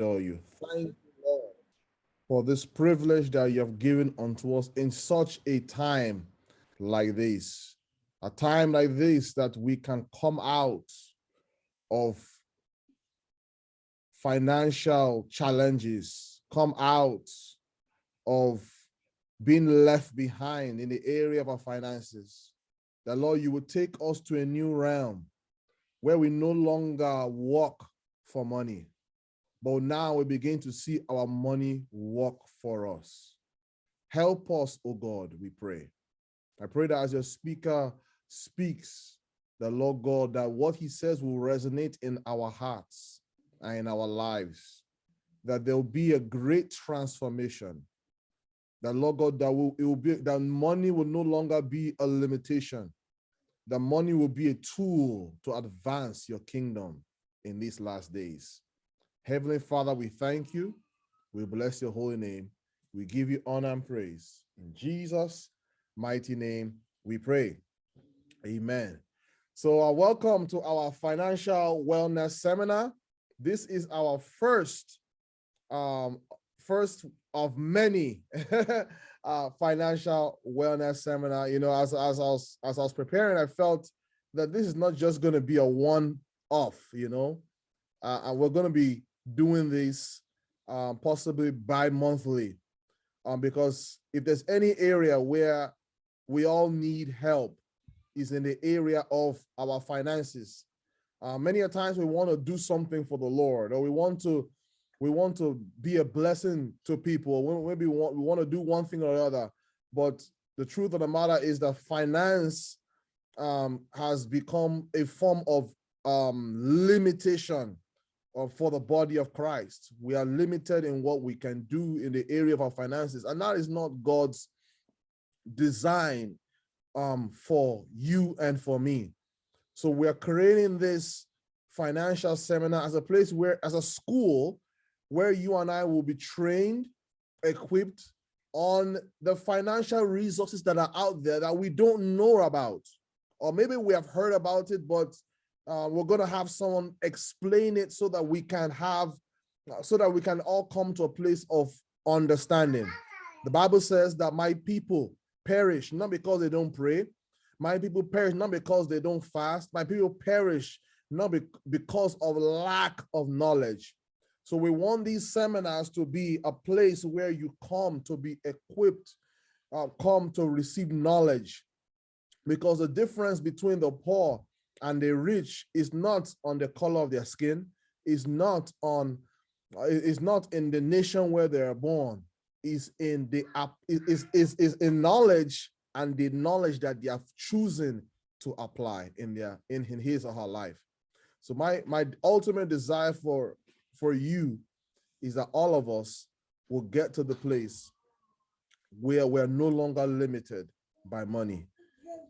adore you. Thank you, Lord, for this privilege that you have given unto us in such a time like this. A time like this that we can come out of financial challenges, come out of being left behind in the area of our finances. That, Lord, you would take us to a new realm where we no longer work for money, but now we begin to see our money work for us. Help us, oh God, we pray. I pray that as your speaker speaks, the Lord God, that what he says will resonate in our hearts and in our lives, that there will be a great transformation. That, Lord God, that money will no longer be a limitation. That money will be a tool to advance your kingdom in these last days. Heavenly Father, we thank you. We bless your holy name. We give you honor and praise. In Jesus' mighty name, we pray. Amen. So welcome to our financial wellness seminar. This is our first of many financial wellness seminar. You know, as I was preparing, I felt that this is not just going to be a one-off, you know, and we're going to be doing this possibly bi-monthly, because if there's any area where we all need help, is in the area of our finances. Many a times we want to do something for the Lord, or we want to be a blessing to people, or maybe we want to do one thing or other, but the truth of the matter is that finance has become a form of limitation for the body of Christ. We are limited in what we can do in the area of our finances, and that is not God's design for you and for me. So we are creating this financial seminar as a place as a school, where you and I will be trained, equipped on the financial resources that are out there that we don't know about. Or maybe we have heard about it, but we're going to have someone explain it so that we can all come to a place of understanding. The Bible says that my people perish not because they don't pray. My people perish not because they don't fast. My people perish not because of lack of knowledge. So we want these seminars to be a place where you come to be equipped, come to receive knowledge, because the difference between the poor and the rich is not on the color of their skin, is not in the nation where they are born, is in knowledge, and the knowledge that they have chosen to apply in his or her life. So my ultimate desire for you is that all of us will get to the place where we're no longer limited by money.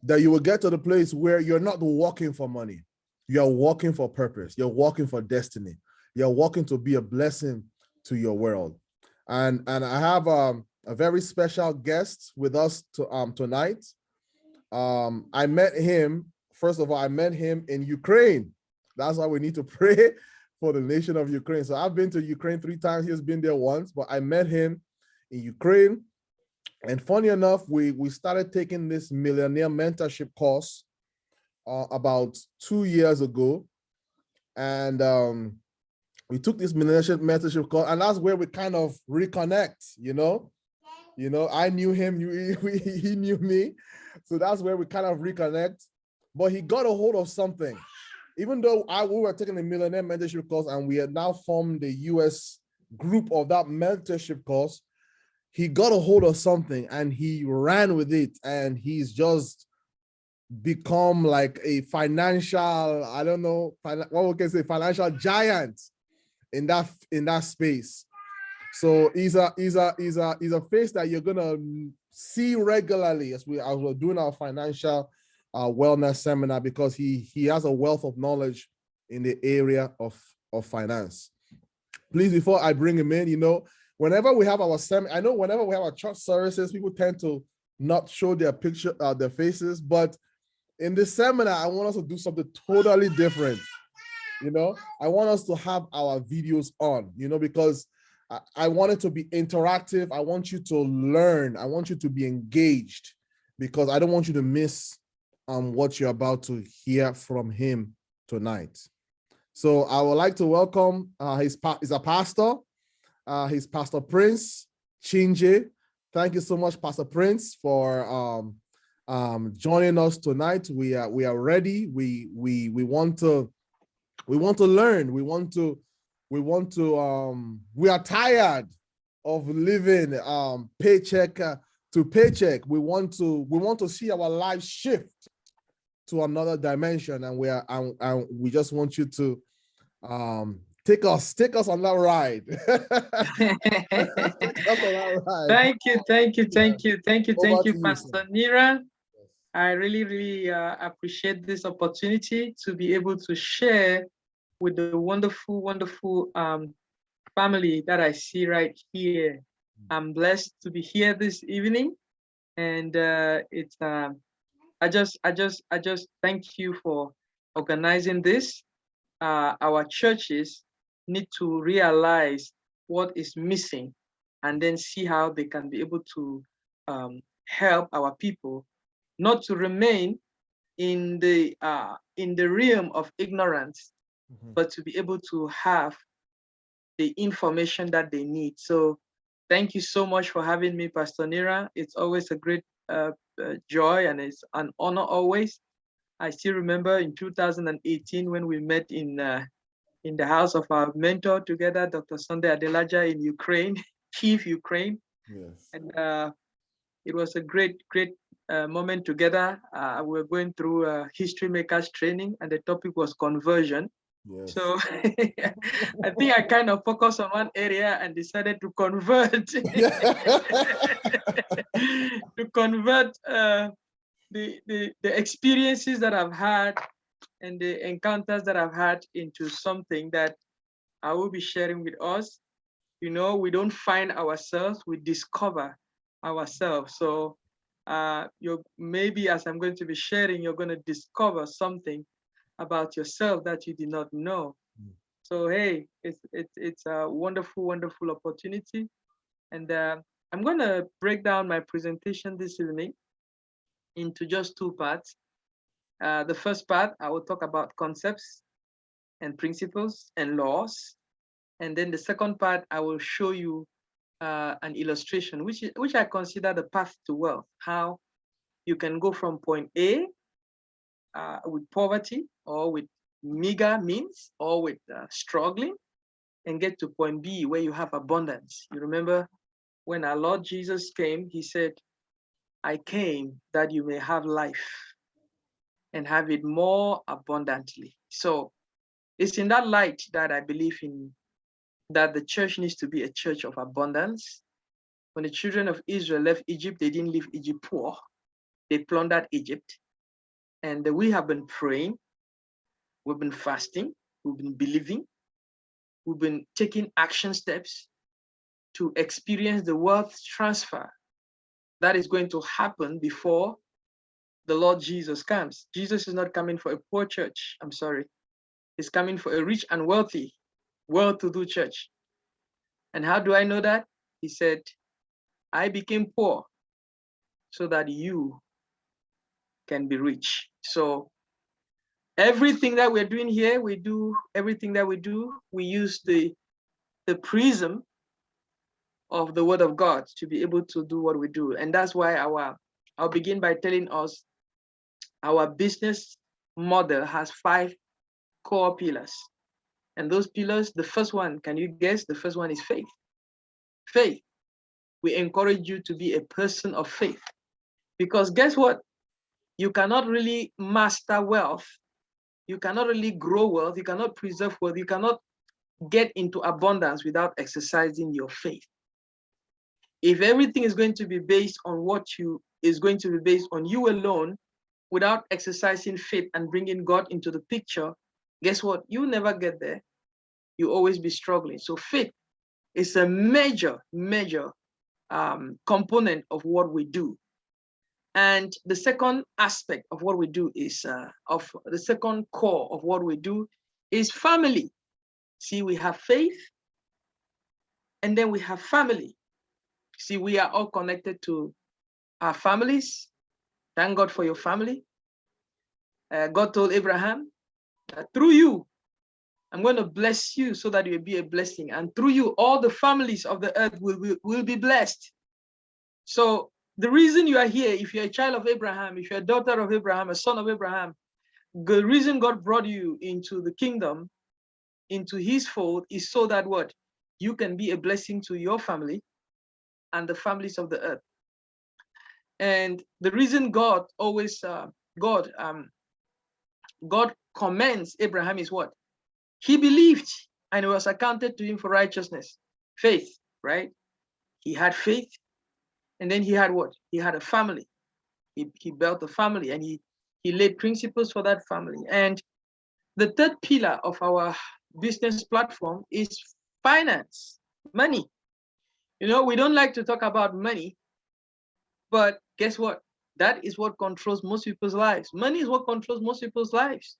That you will get to the place where you're not working for money. You're working for purpose. You're working for destiny. You're working to be a blessing to your world. And I have a very special guest with us tonight. I met him, first of all, I met him in Ukraine. That's why we need to pray for the nation of Ukraine. So I've been to Ukraine 3 times. He's been there once, but I met him in Ukraine. And funny enough, we started taking this millionaire mentorship course about 2 years ago. And we took this millionaire mentorship course, and that's where we kind of reconnect, you know, I knew him, he knew me. So that's where we kind of reconnect. But he got a hold of something. Even though we were taking the millionaire mentorship course and we had now formed the US group of that mentorship course, he got a hold of something and he ran with it, and he's just become like a financial, I don't know, what we can say, financial giant in that space. So he's a face that you're gonna see regularly as we're doing our financial wellness seminar, because he has a wealth of knowledge in the area of finance. Please, before I bring him in, you know, whenever we have our I know whenever we have our church services, people tend to not show their faces, but in this seminar, I want us to do something totally different. I want us to have our videos on, because I want it to be interactive. I want you to learn. I want you to be engaged, because I don't want you to miss what you're about to hear from him tonight. So I would like to welcome he's a pastor. He's Pastor Prince Chinje. Thank you so much, Pastor Prince, for joining us tonight. We are ready. We want to learn. We are tired of living paycheck to paycheck. We want to see our lives shift to another dimension, and we just want you to take us on that ride. Take us on that ride. Thank you, Pastor Nira. I really appreciate this opportunity to be able to share with the wonderful family that I see right here. I'm blessed to be here this evening, and I just thank you for organizing this. Our churches need to realize what is missing, and then see how they can be able to help our people not to remain in the realm of ignorance, but to be able to have the information that they need. So thank you so much for having me, Pastor Nira. It's always a great joy, and it's an honor always. I still remember in 2018 when we met in the house of our mentor together, Dr. Sunday Adelaja in Ukraine, Kyiv, Ukraine. Yes. And it was a great moment together. We were going through history makers training, and the topic was conversion. Yes. So I think I kind of focused on one area and decided to convert to convert the experiences that I've had and the encounters that I've had into something that I will be sharing with us. We don't find ourselves, we discover ourselves. So maybe as I'm going to be sharing, you're going to discover something about yourself that you did not know. So hey, it's a wonderful opportunity, and I'm going to break down my presentation this evening into just two parts. The first part, I will talk about concepts and principles and laws, and then the second part, I will show you an illustration, which I consider the path to wealth, how you can go from point A with poverty or with meager means or with struggling, and get to point B where you have abundance. You remember when our Lord Jesus came, he said, I came that you may have life and have it more abundantly. So it's in that light that I believe in, that the church needs to be a church of abundance. When the children of Israel left Egypt, they didn't leave Egypt poor. They plundered Egypt. And we have been praying, we've been fasting, we've been believing, we've been taking action steps to experience the wealth transfer that is going to happen before the Lord Jesus comes. Jesus is not coming for a poor church, I'm sorry. He's coming for a rich and wealthy, well-to-do church. And how do I know that? He said, I became poor so that you can be rich. So everything that we're doing here, we use the prism of the word of God to be able to do what we do. And that's why I'll begin by telling us our business model has 5 core pillars. And those pillars, the first one, can you guess? The first one is faith. Faith. We encourage you to be a person of faith. Because guess what? You cannot really master wealth. You cannot really grow wealth. You cannot preserve wealth. You cannot get into abundance without exercising your faith. If everything is going to be based on you alone, without exercising faith and bringing God into the picture, guess what? You never get there. You always be struggling. So faith is a major component of what we do. And the second aspect of what we do is, the second core of what we do is family. See, we have faith, and then we have family. See, we are all connected to our families. Thank God for your family. God told Abraham that through you, I'm going to bless you so that you'll be a blessing. And through you, all the families of the earth will be blessed. So the reason you are here, if you're a child of Abraham, if you're a daughter of Abraham, a son of Abraham, the reason God brought you into the kingdom, into his fold, is so that what? You can be a blessing to your family and the families of the earth. And the reason God always, God commends Abraham is what? He believed and it was accounted to him for righteousness. Faith, right? He had faith. And then he had what? He had a family. He built a family and he laid principles for that family. And the third pillar of our business platform is finance, money. You know, we don't like to talk about money, but guess what? That is what controls most people's lives. Money is what controls most people's lives.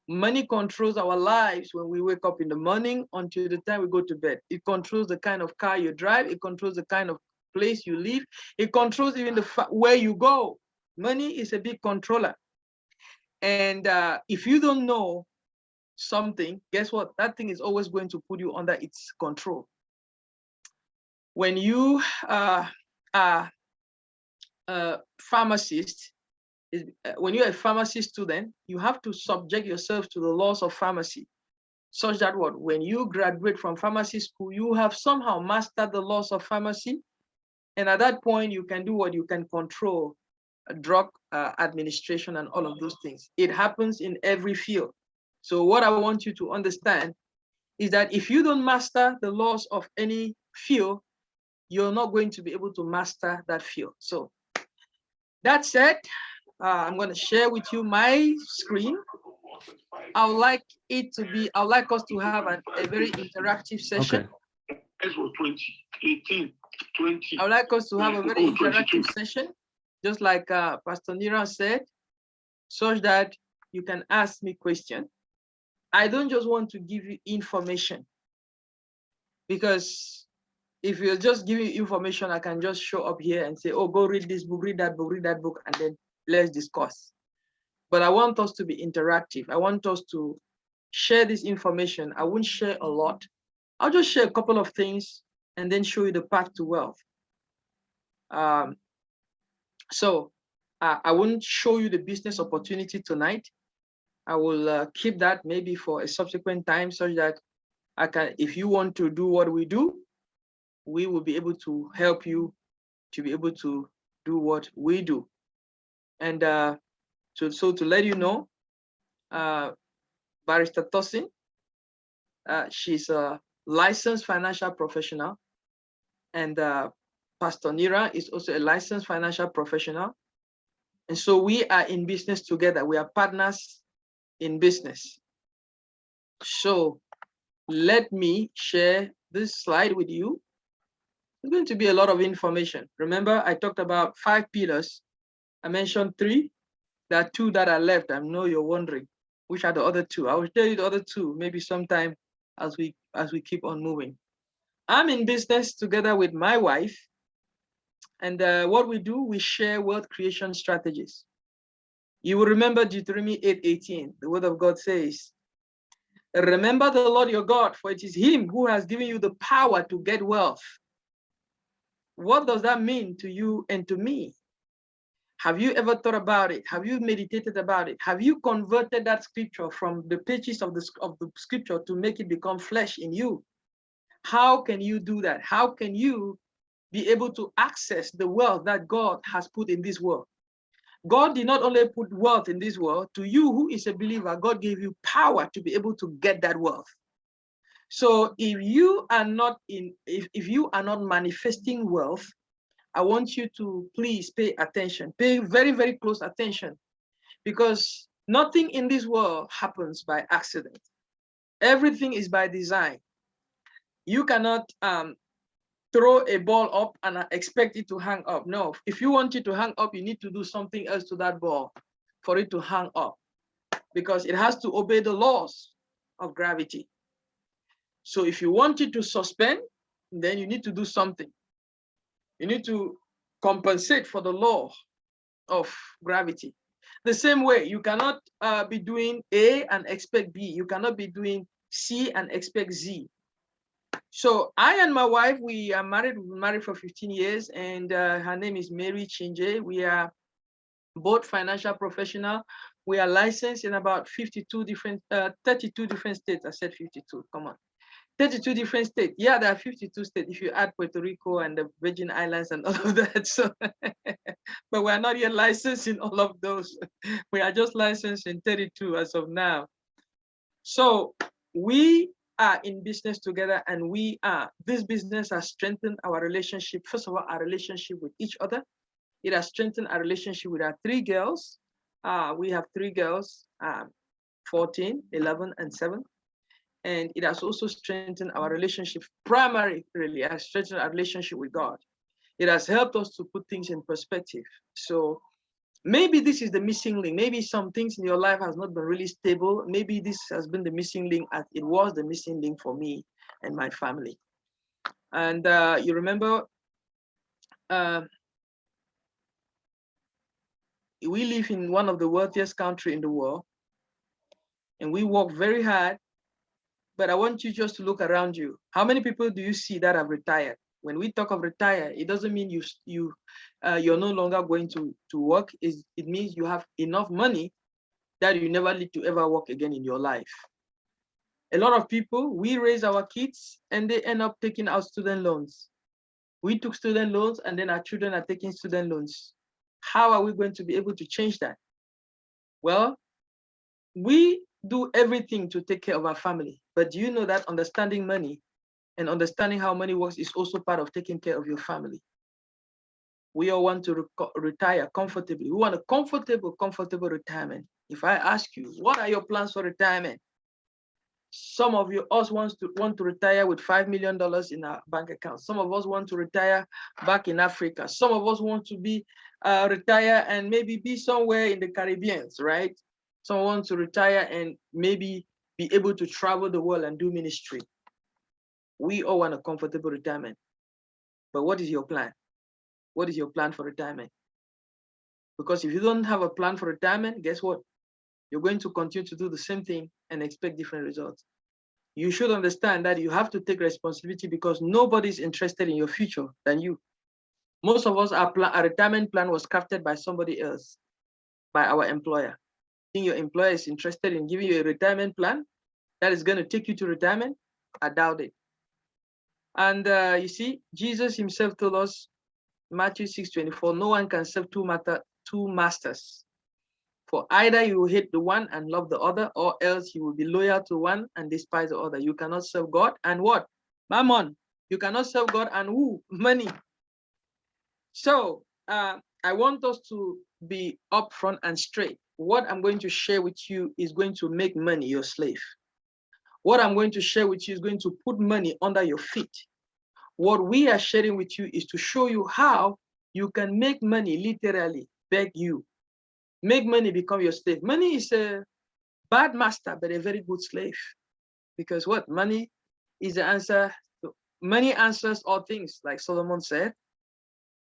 Money controls our lives when we wake up in the morning until the time we go to bed. It controls the kind of car you drive. It controls the kind of place you live. It controls even where you go. Money is a big controller. And if you don't know something, guess what? That thing is always going to put you under its control. When you are a pharmacist, when you're a pharmacy student, you have to subject yourself to the laws of pharmacy, such that what? When you graduate from pharmacy school, you have somehow mastered the laws of pharmacy. And at that point, you can do what? You can control drug administration and all of those things. It happens in every field. So what I want you to understand is that if you don't master the laws of any field, you're not going to be able to master that field. So that said, I'm going to share with you my screen. I would like us to have a very interactive session. Okay. It was 2018, 20. I would like us to have a very interactive session, just like Pastor Nira said, such that you can ask me questions. I don't just want to give you information, because if you're just giving information, I can just show up here and say, oh, go read this book, read that book, and then let's discuss. But I want us to be interactive. I want us to share this information. I won't share a lot. I'll just share a couple of things and then show you the path to wealth. So I won't show you the business opportunity tonight. I will keep that maybe for a subsequent time, such that I can, if you want to do what we do, we will be able to help you to be able to do what we do. And so to let you know, Barrister Tosin, she's a licensed financial professional, and Pastor Nira is also a licensed financial professional. And so we are in business together. We are partners in business. So let me share this slide with you. It's going to be a lot of information. Remember, I talked about 5 pillars. I mentioned 3. There are 2 that are left. I know you're wondering, which are the other 2? I will tell you the other 2 maybe sometime as we keep on moving. I'm in business together with my wife. And what we do, we share wealth creation strategies. You will remember Deuteronomy 8:18. The word of God says, remember the Lord your God, for it is him who has given you the power to get wealth. What does that mean to you and to me? Have you ever thought about it? Have you meditated about it? Have you converted that scripture from the pages of the scripture to make it become flesh in you? How can you do that? How can you be able to access the wealth that God has put in this world? God did not only put wealth in this world. To you who is a believer, God gave you power to be able to get that wealth. So if you are not if you are not manifesting wealth, I want you to please pay attention. Pay very, very close attention, because nothing in this world happens by accident. Everything is by design. You cannot throw a ball up and expect it to hang up. No, if you want it to hang up, you need to do something else to that ball for it to hang up, because it has to obey the laws. of gravity. So if you want it to suspend, then you need to do something. You need to compensate for the law of gravity. The same way, you cannot be doing A and expect B. You cannot be doing C and expect Z. So I and my wife, we are married. We've been married for 15 years, and her name is Mary Chinje. We are both financial professional. We are licensed in about 32 different, 32 different states. I said 52, come on. 32 different states. Yeah, there are 52 states if you add Puerto Rico and the Virgin Islands and all of that. So, but we're not yet licensed in all of those. We are just licensed in 32 as of now. So we are in business together, and this business has strengthened our relationship. First of all, our relationship with each other. It has strengthened our relationship with our 3 girls. We have 3 girls, 14, 11, and 7. And it has also strengthened our relationship. Primarily, it has strengthened our relationship with God. It has helped us to put things in perspective. So maybe this is the missing link. Maybe some things in your life has not been really stable. Maybe this has been the missing link, as it was the missing link for me and my family. And you remember, we live in one of the wealthiest countries in the world, and we work very hard. But I want you just to look around you. How many people do you see that have retired? When we talk of retire, it doesn't mean you're no longer going to work. It means you have enough money that you never need to ever work again in your life. A lot of people, we raise our kids and they end up taking out student loans. We took student loans, and then our children are taking student loans. How are we going to be able to change that? Well, we do everything to take care of our family. But do you know that understanding money and understanding how money works is also part of taking care of your family? We all want to retire comfortably. We want a comfortable retirement. If I ask you, what are your plans for retirement? Some of us want to retire with $5 million in our bank account. Some of us want to retire back in Africa. Some of us want to be retire and maybe be somewhere in the Caribbean, right? Some want to retire and maybe be able to travel the world and do ministry. We all want a comfortable retirement. But what is your plan? What is your plan for retirement? Because if you don't have a plan for retirement, guess what? You're going to continue to do the same thing and expect different results. You should understand that you have to take responsibility, because nobody's interested in your future than you. Most of us, our retirement plan was crafted by somebody else, by our employer. Think your employer is interested in giving you a retirement plan that is going to take you to retirement? I doubt it. And you see, Jesus himself told us, Matthew 6:24, no one can serve two masters. For either you will hate the one and love the other, or else you will be loyal to one and despise the other. You cannot serve God and what? Mammon. You cannot serve God and who? Money. So I want us to be upfront and straight. What I'm going to share with you is going to make money your slave. What I'm going to share with you is going to put money under your feet. What we are sharing with you is to show you how you can make money literally beg you. Make money become your slave. Money is a bad master, but a very good slave. Because what? Money is the answer. Money answers all things, like Solomon said.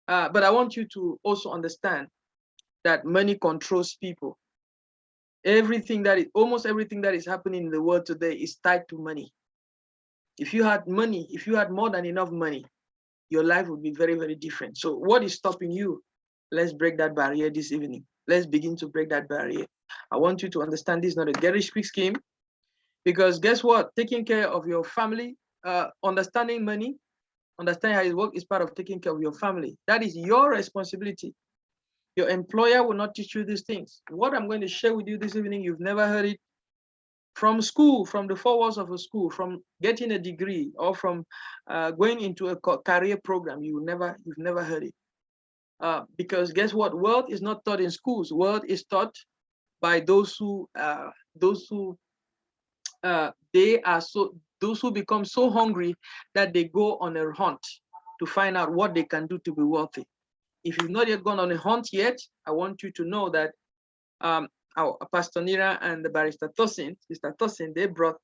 But I want you to also understand that money controls people. Almost everything that is happening in the world today is tied to money. If you had money, if you had more than enough money, your life would be very, very different. So what is stopping you? Let's break that barrier this evening. Let's begin to break that barrier. I want you to understand this is not a get rich quick scheme, because guess what? Taking care of your family, understanding money, understanding how it works is part of taking care of your family. That is your responsibility. Your employer will not teach you these things. What I'm going to share with you this evening, you've never heard it from school, from the 4 walls of a school, from getting a degree, or from going into a career program. You've never heard it. Because guess what? Wealth is not taught in schools. Wealth is taught by those who become so hungry that they go on a hunt to find out what they can do to be wealthy. If you've not yet gone on a hunt yet, I want you to know that our Pastor Nira and the Barrister Tosin, Sister Tosin, they brought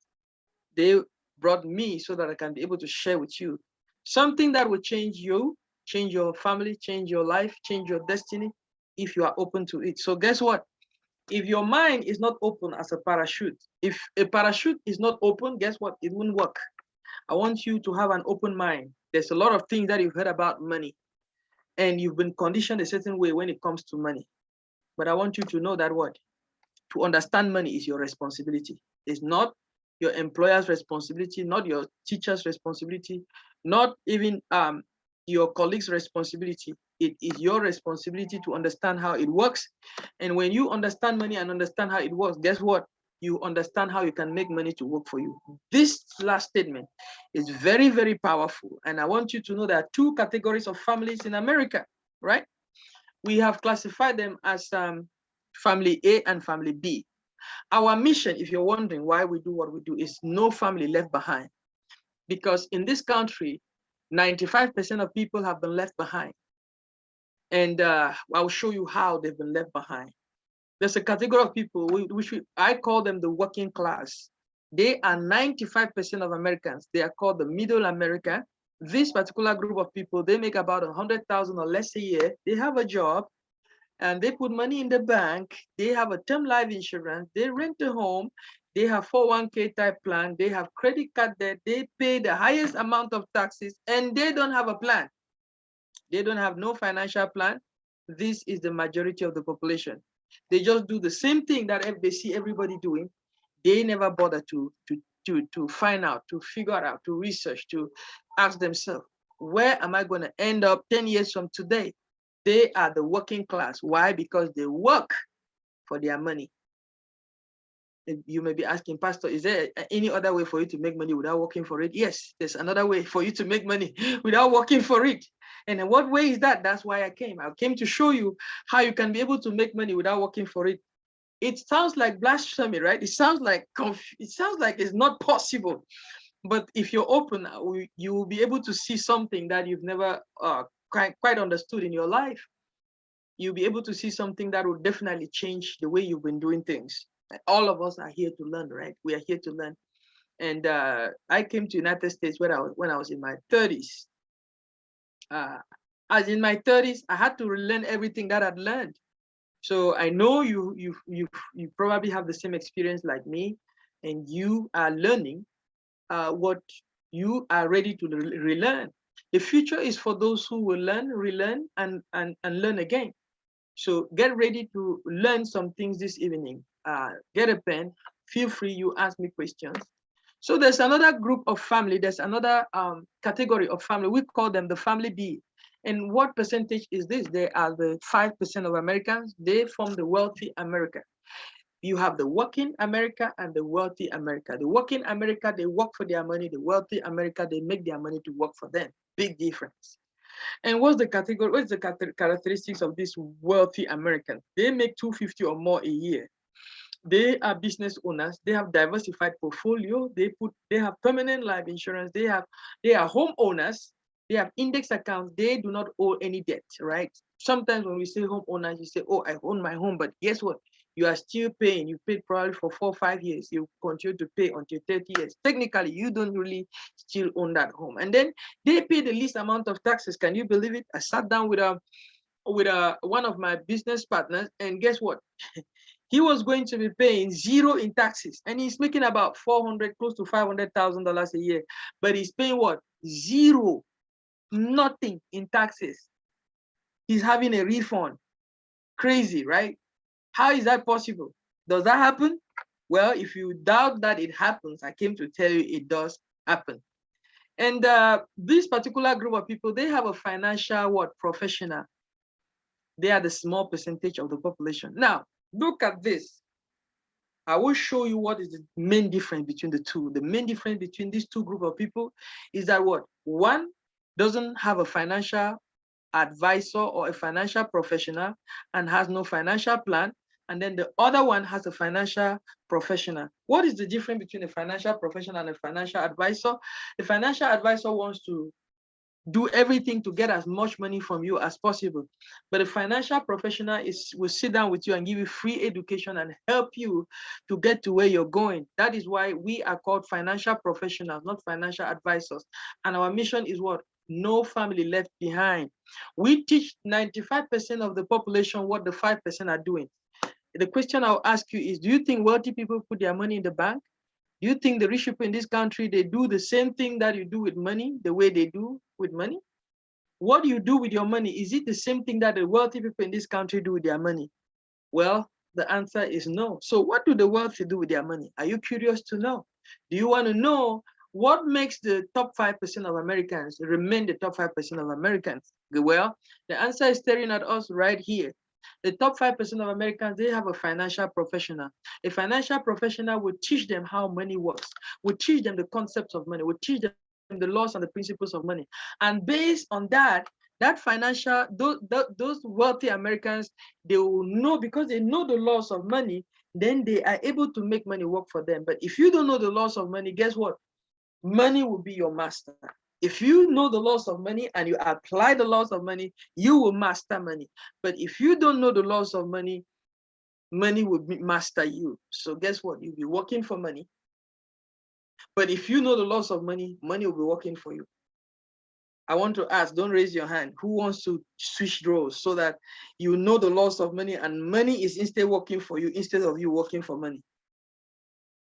They brought me so that I can be able to share with you something that will change you, change your family, change your life, change your destiny if you are open to it. So guess what? If your mind is not open as a parachute, if a parachute is not open, guess what? It won't work. I want you to have an open mind. There's a lot of things that you've heard about money, and you've been conditioned a certain way when it comes to money. But I want you to know that what? To understand money is your responsibility. It's not your employer's responsibility, not your teacher's responsibility, not even your colleague's responsibility. It is your responsibility to understand how it works. And when you understand money and understand how it works, guess what? You understand how you can make money to work for you. This last statement is very, very powerful. And I want you to know there are two categories of families in America, right? We have classified them as family A and family B. Our mission, if you're wondering why we do what we do, is no family left behind. Because in this country, 95% of people have been left behind. And I'll show you how they've been left behind. There's a category of people I call them the working class. They are 95% of Americans. They are called the middle America. This particular group of people, they make about 100,000 or less a year. They have a job and they put money in the bank. They have a term life insurance. They rent a home. They have 401k type plan. They have credit card debt. They pay the highest amount of taxes and they don't have a plan. They don't have no financial plan. This is the majority of the population. They just do the same thing that they see everybody doing. They never bother to find out, to figure out, to research, to ask themselves, where am I going to end up 10 years from today? They are the working class. Why? Because they work for their money. You may be asking, Pastor, is there any other way for you to make money without working for it? Yes, there's another way for you to make money without working for it. And in what way is that? That's why I came. I came to show you how you can be able to make money without working for it. It sounds like blasphemy, right? It sounds like it's not possible. But if you're open, you will be able to see something that you've never quite understood in your life. You'll be able to see something that will definitely change the way you've been doing things. All of us are here to learn, right? We are here to learn. And I came to United States when I was in my 30s. As in my 30s, I had to relearn everything that I'd learned. So I know you probably have the same experience like me, and you are learning what you are ready to relearn. The future is for those who will learn, relearn, and learn again. So get ready to learn some things this evening. Get a pen. Feel free. You ask me questions. So there's another group of family. There's another category of family. We call them the family B. And what percentage is this? They are the 5% of Americans. They form the wealthy America. You have the working America and the wealthy America. The working America, they work for their money. The wealthy America, they make their money to work for them. Big difference. And what's the category? What's the characteristics of these wealthy Americans? They make $250 or more a year. They are business owners. They have diversified portfolio. They have permanent life insurance. They are homeowners. They have index accounts. They do not owe any debt, right? Sometimes when we say homeowners, you say, oh, I own my home. But guess what? You are still paying. You paid probably for 4 or 5 years. You continue to pay until 30 years. Technically, you don't really still own that home. And then they pay the least amount of taxes. Can you believe it? I sat down with one of my business partners, and guess what? He was going to be paying zero in taxes, and he's making about $400,000, close to $500,000 a year. But he's paying what? Zero, nothing in taxes. He's having a refund. Crazy, right? How is that possible? Does that happen? Well, if you doubt that it happens, I came to tell you it does happen. And this particular group of people, they have a financial professional. They are the small percentage of the population. Now, look at this. I will show you what is the main difference between the two. The main difference between these two groups of people is that what? One doesn't have a financial advisor or a financial professional and has no financial plan. And then the other one has a financial professional. What is the difference between a financial professional and a financial advisor? The financial advisor wants to do everything to get as much money from you as possible. But a financial professional will sit down with you and give you free education and help you to get to where you're going. That is why we are called financial professionals, not financial advisors. And our mission is what? No family left behind. We teach 95% of the population what the 5% are doing. The question I'll ask you is, do you think wealthy people put their money in the bank? Do you think the rich people in this country, they do the same thing that you do with money, the way they do with money? What do you do with your money? Is it the same thing that the wealthy people in this country do with their money? Well, the answer is no. So what do the wealthy do with their money? Are you curious to know? Do you want to know what makes the top 5% of Americans remain the top 5% of Americans? Well, the answer is staring at us right here. The top 5% of Americans, they have a financial professional. A financial professional will teach them how money works, will teach them the concepts of money, will teach them the laws and the principles of money. And based on that, that financial, those wealthy Americans, they will know, because they know the laws of money, then they are able to make money work for them. But if you don't know the laws of money, guess what? Money will be your master. If you know the laws of money and you apply the laws of money, you will master money. But if you don't know the laws of money, money will master you. So guess what? You'll be working for money. But if you know the laws of money, money will be working for you. I want to ask, don't raise your hand, who wants to switch roles so that you know the laws of money and money is instead working for you instead of you working for money?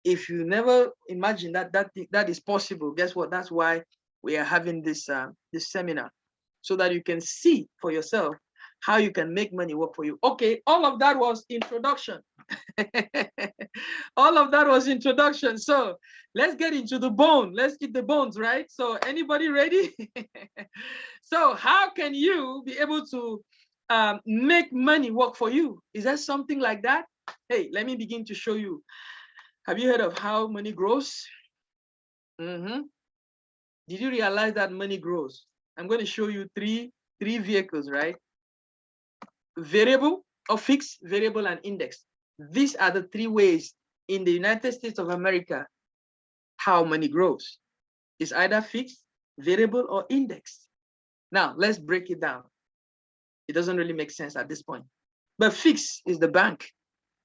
If you never imagine that is possible, guess what? That's why we are having this this seminar, so that you can see for yourself how you can make money work for you. Okay, all of that was introduction. All of that was introduction. So let's get into the bone. Let's eat the bones, right? So anybody ready? So how can you be able to make money work for you? Is there something like that? Hey, let me begin to show you. Have you heard of how money grows? Did you realize that money grows? I'm going to show you three vehicles, right? Variable or fixed, variable, and index. These are the three ways in the United States of America how money grows. It's either fixed, variable, or index. Now, let's break it down. It doesn't really make sense at this point. But fixed is the bank.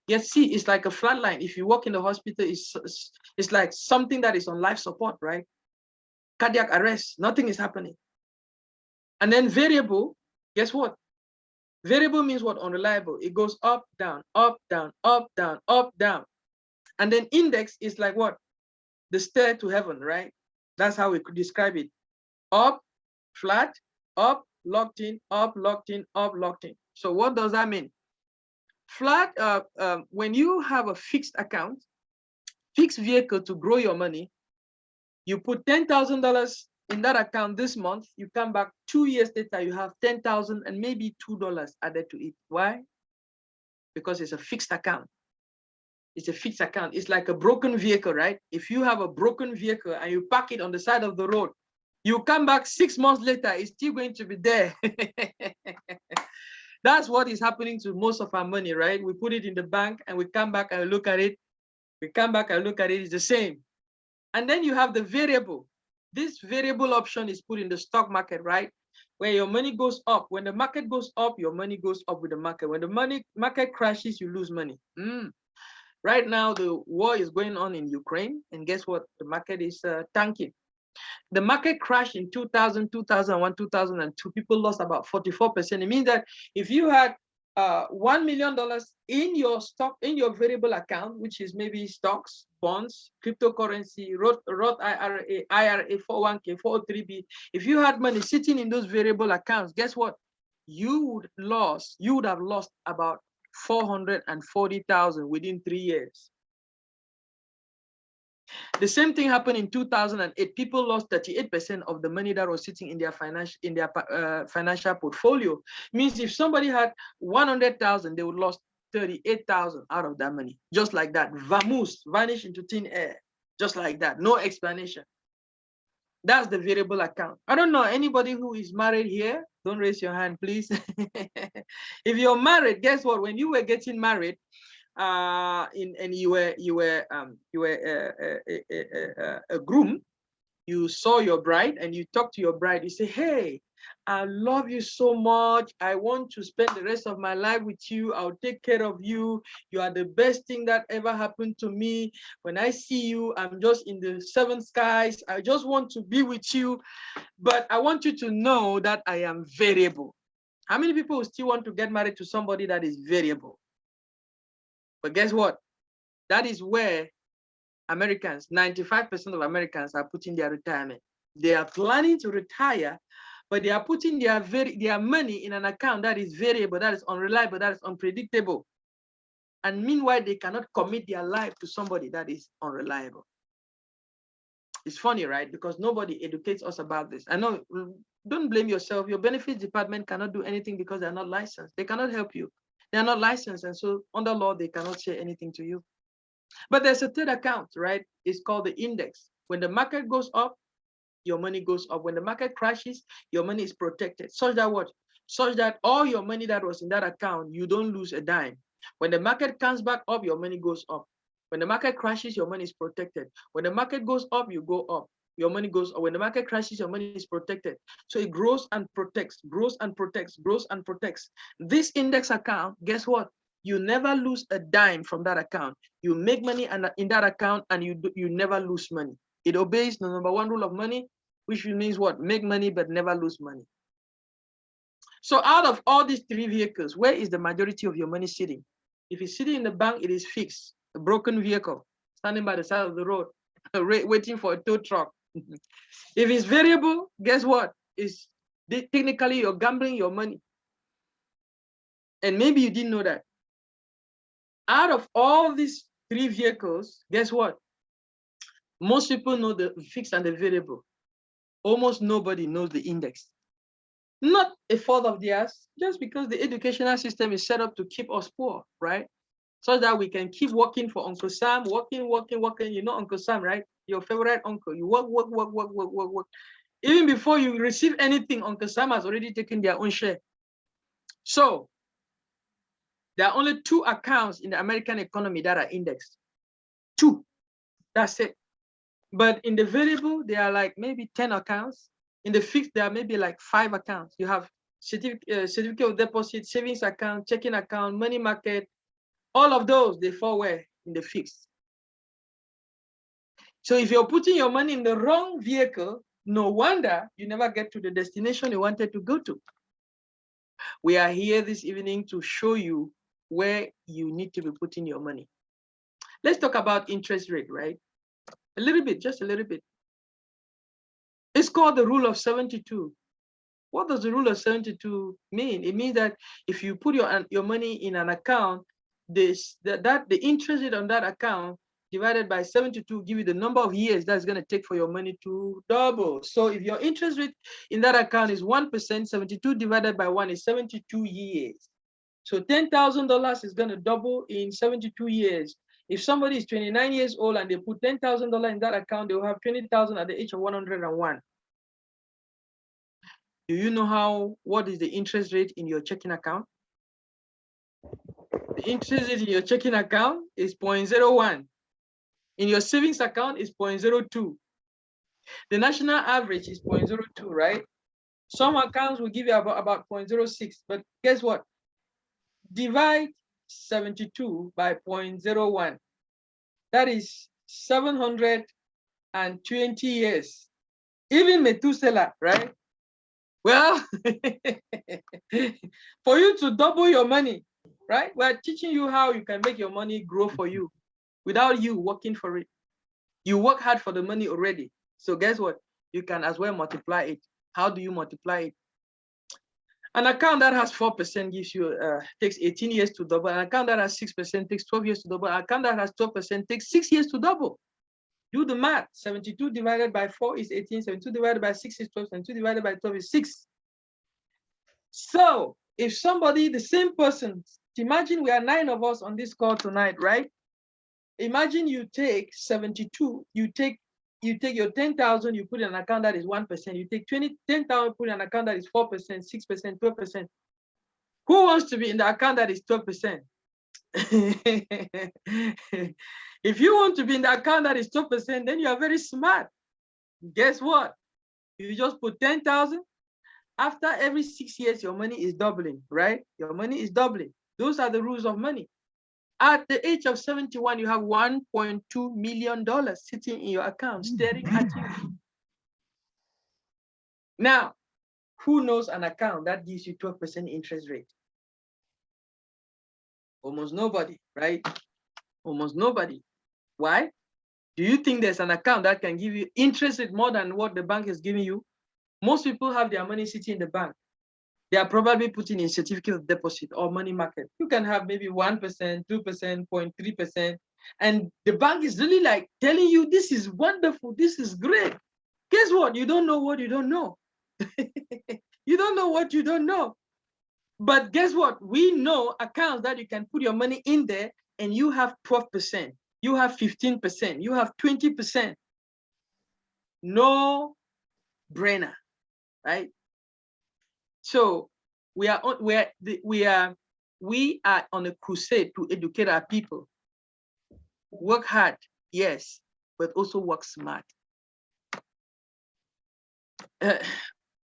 Yes, see, it's like a flat line. If you walk in the hospital, it's like something that is on life support, right? Cardiac arrest, nothing is happening. And then variable, guess what? Variable means what? Unreliable. It goes up, down, up, down, up, down, up, down. And then index is like what? The stair to heaven, right? That's how we could describe it. Up, flat, up, locked in, up, locked in, up, locked in. So what does that mean? Flat, when you have a fixed account, fixed vehicle to grow your money, you put $10,000 in that account this month, you come back 2 years later, you have 10,000 and maybe $2 added to it. Why? Because it's a fixed account. It's a fixed account. It's like a broken vehicle, right? If you have a broken vehicle and you park it on the side of the road, you come back 6 months later, it's still going to be there. That's what is happening to most of our money, right? We put it in the bank and we come back and look at it. We come back and look at it, it's the same. And then you have the variable. This variable option is put in the stock market, right? Where your money goes up. When the market goes up, your money goes up with the market. When the market crashes, you lose money. Right now, the war is going on in Ukraine. And guess what? The market is tanking. The market crashed in 2000, 2001, 2002. People lost about 44%. It means that if you had $1 million in your stock, in your variable account, which is maybe stocks, bonds, cryptocurrency, Roth IRA, 401k, 403b, if you had money sitting in those variable accounts, guess what? You would have lost about 440,000 within 3 years. The same thing happened in 2008. People lost 38% of the money that was sitting in their financial portfolio. Means if somebody had 100,000, they would lost 38,000 out of that money. Just like that, vanish into thin air. Just like that, no explanation. That's the variable account. I don't know anybody who is married here. Don't raise your hand, please. If you're married, guess what? When you were getting married, and you were a groom, You saw your bride and you talk to your bride. You say, hey, I love you so much. I want to spend the rest of my life with you. I'll take care of you. You are the best thing that ever happened to me. When I see you, I'm just in the seven skies. I just want to be with you. But I want you to know that I am variable. How many people still want to get married to somebody that is variable? But guess what? That is where Americans, 95% of Americans are putting their retirement. They are planning to retire, but they are putting their money in an account that is variable, that is unreliable, that is unpredictable. And meanwhile, they cannot commit their life to somebody that is unreliable. It's funny, right? Because nobody educates us about this. I know, don't blame yourself. Your benefits department cannot do anything because they're not licensed. They cannot help you. They're not licensed. And so under law, they cannot say anything to you. But there's a third account, right? It's called the index. When the market goes up, your money goes up. When the market crashes, your money is protected. Such that what? Such that all your money that was in that account, you don't lose a dime. When the market comes back up, your money goes up. When the market crashes, your money is protected. When the market goes up, you go up. Your money goes up. When the market crashes, your money is protected. So it grows and protects, grows and protects, grows and protects. This index account, guess what? You never lose a dime from that account. You make money in that account and you never lose money. It obeys the number one rule of money, which means what? Make money but never lose money. So out of all these three vehicles, where is the majority of your money sitting? If it's sitting in the bank, it is fixed, a broken vehicle, standing by the side of the road, waiting for a tow truck. If it's variable, guess what? It's technically you're gambling your money. And maybe you didn't know that. Out of all these three vehicles, guess what? Most people know the fixed and the variable. Almost nobody knows the index. Not a fault of theirs, just because the educational system is set up to keep us poor, right? So that we can keep working for Uncle Sam, working. You know Uncle Sam, right? Your favorite uncle. You work. Even before you receive anything, Uncle Sam has already taken their own share. So there are only two accounts in the American economy that are indexed. Two. That's it. But in the variable, there are like maybe 10 accounts. In the fixed, there are maybe like 5 accounts. You have certificate of deposit, savings account, checking account, money market. All of those, they fall where? In the fixed. So if you're putting your money in the wrong vehicle, no wonder you never get to the destination you wanted to go to. We are here this evening to show you where you need to be putting your money. Let's talk about interest rate, right? A little bit, just a little bit. It's called the rule of 72. What does the rule of 72 mean? It means that if you put your money in an account, the interest rate on that account divided by 72 give you the number of years that's going to take for your money to double. So if your interest rate in that account is 1%, 72 divided by 1 is 72 years. So $10,000 is going to double in 72 years. If somebody is 29 years old and they put $10,000 in that account, they will have $20,000 at the age of 101. Do you know what is the interest rate in your checking account? The interest rate in your checking account is 0.01. In your savings account is 0.02. The national average is 0.02, right? Some accounts will give you about 0.06, but guess what? Divide 72 by 0.01. That is 720 years. Even Methuselah, right? Well, for you to double your money, right? We're teaching you how you can make your money grow for you without you working for it. You work hard for the money already. So guess what? You can as well multiply it. How do you multiply it? An account that has 4% gives you takes 18 years to double. An account that has 6% takes 12 years to double. An account that has 12% takes 6 years to double. Do the math. 72 divided by 4 is 18. 72 divided by 6 is 12. 72 divided by 12 is 6. So if somebody, the same person, imagine we are 9 of us on this call tonight, right? Imagine you take 72, you take your 10,000, you put in an account that is 1%. You take 10,000, put in an account that is 4%, 6%, 12%. Who wants to be in the account that is 12%? If you want to be in the account that is 12%, then you are very smart. Guess what? You just put 10,000. After every 6 years, your money is doubling, right? Your money is doubling. Those are the rules of money. At the age of 71, you have $1.2 million sitting in your account, staring at you. Now, who knows an account that gives you 12% interest rate? Almost nobody, right? Almost nobody. Why? Do you think there's an account that can give you interest rate more than what the bank is giving you? Most people have their money sitting in the bank. They are probably putting in certificate of deposit or money market. You can have maybe 1%, 2%, 0.3%. And the bank is really like telling you, this is wonderful, this is great. Guess what? You don't know what you don't know. You don't know what you don't know. But guess what? We know accounts that you can put your money in there and you have 12%, you have 15%, you have 20%. No brainer, right? So we are on a crusade to educate our people. Work hard, yes, but also work smart.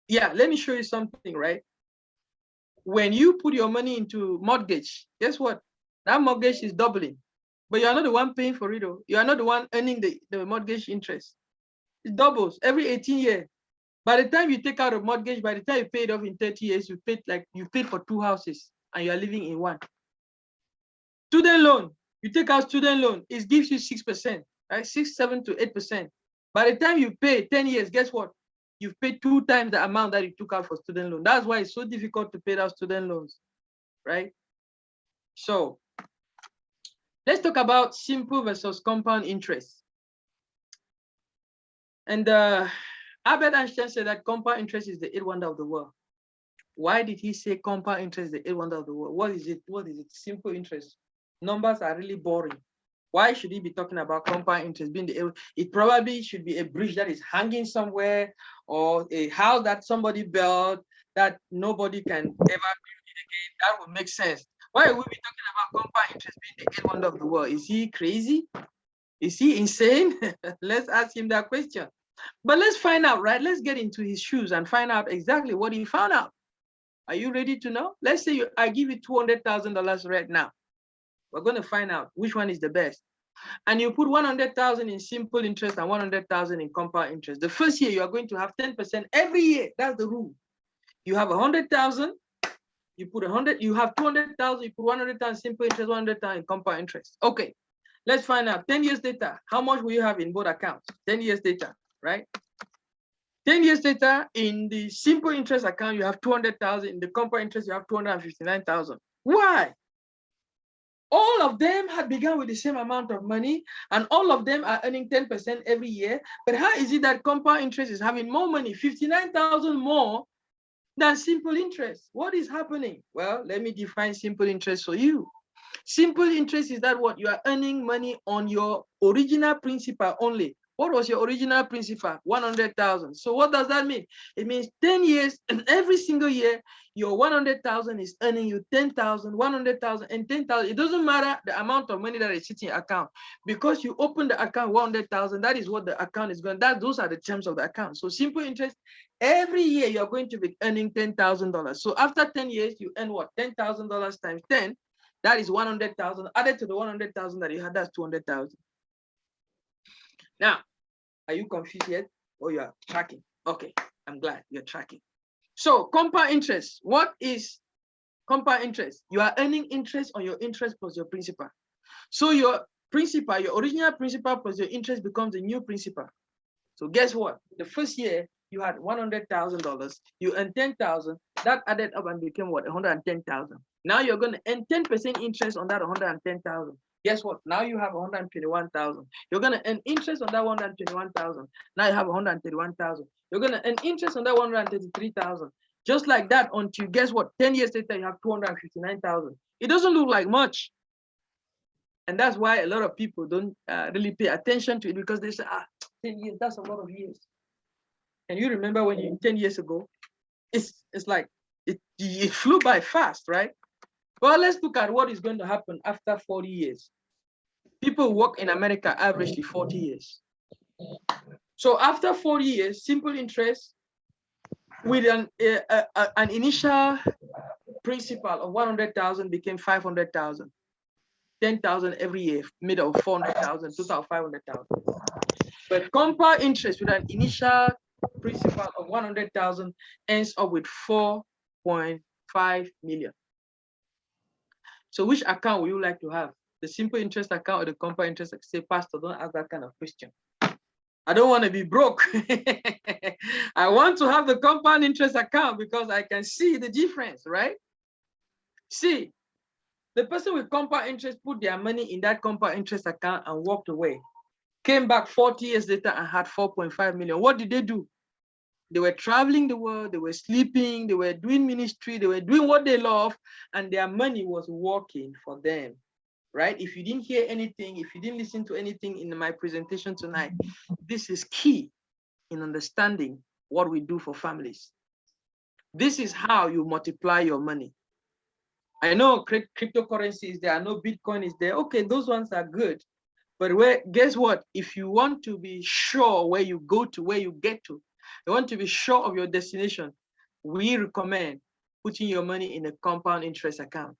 Yeah, let me show you something, right? When you put your money into mortgage, guess what? That mortgage is doubling, but you are not the one paying for it. You are not the one earning the mortgage interest. It doubles every 18 years. By the time you take out a mortgage, by the time you pay it off in 30 years, you paid for 2 houses and you are living in one. Student loan, you take out student loan, it gives you 6%, right? 6, 7 to 8%. By the time you pay 10 years, guess what? You've paid 2 times the amount that you took out for student loan. That's why it's so difficult to pay out student loans, right? So let's talk about simple versus compound interest. And Albert Einstein said that compound interest is the 8th wonder of the world. Why did he say compound interest is the 8th wonder of the world? What is it? What is it? Simple interest. Numbers are really boring. Why should he be talking about compound interest being the 8th? It probably should be a bridge that is hanging somewhere, or a house that somebody built that nobody can ever build again. That would make sense. Why would we be talking about compound interest being the 8th wonder of the world? Is he crazy? Is he insane? Let's ask him that question. But let's find out, right? Let's get into his shoes and find out exactly what he found out. Are you ready to know? Let's say I give you $200,000 right now. We're going to find out which one is the best. And you put 100,000 in simple interest and 100,000 in compound interest. The first year you are going to have 10% every year. That's the rule. You have 100,000, you put 100, you have 200,000, you put 100,000 simple interest, 100,000 in compound interest. Okay, let's find out 10 years later, how much will you have in both accounts? 10 years later, right? 10 years later, in the simple interest account, you have 200,000. In the compound interest, you have 259,000. Why? All of them had begun with the same amount of money, and all of them are earning 10% every year. But how is it that compound interest is having more money, 59,000 more than simple interest? What is happening? Well, let me define simple interest for you. Simple interest is that what you are earning money on your original principal only. What was your original principal? 100,000. So what does that mean? It means 10 years, and every single year, your 100,000 is earning you 10,000, 100,000, and 10,000. It doesn't matter the amount of money that is sitting in your account, because you open the account 100,000. That is what the account is going. Those are the terms of the account. So simple interest, every year you are going to be earning $10,000. So after 10 years, you earn what? $10,000 times 10. That is 100,000. Added to the 100,000 that you had, that's 200,000. Now, are you confused yet? Or you are tracking? Okay, I'm glad you're tracking. So compound interest, what is compound interest? You are earning interest on your interest plus your principal. So your principal, your original principal plus your interest becomes a new principal. So guess what? The first year you had $100,000, you earned 10,000, that added up and became what? 110,000. Now you're going to earn 10% interest on that 110,000. Guess what? Now you have 121,000. You're going to earn interest on that 121,000. Now you have 131,000. You're going to earn interest on that 133,000. Just like that until, guess what? 10 years later, you have 259,000. It doesn't look like much. And that's why a lot of people don't really pay attention to it, because they say, 10 years, that's a lot of years. And you remember when you 10 years ago, it's like it flew by fast, right? Well, let's look at what is going to happen after 40 years. People work in America averagely 40 years. So after 4 years, simple interest with an initial principal of 100,000 became 500,000, 10,000 every year, made of 400,000, total 500,000. But compound interest with an initial principal of 100,000 ends up with 4.5 million. So which account would you like to have? The simple interest account or the compound interest? Say, Pastor, don't ask that kind of question. I don't want to be broke. I want to have the compound interest account because I can see the difference, right? See, the person with compound interest put their money in that compound interest account and walked away. Came back 40 years later and had 4.5 million. What did they do? They were traveling the world, they were sleeping, they were doing ministry, they were doing what they love, and their money was working for them, right? If you didn't hear anything, if you didn't listen to anything in my presentation tonight, this is key in understanding what we do for families. This is how you multiply your money. I know cryptocurrency is there, I know Bitcoin is there. Okay, those ones are good. But guess what? If you want to be sure where you go to, where you get to, you want to be sure of your destination, we recommend putting your money in a compound interest account.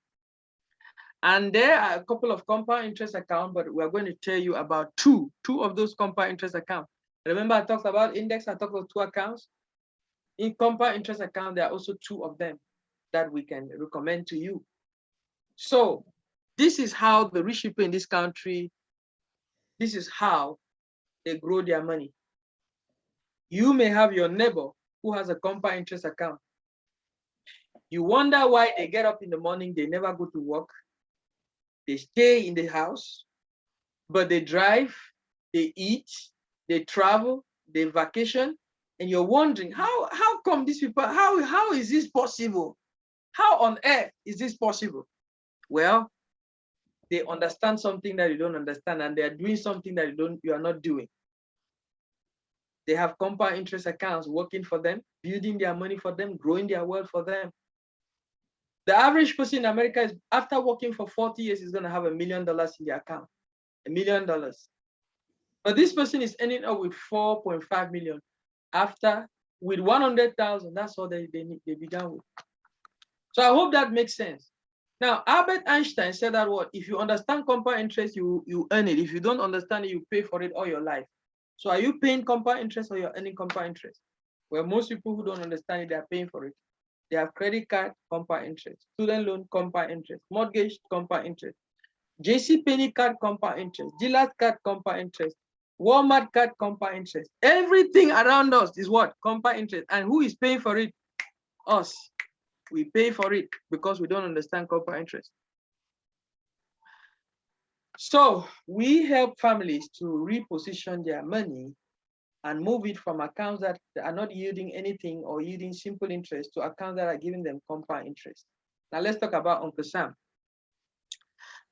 And there are a couple of compound interest accounts, but we're going to tell you about two of those compound interest accounts. Remember, I talked about index, I talked about 2 accounts. In compound interest account, there are also 2 of them that we can recommend to you. So this is how the rich people in this country, this is how they grow their money. You may have your neighbor who has a compound interest account. You wonder why they get up in the morning, they never go to work. They stay in the house, but they drive, they eat, they travel, they vacation, and you're wondering, how come these people, how is this possible? How on earth is this possible? Well, they understand something that you don't understand, and they're doing something that you are not doing. They have compound interest accounts working for them, building their money for them, growing their wealth for them. The average person in America is, after working for 40 years, is going to have $1 million in their account. $1 million. But this person is ending up with 4.5 million after, with 100,000. That's all they began with. So I hope that makes sense. Now, Albert Einstein said that what? If you understand compound interest, you earn it. If you don't understand it, you pay for it all your life. So are you paying compound interest or you're earning compound interest? Well, most people who don't understand it, they're paying for it. They have credit card, compound interest, student loan, compound interest, mortgage, compound interest, JCPenney card, compound interest, Gillette card, compound interest, Walmart card, compound interest. Everything around us is what? Compound interest. And who is paying for it? Us. We pay for it because we don't understand compound interest. So we help families to reposition their money and move it from accounts that are not yielding anything or yielding simple interest to accounts that are giving them compound interest. Now let's talk about Uncle Sam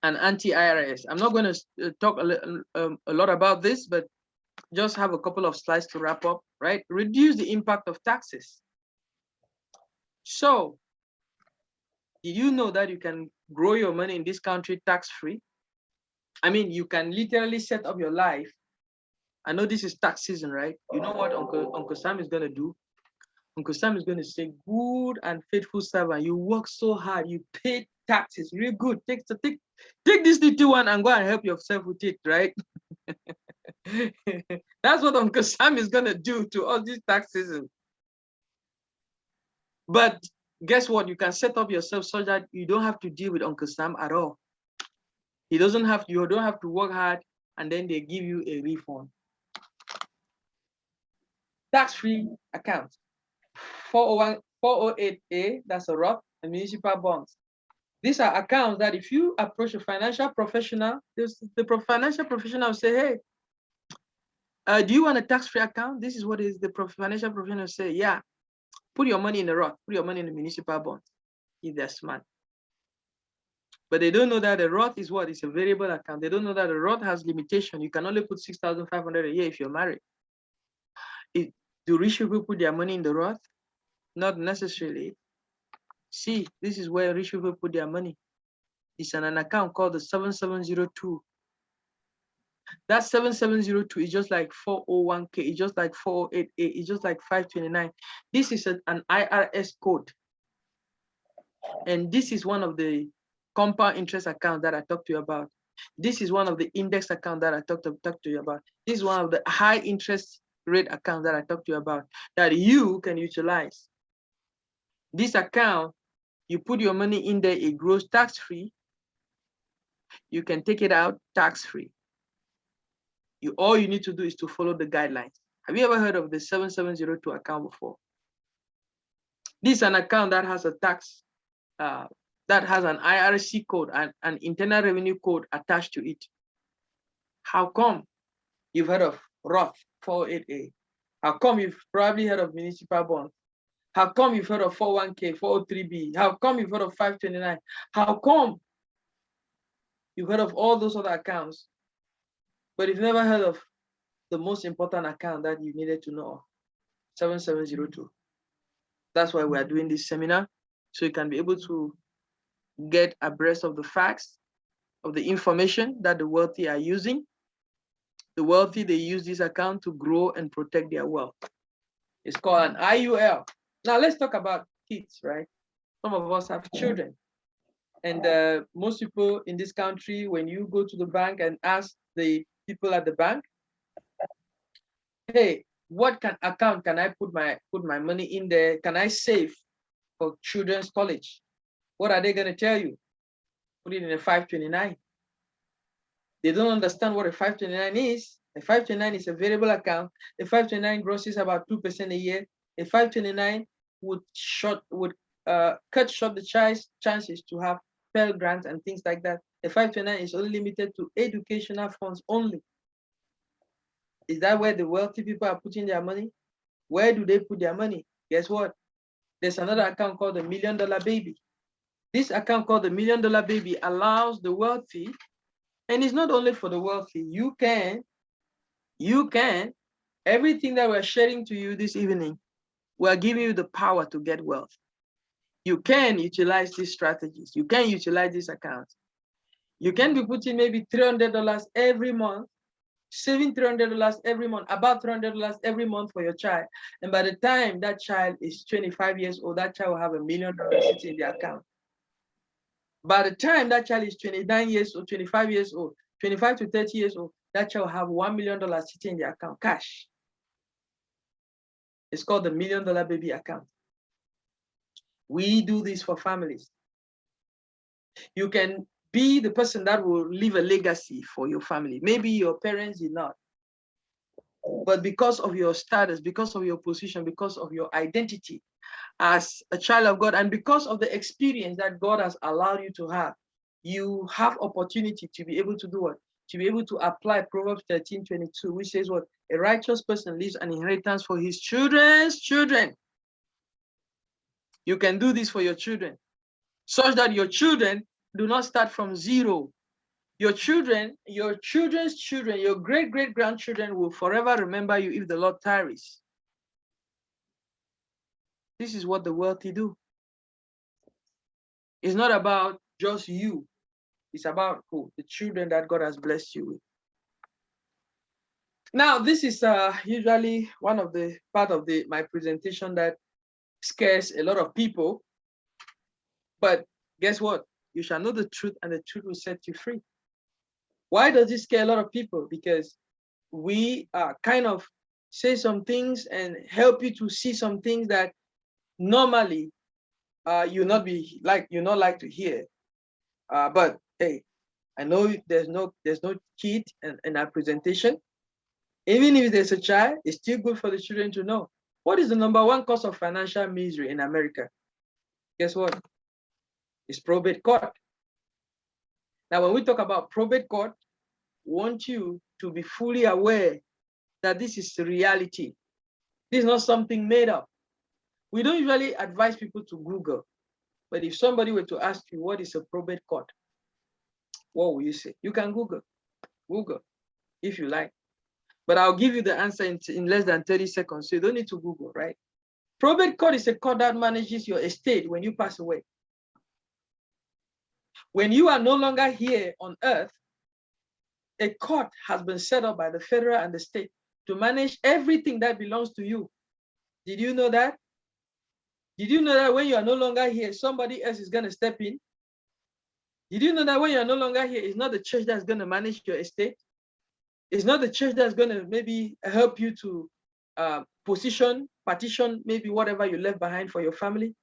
and anti-IRS. I'm not going to talk a lot about this, but just have a couple of slides to wrap up, right? Reduce the impact of taxes. So did you know that you can grow your money in this country tax-free? I mean, you can literally set up your life. I know this is tax season, right? You know what Uncle Sam is going to do? Uncle Sam is going to say, good and faithful servant, you work so hard, you pay taxes real good. Take this little one and go and help yourself with it, right? That's what Uncle Sam is going to do to us this tax season. But guess what? You can set up yourself so that you don't have to deal with Uncle Sam at all. You don't have to work hard and then they give you a refund. Tax-free account. 408A, that's a Roth, and municipal bonds. These are accounts that if you approach a financial professional, the financial professional will say, hey, do you want a tax-free account? This is what is the financial professional say. Yeah, put your money in the Roth, put your money in the municipal bonds, if they're smart. But they don't know that the Roth is what? It's a variable account. They don't know that the Roth has limitation. You can only put 6,500 a year if you're married. Do rich people put their money in the Roth? Not necessarily. See, this is where rich people put their money. It's on an account called the 7702. That 7702 is just like 401k, it's just like 488, it's just like 529. This is an IRS code. And this is one of the compound interest accounts that I talked to you about. This is one of the index accounts that I talked to you about. This is one of the high interest rate accounts that I talked to you about that you can utilize. This account, you put your money in there, it grows tax-free. You can take it out tax-free. All you need to do is to follow the guidelines. Have you ever heard of the 7702 account before? This is an account that has a tax, that has an IRC code and an internal revenue code attached to it. How come you've heard of Roth 488? How come you've probably heard of municipal bonds? How come you've heard of 401k, 403b? How come you've heard of 529? How come you've heard of all those other accounts, but you've never heard of the most important account that you needed to know, 7702? That's why we are doing this seminar, so you can be able to get abreast of the facts, of the information that the wealthy are using. The wealthy, they use this account to grow and protect their wealth. It's called an IUL. Now let's talk about kids, right? Some of us have children. And most people in this country, when you go to the bank and ask the people at the bank, hey, what account can I put my money in there? Can I save for children's college? What are they going to tell you? Put it in a 529. They don't understand what a 529 is. A 529 is a variable account. A 529 grosses about 2% a year. A 529 would cut short the chances to have Pell Grants and things like that. A 529 is only limited to educational funds only. Is that where the wealthy people are putting their money? Where do they put their money? Guess what? There's another account called the $1 Million Baby. This account called the $1 Million Baby allows the wealthy, and it's not only for the wealthy. You can, everything that we're sharing to you this evening, we're giving you the power to get wealth. You can utilize these strategies. You can utilize this account. You can be putting maybe $300 every month, saving $300 every month, about $300 every month for your child. And by the time that child is 25 years old, that child will have $1 million sitting in the account. By the time that child is 29 years old, 25 years old, 25 to 30 years old, that child will have $1 million sitting in the account, cash. It's called the $1 Million Baby account. We do this for families. You can be the person that will leave a legacy for your family. Maybe your parents did not. But because of your status, because of your position, because of your identity as a child of God, and because of the experience that God has allowed you to have, you have opportunity to be able to do what? To be able to apply Proverbs 13:22, which says what? A righteous person leaves an inheritance for his children's children. You can do this for your children, such that your children do not start from zero. Your children, your children's children, your great-great-grandchildren will forever remember you if the Lord tarries. This is what the wealthy do. It's not about just you. It's about who? The children that God has blessed you with. Now, this is usually one of the part of my presentation that scares a lot of people. But guess what? You shall know the truth, and the truth will set you free. Why does this scare a lot of people? Because we kind of say some things and help you to see some things that normally you not like to hear. But hey, I know there's no kid in our presentation. Even if there's a child, it's still good for the children to know. What is the #1 cause of financial misery in America? Guess what? It's probate court. Now, when we talk about probate court, we want you to be fully aware that this is the reality. This is not something made up. We don't usually advise people to Google, but if somebody were to ask you what is a probate court, what will you say? You can Google if you like, but I'll give you the answer in less than 30 seconds, so you don't need to Google, right? Probate court is a court that manages your estate when you pass away. When you are no longer here on earth, a court has been set up by the federal and the state to manage everything that belongs to you. Did you know that? Did you know that when you are no longer here, somebody else is going to step in? Did you know that when you are no longer here, it's not the church that's going to manage your estate? It's not the church that's going to maybe help you to partition, maybe whatever you left behind for your family?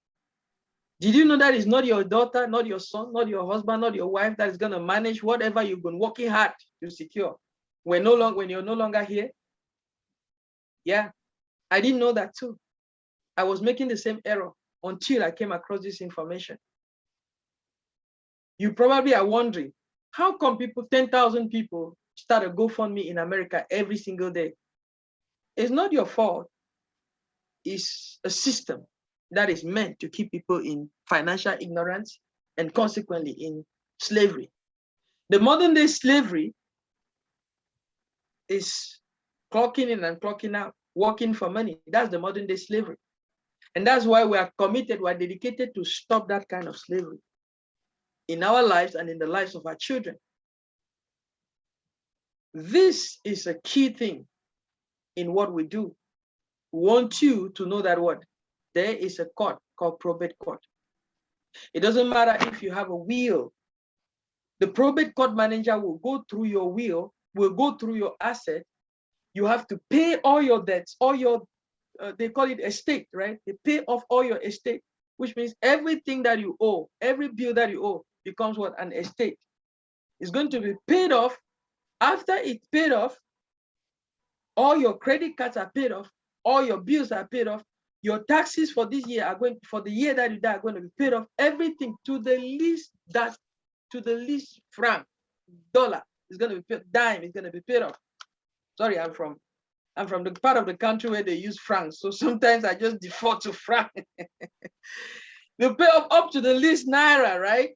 Did you know that it's not your daughter, not your son, not your husband, not your wife that is going to manage whatever you've been working hard to secure when you're no longer here? Yeah, I didn't know that too. I was making the same error until I came across this information. You probably are wondering, how come 10,000 people start a GoFundMe in America every single day? It's not your fault. It's a system that is meant to keep people in financial ignorance and consequently in slavery. The modern day slavery is clocking in and clocking out, working for money. That's the modern day slavery. And that's why we are committed, we are dedicated to stop that kind of slavery in our lives and in the lives of our children. This is a key thing in what we do. We want you to know that what? There is a court called probate court. It doesn't matter if you have a will. The probate court manager will go through your will, will go through your asset. You have to pay all your debts, all your, they call it estate, right? They pay off all your estate, which means everything that you owe, every bill that you owe becomes what? An estate. It's going to be paid off. After it's paid off, all your credit cards are paid off, all your bills are paid off, your taxes for this year are going, for the year that you die, are going to be paid off. Everything to the least franc, dollar is going to be paid, dime is going to be paid off. Sorry, I'm from the part of the country where they use francs, so sometimes I just default to franc. They pay off up to the least naira, right?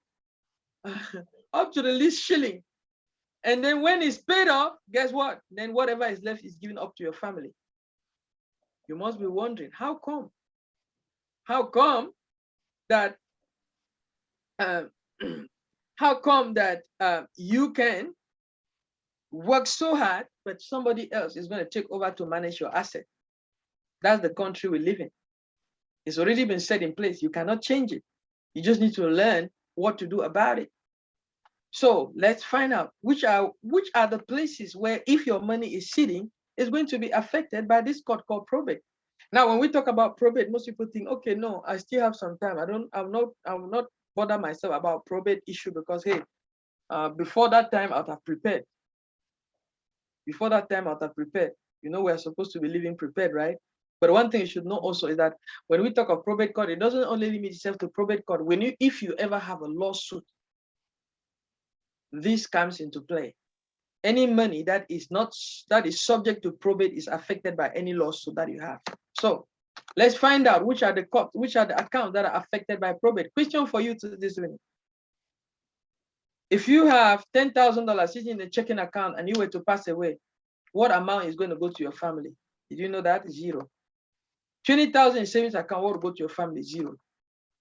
Up to the least shilling. And then when it's paid off, guess what? Then whatever is left is given up to your family. You must be wondering, how come? How come that you can work so hard, but somebody else is going to take over to manage your asset? That's the country we live in. It's already been set in place. You cannot change it. You just need to learn what to do about it. So let's find out which are the places where if your money is sitting, is going to be affected by this court called probate. Now, when we talk about probate, most people think, okay, no, I still have some time. I will not bother myself about probate issue because, hey, before that time, I would have prepared. Before that time, I would have prepared. You know, we're supposed to be living prepared, right? But one thing you should know also is that when we talk of probate court, it doesn't only limit itself to probate court. If you ever have a lawsuit, this comes into play. Any money that is subject to probate is affected by any lawsuit that you have. So let's find out which are the accounts that are affected by probate. Question for you to this minute. If you have $10,000 sitting in a checking account and you were to pass away, what amount is going to go to your family? Did you know that? Zero. 20,000 in savings account, what will go to your family? Zero.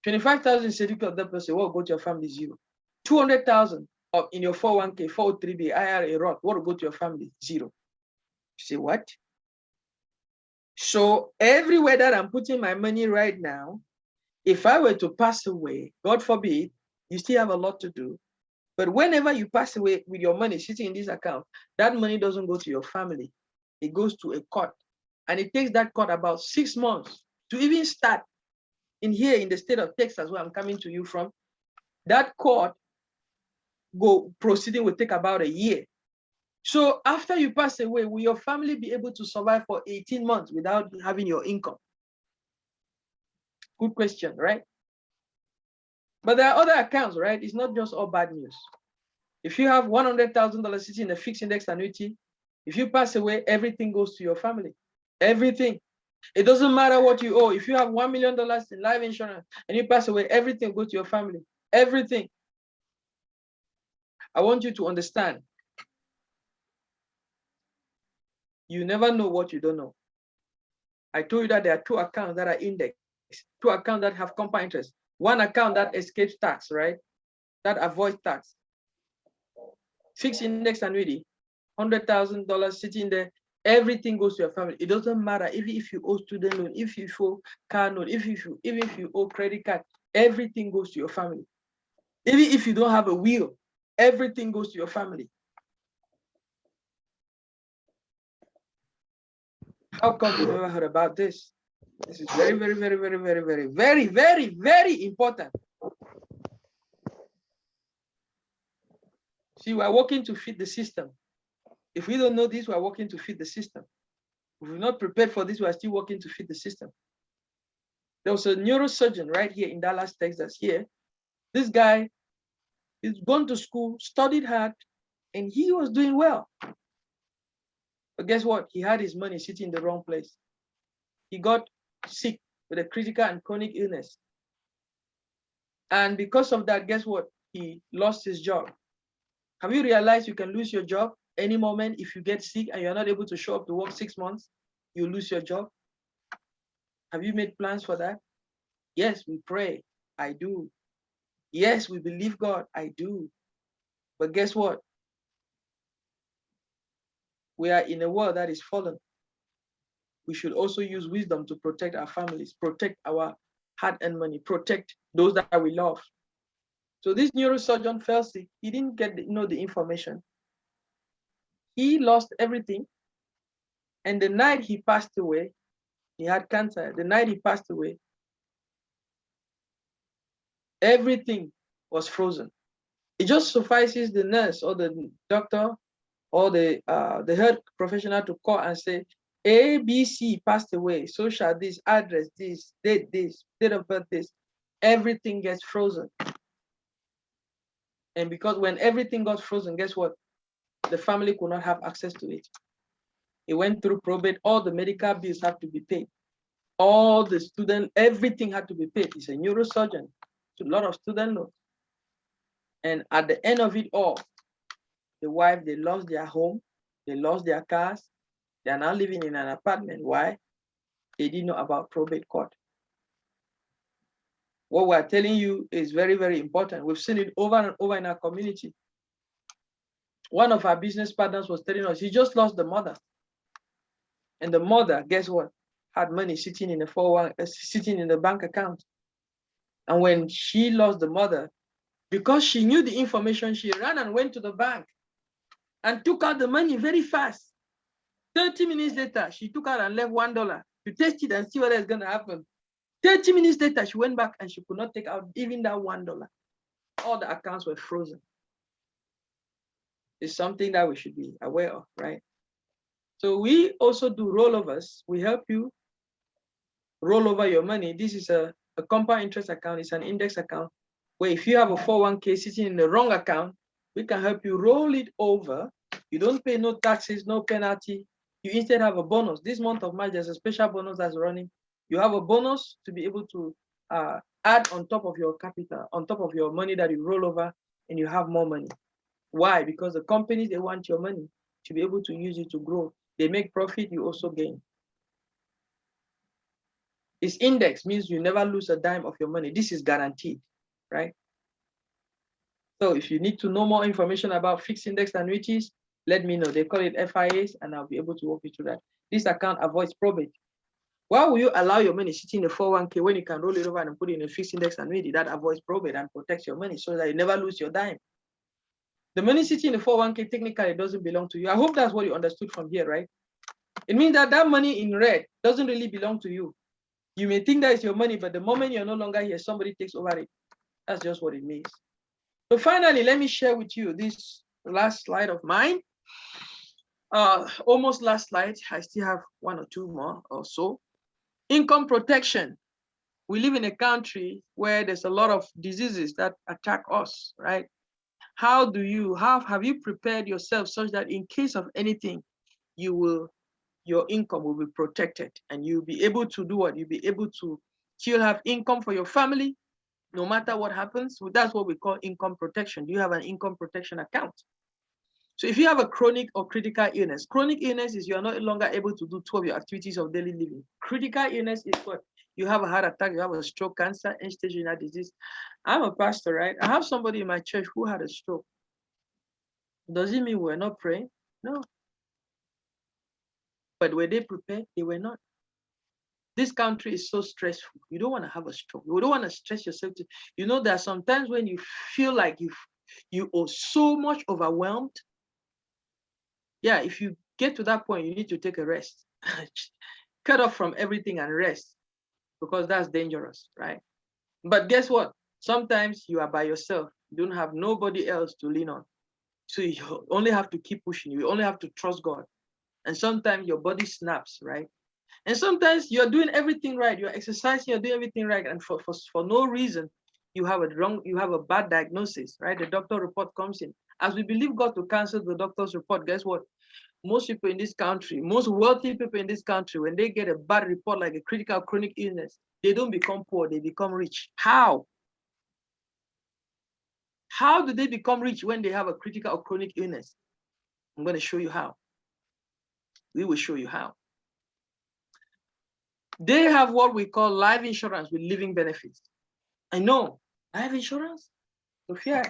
25,000 in certificate of deposit, what will go to your family? Zero. 200,000 in your 401k, 403b, IRA, Roth, what will go to your family? Zero. You say what? So everywhere that I'm putting my money right now, if I were to pass away, God forbid, you still have a lot to do. But whenever you pass away with your money sitting in this account, that money doesn't go to your family. It goes to a court. And it takes that court about 6 months to even start. In the state of Texas, where I'm coming to you from, that court proceeding will take about a year. So after you pass away, will your family be able to survive for 18 months without having your income? Good question, right? But there are other accounts, right? It's not just all bad news. If you have $100,000 sitting in a fixed index annuity, if you pass away, everything goes to your family. Everything. It doesn't matter what you owe. If you have $1 million in life insurance and you pass away, everything goes to your family. Everything. I want you to understand. You never know what you don't know. I told you that there are 2 accounts that are indexed, 2 accounts that have compound interest. One account that escapes tax, right? That avoids tax. Fixed index annuity. $100,000 sitting there. Everything goes to your family. It doesn't matter if you owe student loan, if you owe car loan, even if you owe credit card, everything goes to your family. Even if you don't have a will, everything goes to your family. How come you never heard about this? This is very, very, very, very, very, very, very, very, very important. See, we are working to feed the system. If we don't know this, we are working to feed the system. If we're not prepared for this, we are still working to feed the system. There was a neurosurgeon right here in Dallas, Texas. Here, this guy, he's gone to school, studied hard, and he was doing well. But guess what? He had his money sitting in the wrong place. He got sick with a critical and chronic illness. And because of that, guess what? He lost his job. Have you realized you can lose your job any moment if you get sick and you're not able to show up to work 6 months? You lose your job. Have you made plans for that? Yes, we pray. I do. Yes, we believe God. I do. But guess what? We are in a world that is fallen. We should also use wisdom to protect our families, protect our hard-earned money, protect those that we love. So this neurosurgeon fell sick. He didn't get the information. He lost everything. And the night he passed away, he had cancer. The night he passed away, everything was frozen. It just suffices the nurse or the doctor or the health professional to call and say, ABC passed away. So shall this, address this, date of birth this. Everything gets frozen. And because when everything got frozen, guess what? The family could not have access to it. It went through probate. All the medical bills have to be paid. All the student, everything had to be paid. He's a neurosurgeon. It's a lot of student loans. And at the end of it all, the wife, they lost their home. They lost their cars. They are now living in an apartment. Why? They didn't know about probate court. What we're telling you is very, very important. We've seen it over and over in our community. One of our business partners was telling us he just lost the mother. And the mother, guess what? Had money sitting in sitting in the bank account. And when she lost the mother, because she knew the information, she ran and went to the bank and took out the money very fast. 30 minutes later, she took out and left $1 to test it and see what is going to happen. 30 minutes later, she went back and she could not take out even that $1. All the accounts were frozen. It's something that we should be aware of, right? So we also do rollovers. We help you roll over your money. This is a compound interest account. It's an index account where if you have a 401k sitting in the wrong account, we can help you roll it over. You don't pay no taxes, no penalty. You instead have a bonus. This month of March, there's a special bonus that's running. You have a bonus to be able to add on top of your capital, on top of your money that you roll over, and you have more money. Why? Because the companies, they want your money to be able to use it to grow. They make profit, you also gain. It's index, means you never lose a dime of your money. This is guaranteed, right? So if you need to know more information about fixed index annuities, let me know. They call it FIAs, and I'll be able to walk you through that. This account avoids probate. Why will you allow your money sitting in a 401k when you can roll it over and put it in a fixed index annuity that avoids probate and protects your money so that you never lose your dime? The money sitting in a 401k technically doesn't belong to you. I hope that's what you understood from here, right? It means that that money in red doesn't really belong to you. You may think that is your money, but the moment you're no longer here, somebody takes over it. That's just what it means. So finally, let me share with you this last slide of mine. Almost last slide. I still have one or two more or so. Income protection. We live in a country where there's a lot of diseases that attack us, right? How have you prepared yourself such that in case of anything, your income will be protected and you'll be able to do what? You'll be able to still have income for your family, no matter what happens. That's what we call income protection. Do you have an income protection account? So if you have a chronic or critical illness is you're no longer able to do 2 of your activities of daily living. Critical illness is what? You have a heart attack, you have a stroke, cancer, end-stage renal disease. I'm a pastor, right? I have somebody in my church who had a stroke. Does it mean we're not praying? No. But were they prepared? They were not. This country is so stressful. You don't want to have a stroke. You don't want to stress yourself. You know, there are some times when you feel like you are so much overwhelmed. Yeah, if you get to that point, you need to take a rest. Cut off from everything and rest, because that's dangerous, right? But guess what? Sometimes you are by yourself. You don't have nobody else to lean on. So you only have to keep pushing. You only have to trust God. And sometimes your body snaps, right? And sometimes you're doing everything right. You're exercising, you're doing everything right. And for no reason, you have a bad diagnosis, right? The doctor report comes in. As we believe God to cancel the doctor's report, guess what? Most people in this country, most wealthy people in this country, when they get a bad report like a critical chronic illness, they don't become poor, they become rich. How? How do they become rich when they have a critical or chronic illness? I'm going to show you how. We will show you how. They have what we call life insurance with living benefits. I know, life insurance? Sophia,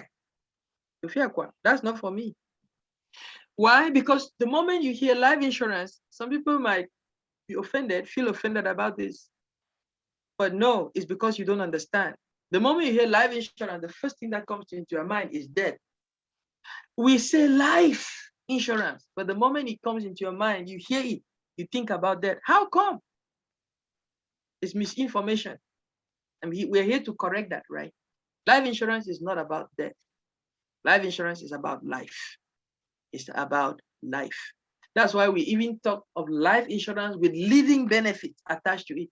that's not for me. Why? Because the moment you hear life insurance, some people might be offended, feel offended about this. But no, it's because you don't understand. The moment you hear life insurance, the first thing that comes into your mind is death. We say life insurance, but the moment it comes into your mind, you hear it, you think about that. How come? It's misinformation. And we're here to correct that, right? Life insurance is not about death. Life insurance is about life. It's about life. That's why we even talk of life insurance with living benefits attached to it.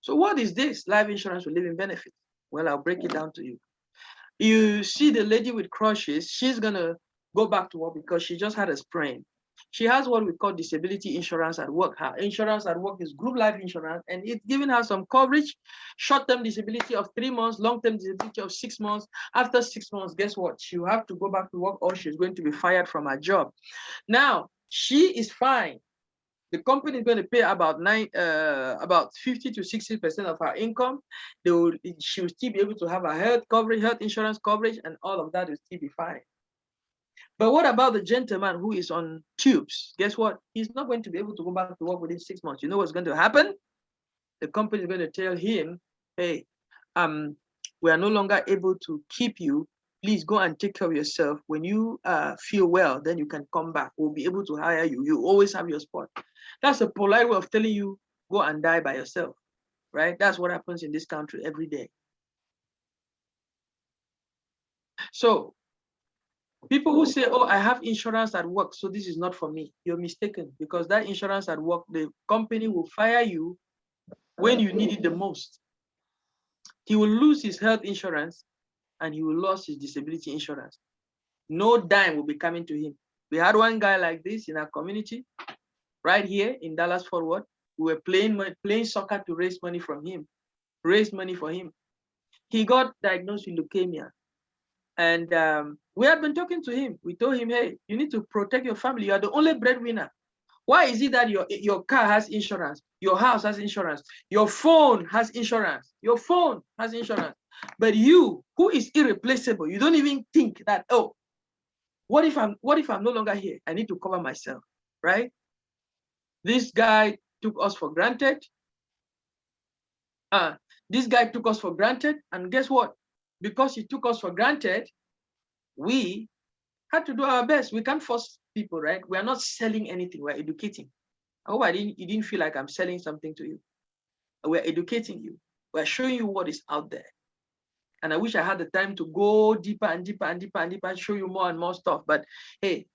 So what is this life insurance with living benefits? Well, I'll break it down to you. You see the lady with crutches, she's gonna go back to work because she just had a sprain. She has what we call disability insurance at work. Her insurance at work is group life insurance, and it's giving her some coverage, short-term disability of 3 months, long-term disability of 6 months. After 6 months, guess what? She'll have to go back to work or she's going to be fired from her job. Now, she is fine. The company is going to pay about 50 to 60% of her income. She will still be able to have a health coverage, health insurance coverage, and all of that will still be fine. But what about the gentleman who is on tubes? Guess what? He's not going to be able to go back to work within 6 months. You know what's going to happen? The company is going to tell him, hey, we are no longer able to keep you. Please go and take care of yourself. When you feel well, then you can come back. We'll be able to hire you. You always have your spot. That's a polite way of telling you, go and die by yourself, right? That's what happens in this country every day. So people who say, oh, I have insurance at work, so this is not for me. You're mistaken, because that insurance at work, the company will fire you when you need it the most. He will lose his health insurance and he will lose his disability insurance. No dime will be coming to him. We had one guy like this in our community, right here in Dallas-Fort Worth. We were playing soccer to raise money from him, raise money for him. He got diagnosed with leukemia. And we had been talking to him. We told him, hey, you need to protect your family. You are the only breadwinner. Why is it that your car has insurance, your house has insurance, your phone has insurance, your phone has insurance, but you, who is irreplaceable, you don't even think that, oh, what if I'm no longer here? I need to cover myself, right? This guy took us for granted. This guy took us for granted, and guess what? Because he took us for granted, we had to do our best. We can't force people, right? We are not selling anything. We're educating. I hope you didn't feel like I'm selling something to you. We're educating you. We're showing you what is out there. And I wish I had the time to go deeper and deeper and deeper and deeper and show you more and more stuff. But hey,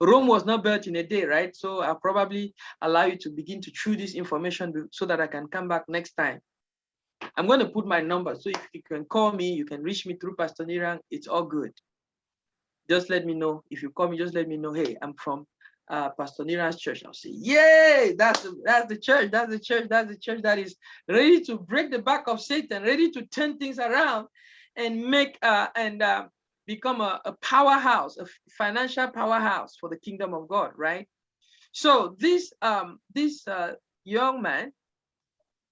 Rome was not built in a day, right? So I'll probably allow you to begin to chew this information so that I can come back next time. I'm going to put my number. So if you can call me, you can reach me through Pastor Nirang. It's all good. Just let me know. If you call me, just let me know, hey, I'm from Pastor Nirang's church. I'll say, yay, that's the church. That's the church. That's the church that is ready to break the back of Satan, ready to turn things around and make become a powerhouse, a financial powerhouse for the kingdom of God, right? So this young man,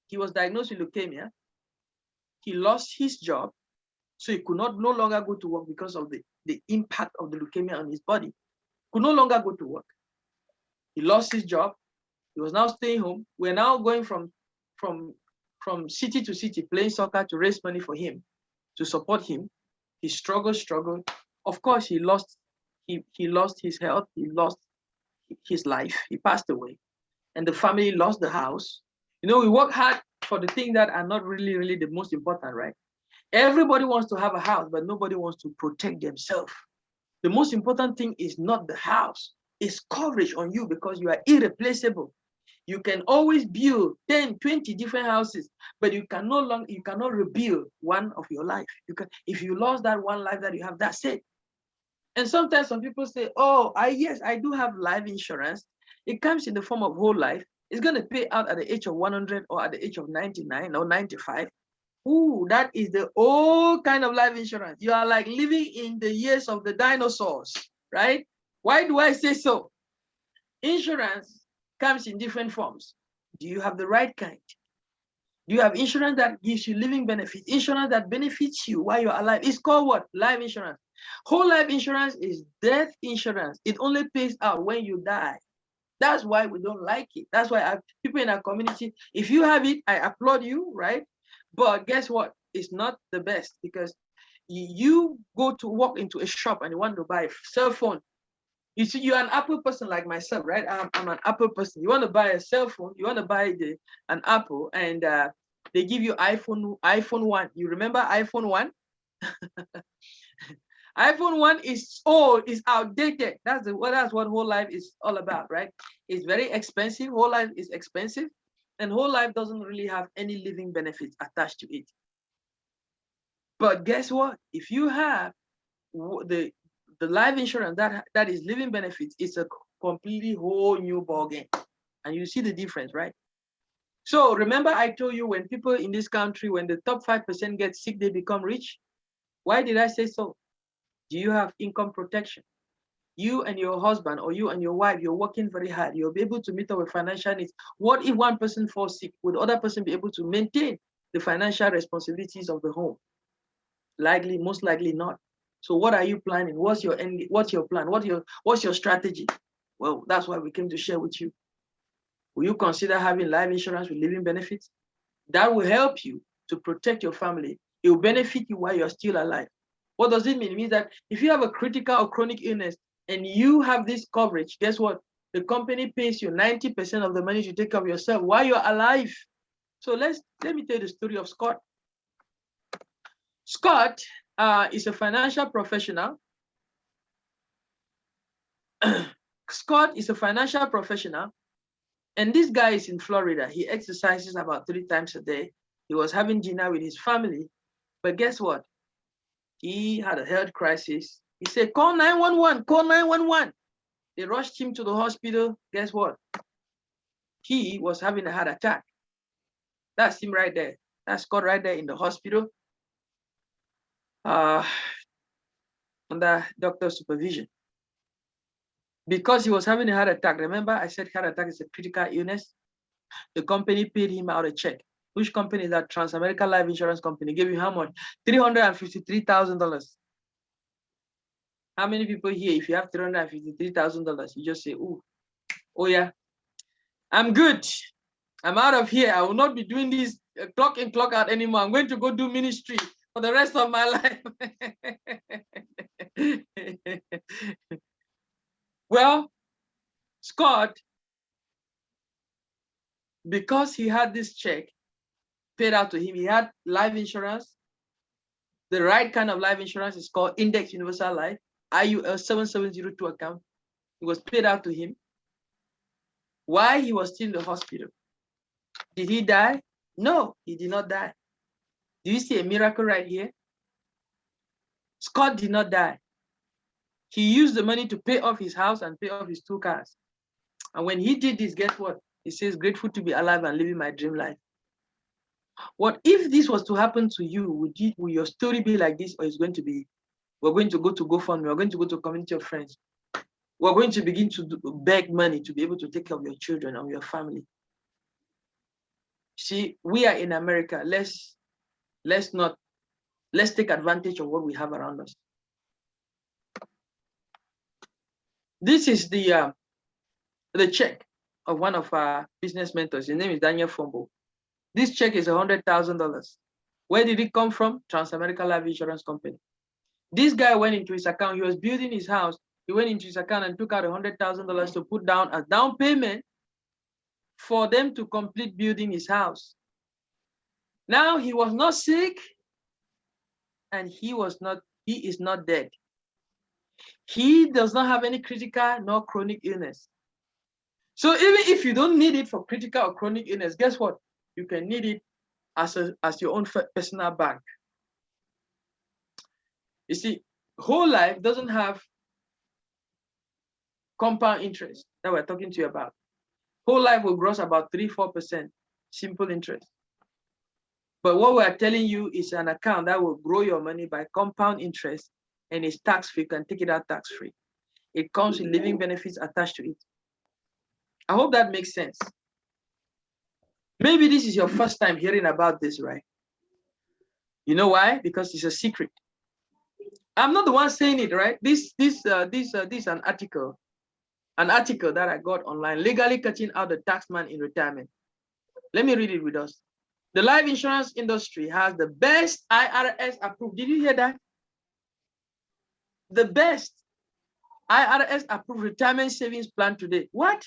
he was diagnosed with leukemia. He lost his job, so he could no longer go to work because of the impact of the leukemia on his body. could no longer go to work. He lost his job. He was now staying home. We're now going from city to city playing soccer to raise money for him, to support him. He struggled. Of course, he lost his health. He lost his life. He passed away. And the family lost the house. You know, we work hard for the things that are not really the most important, right? Everybody wants to have a house, but nobody wants to protect themselves. The most important thing is not the house. It's coverage on you, because you are irreplaceable. You can always build 10, 20 different houses, but you cannot rebuild one of your life. If you lost that one life that you have, that's it. And sometimes some people say, oh, yes, I do have life insurance. It comes in the form of whole life. It's going to pay out at the age of 100 or at the age of 99 or 95. Ooh, that is the old kind of life insurance. You are like living in the years of the dinosaurs, right? Why do I say so? Insurance comes in different forms. Do you have the right kind? Do you have insurance that gives you living benefits? Insurance that benefits you while you're alive. It's called what? Life insurance. Whole life insurance is death insurance. It only pays out when you die. That's why we don't like it. That's why people in our community, if you have it, I applaud you, right? But guess what? It's not the best, because you go to walk into a shop and you want to buy a cell phone. You see, you're an Apple person like myself, right? I'm an Apple person. You want to buy a cell phone, you want to buy an Apple, and they give you iPhone 1. You remember iPhone 1? iPhone 1 is old, is outdated. That's what whole life is all about, right? It's very expensive. Whole life is expensive, and whole life doesn't really have any living benefits attached to it. But guess what? If you have the life insurance that is living benefits, it's a completely whole new ballgame. And you see the difference, right? So remember I told you, when people in this country, when the top 5% get sick, they become rich. Why did I say so? Do you have income protection? You and your husband, or you and your wife, you're working very hard. You'll be able to meet up with financial needs. What if one person falls sick? Would the other person be able to maintain the financial responsibilities of the home? Likely, most likely not. So what are you planning? What's your plan? What's your strategy? Well, that's why we came to share with you. Will you consider having life insurance with living benefits? That will help you to protect your family. It will benefit you while you're still alive. What does it mean? It means that if you have a critical or chronic illness and you have this coverage, guess what? The company pays you 90% of the money to take care of yourself while you're alive. So let me tell you the story of Scott. Scott is a financial professional. Scott is a financial professional, and this guy is in Florida. He exercises about 3 times a day. He was having dinner with his family, but guess what? He had a health crisis. He said, call 911, call 911. They rushed him to the hospital. Guess what? He was having a heart attack. That's him right there. That's Scott right there in the hospital. Under doctor's supervision. Because he was having a heart attack. Remember, I said heart attack is a critical illness. The company paid him out a check. Which company is that? Transamerica Life Insurance Company. Gave him how much? $353,000. How many people here, if you have $353,000, you just say, ooh, oh yeah, I'm good. I'm out of here. I will not be doing this clock in, clock out anymore. I'm going to go do ministry for the rest of my life. Well, Scott, because he had this check paid out to him, he had life insurance. The right kind of life insurance is called Index Universal Life, IUL 7702 account. It was paid out to him while he was still in the hospital. Did he die? No, he did not die. Do you see a miracle right here? Scott did not die. He used the money to pay off his house and pay off his 2 cars. And when he did this, guess what? He says, grateful to be alive and living my dream life. What if this was to happen to you? Will your story be like this, or is going to be, we're going to go to GoFundMe, we're going to go to a community of friends. We're going to begin to beg money to be able to take care of your children and your family. See, we are in America. Let's take advantage of what we have around us. This is the check of one of our business mentors. His name is Daniel Fombo. This check is $100,000. Where did it come from? Transamerica Life Insurance Company. This guy went into his account. He was building his house. He went into his account and took out $100,000 to put down as down payment for them to complete building his house. Now he was not sick, and he is not dead. He does not have any critical nor chronic illness. So even if you don't need it for critical or chronic illness, guess what? You can need it as your own personal bank. You see, whole life doesn't have compound interest that we're talking to you about. Whole life will gross about 3-4% simple interest. But what we're telling you is an account that will grow your money by compound interest, and it's tax-free. You can take it out tax-free. It comes with living benefits attached to it. I hope that makes sense. Maybe this is your first time hearing about this, right? You know why? Because it's a secret. I'm not the one saying it, right? This an article that I got online, legally cutting out the taxman in retirement. Let me read it with us. The life insurance industry has the best IRS approved. Did you hear that? The best IRS approved retirement savings plan today. What?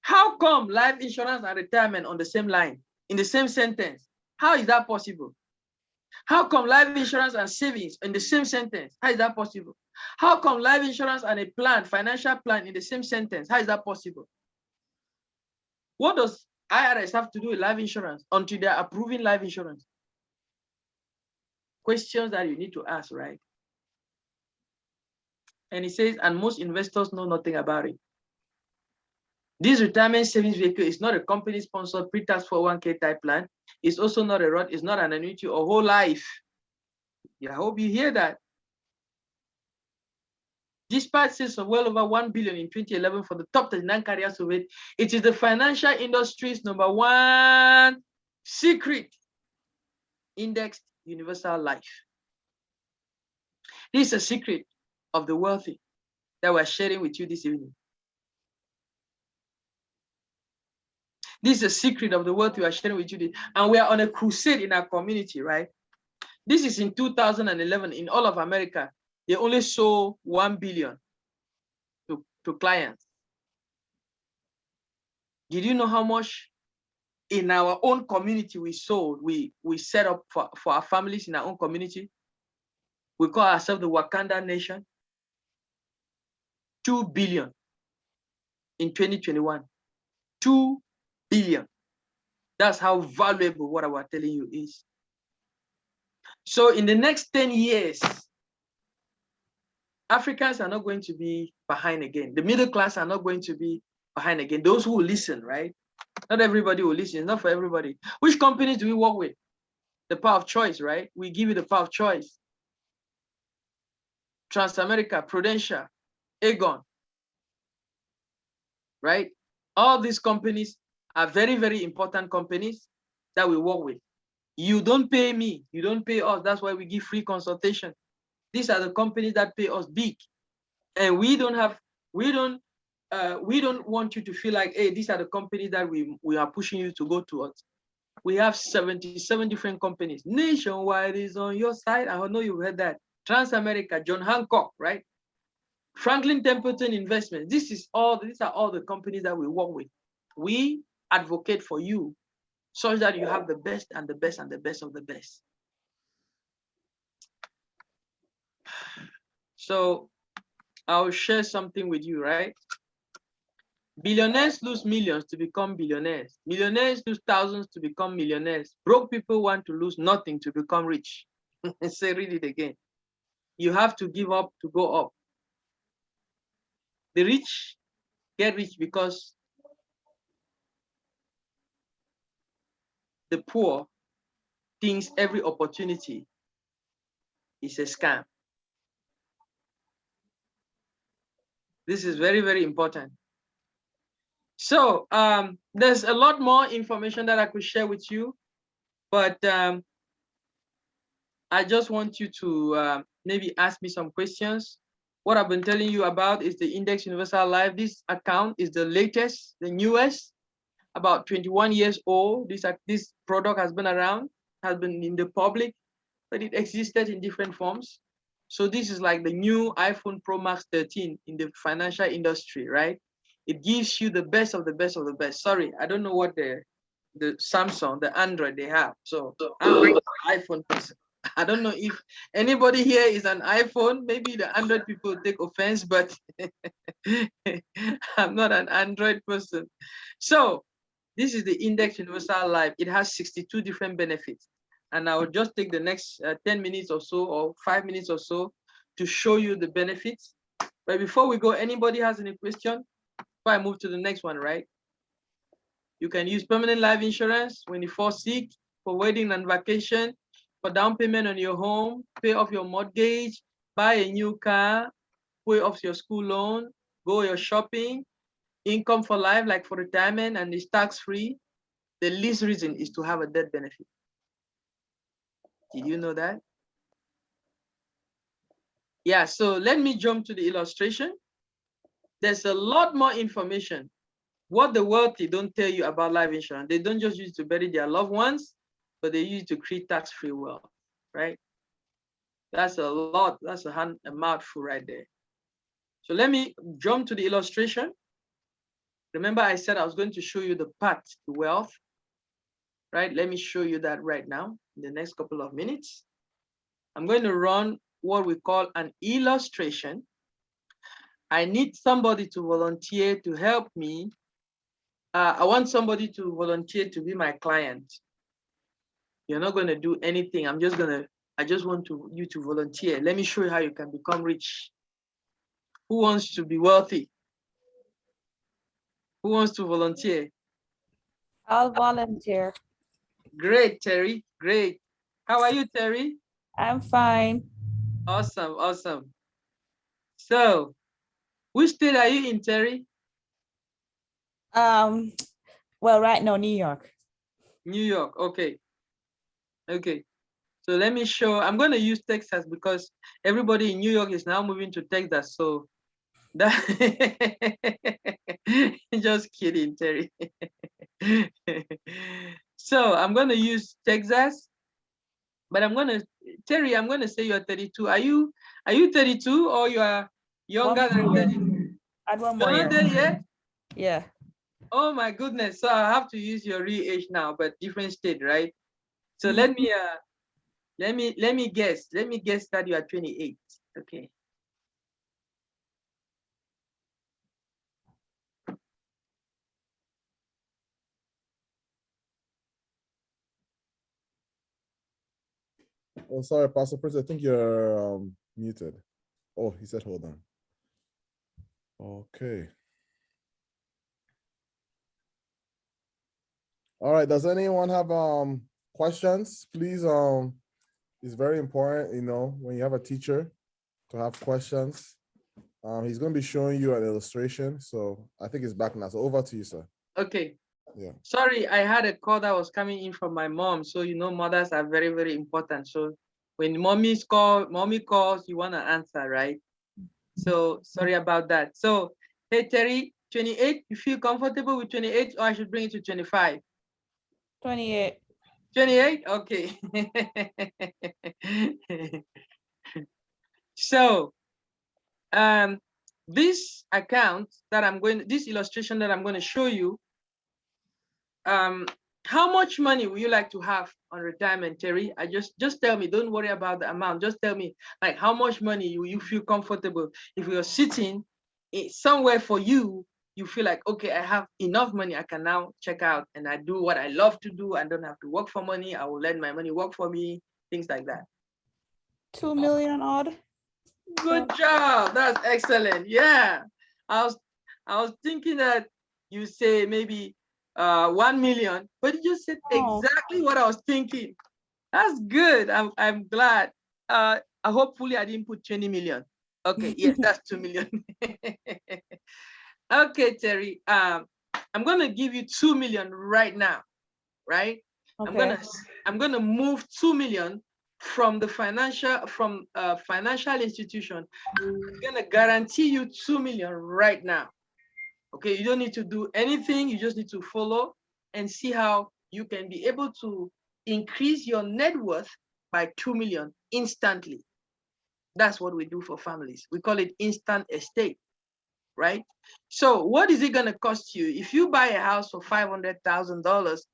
How come life insurance and retirement on the same line, in the same sentence? How is that possible? How come life insurance and savings in the same sentence? How is that possible? How come life insurance and a plan, financial plan in the same sentence? How is that possible? What does IRS have to do with life insurance until they're approving life insurance? Questions that you need to ask, right? And he says, and most investors know nothing about it. This retirement savings vehicle is not a company-sponsored pre-tax 401k type plan. It's also not a Roth, it's not an annuity or whole life. Yeah, I hope you hear that. Despite sales of well over 1 billion in 2011 for the top 39 carriers of it, it is the financial industry's #1 secret indexed universal life. This is a secret of the wealthy that we're sharing with you this evening. This is a secret of the wealth we are sharing with you. And we are on a crusade in our community, right? This is in 2011 in all of America. They only sold 1 billion to clients. Did you know how much in our own community we sold? We set up for our families in our own community. We call ourselves the Wakanda Nation. 2 billion in 2021. 2 billion. That's how valuable what I was telling you is. So in the next 10 years, Africans are not going to be behind again. The middle class are not going to be behind again. Those who will listen, right? Not everybody will listen. It's not for everybody. Which companies do we work with? The power of choice, right? We give you the power of choice. Transamerica, Prudential, Aegon, right? All these companies are very, very important companies that we work with. You don't pay me, you don't pay us. That's why we give free consultation. These are the companies that pay us big, and we don't want you to feel like, hey, these are the companies that we are pushing you to go towards. We have 77 different companies. Nationwide is on your side. I know you've heard that. Transamerica, John Hancock, right? Franklin Templeton Investments. These are all the companies that we work with. We advocate for you such that you have the best and the best and the best of the best. So I'll share something with you, right? Billionaires lose millions to become billionaires. Millionaires lose thousands to become millionaires. Broke people want to lose nothing to become rich. Say, read it again. You have to give up to go up. The rich get rich because the poor thinks every opportunity is a scam. This is very, very important. So there's a lot more information that I could share with you, but I just want you to maybe ask me some questions what I've been telling you about is the Index Universal Life. This account is the latest, the newest, about 21 years old. This product has been around, has been in the public, but it existed in different forms. So this is like the new iPhone Pro Max 13 in the financial industry, right? It gives you the best of the best of the best. Sorry, I don't know what the Samsung, the Android they have. So I'm an iPhone person. I don't know if anybody here is an iPhone. Maybe the Android people take offense, but I'm not an Android person. So this is the Index Universal Life. It has 62 different benefits. And I will just take the next 10 minutes or so, or 5 minutes or so, to show you the benefits. But before we go, anybody has any question? Before I move to the next one, right? You can use permanent life insurance when you fall sick, for wedding and vacation, for down payment on your home, pay off your mortgage, buy a new car, pay off your school loan, go your shopping, income for life, like for retirement, and it's tax-free. The least reason is to have a death benefit. Did you know that? Yeah, so let me jump to the illustration. There's a lot more information. What the wealthy don't tell you about life insurance, they don't just use it to bury their loved ones, but they use it to create tax-free wealth, right? That's a lot, that's a mouthful right there. So let me jump to the illustration. Remember I said I was going to show you the path to wealth, right? Let me show you that right now in the next couple of minutes. I'm going to run what we call an illustration. I need somebody to volunteer to help me. I want somebody to volunteer to be my client. You're not going to do anything. I just want you to volunteer. Let me show you how you can become rich. Who wants to be wealthy? Who wants to volunteer? I'll volunteer. Great, Terry. Great. How are you, Terry? I'm fine. Awesome, awesome. So, which state are you in, Terry? Well, right now, New York. New York. Okay. Okay. So let me show. I'm going to use Texas because everybody in New York is now moving to Texas. So that just kidding, Terry. So I'm going to use Texas, but Terry, I'm going to say you're 32. Are you 32 or you are younger than 32? Add one You're more not year. there yet? Yeah. Oh my goodness. So I have to use your real age now, but different state, right? So let me guess. Let me guess that you are 28. Okay. Oh, sorry, Pastor Prince, I think you're muted. Oh, he said hold on. Okay. All right, does anyone have questions? Please, it's very important, you know, when you have a teacher to have questions. He's going to be showing you an illustration, so I think it's back now. So over to you, sir. Okay. Yeah. Sorry, I had a call that was coming in from my mom. So you know, mothers are very, very important. So when mommy calls, you want to answer, right? So sorry about that. So hey Terry, 28, you feel comfortable with 28 or I should bring it to 25? 28. 28? Okay. So this account that this illustration that I'm going to show you, how much money would you like to have on retirement, Terry? Just tell me, don't worry about the amount. Just tell me, like, how much money you feel comfortable. If you're sitting somewhere for you, you feel like, okay, I have enough money. I can now check out and I do what I love to do. I don't have to work for money. I will let my money work for me, things like that. 2 million odd. Good job. That's excellent. Yeah. I was thinking that you say maybe 1 million, but you just said exactly what I was thinking. That's good. I'm glad. Hopefully I didn't put 20 million. Okay, yes, that's 2 million. Okay, Terry. I'm gonna give you 2 million right now, right? Okay. I'm gonna move 2 million from the financial institution is gonna guarantee you 2 million right now. Okay, you don't need to do anything. You just need to follow and see how you can be able to increase your net worth by 2 million instantly. That's what we do for families. We call it instant estate, right? So what is it gonna cost you? If you buy a house for $500,000,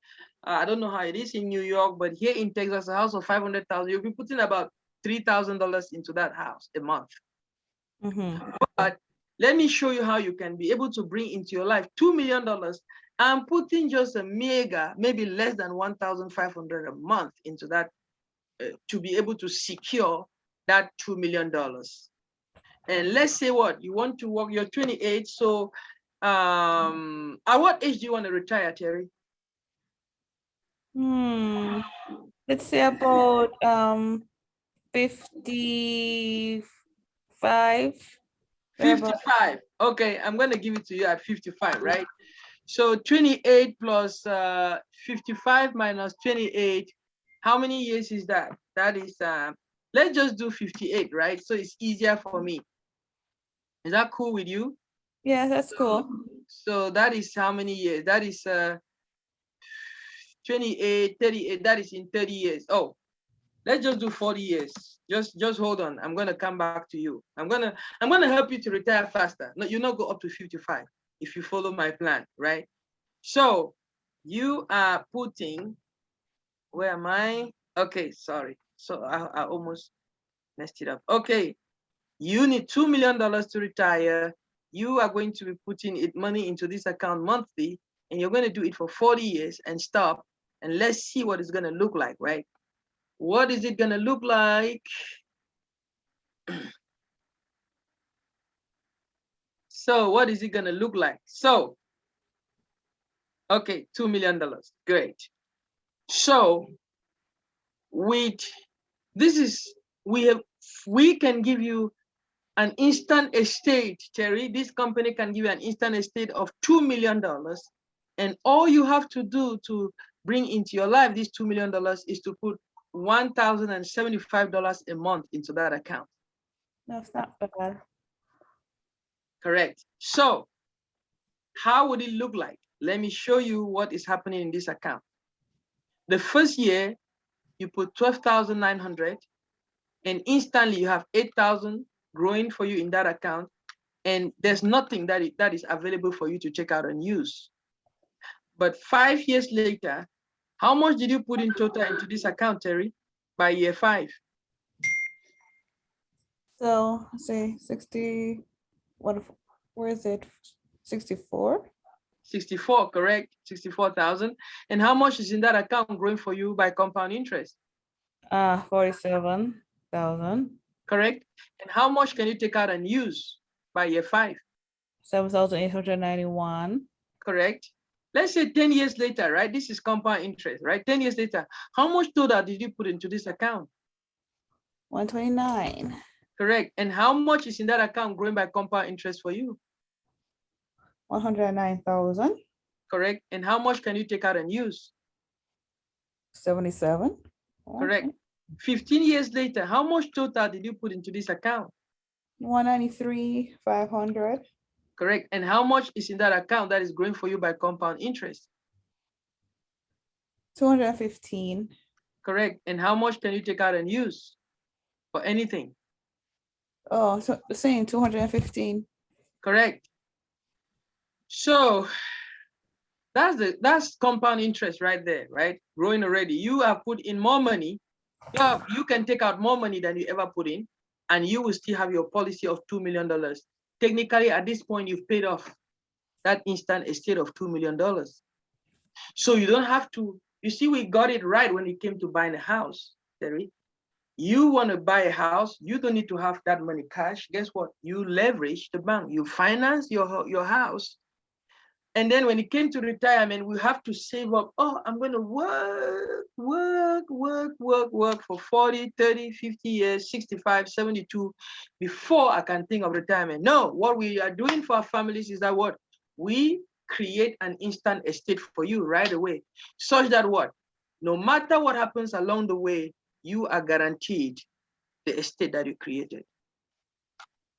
I don't know how it is in New York, but here in Texas, a house of 500,000, you'll be putting about $3,000 into that house a month. But let me show you how you can be able to bring into your life $2 million and putting just a meager, maybe less than 1,500 a month into that to be able to secure that $2 million. And let's say what you want to work, you're 28. So at what age do you want to retire, Terry? Let's say about 55. 55. Okay, I'm going to give it to you at 55, right? So 28 plus 55 minus 28, how many years is that? That is, let's just do 58, right? So it's easier for me. Is that cool with you? Yeah, that's cool. So that is how many years? That is 28, 38, that is in 30 years. Oh, let's just do 40 years. Just hold on. I'm gonna come back to you. I'm gonna help you to retire faster. No, you not go up to 55 if you follow my plan, right? So you are putting, where am I? Okay, sorry. So I almost messed it up. Okay, you need $2 million to retire. You are going to be putting money into this account monthly, and you're going to do it for 40 years and stop. And let's see what it's going to look like, right? What is it going to look like? So what is it going to look like? So, okay, $2 million. Great. So with this is, we can give you an instant estate, Terry. This company can give you an instant estate of $2 million. And all you have to do to bring into your life this $2 million is to put $1,075 a month into that account. That's not bad. Correct. So how would it look like? Let me show you what is happening in this account. The first year, you put 12,900, and instantly you have 8,000 growing for you in that account, and there's nothing that is available for you to check out and use. But 5 years later, how much did you put in total into this account, Terry, by year 5? So say 60, where is it? 64? 64, correct? 64,000. And how much is in that account growing for you by compound interest? 47,000. Correct. And how much can you take out and use by year 5? 7,891. Correct. Let's say 10 years later, right? This is compound interest, right? 10 years later, how much total did you put into this account? 129. Correct. And how much is in that account growing by compound interest for you? 109,000. Correct. And how much can you take out and use? 77. Correct. 15 years later, how much total did you put into this account? 193,500. Correct. And how much is in that account that is growing for you by compound interest? 215. Correct. And how much can you take out and use for anything? Oh, so the same, 215. Correct. So that's compound interest right there, right? Growing already. You have put in more money. You can take out more money than you ever put in, and you will still have your policy of $2 million. Technically, at this point, you've paid off that instant estate of $2 million. So you don't have to, you see, we got it right when it came to buying a house, Terry. You want to buy a house, you don't need to have that money cash. Guess what? You leverage the bank, you finance your house. And then when it came to retirement, we have to save up. Oh, I'm going to work for 40, 30, 50 years, 65, 72 before I can think of retirement. No, what we are doing for our families is that what? We create an instant estate for you right away, such that what? No matter what happens along the way, you are guaranteed the estate that you created.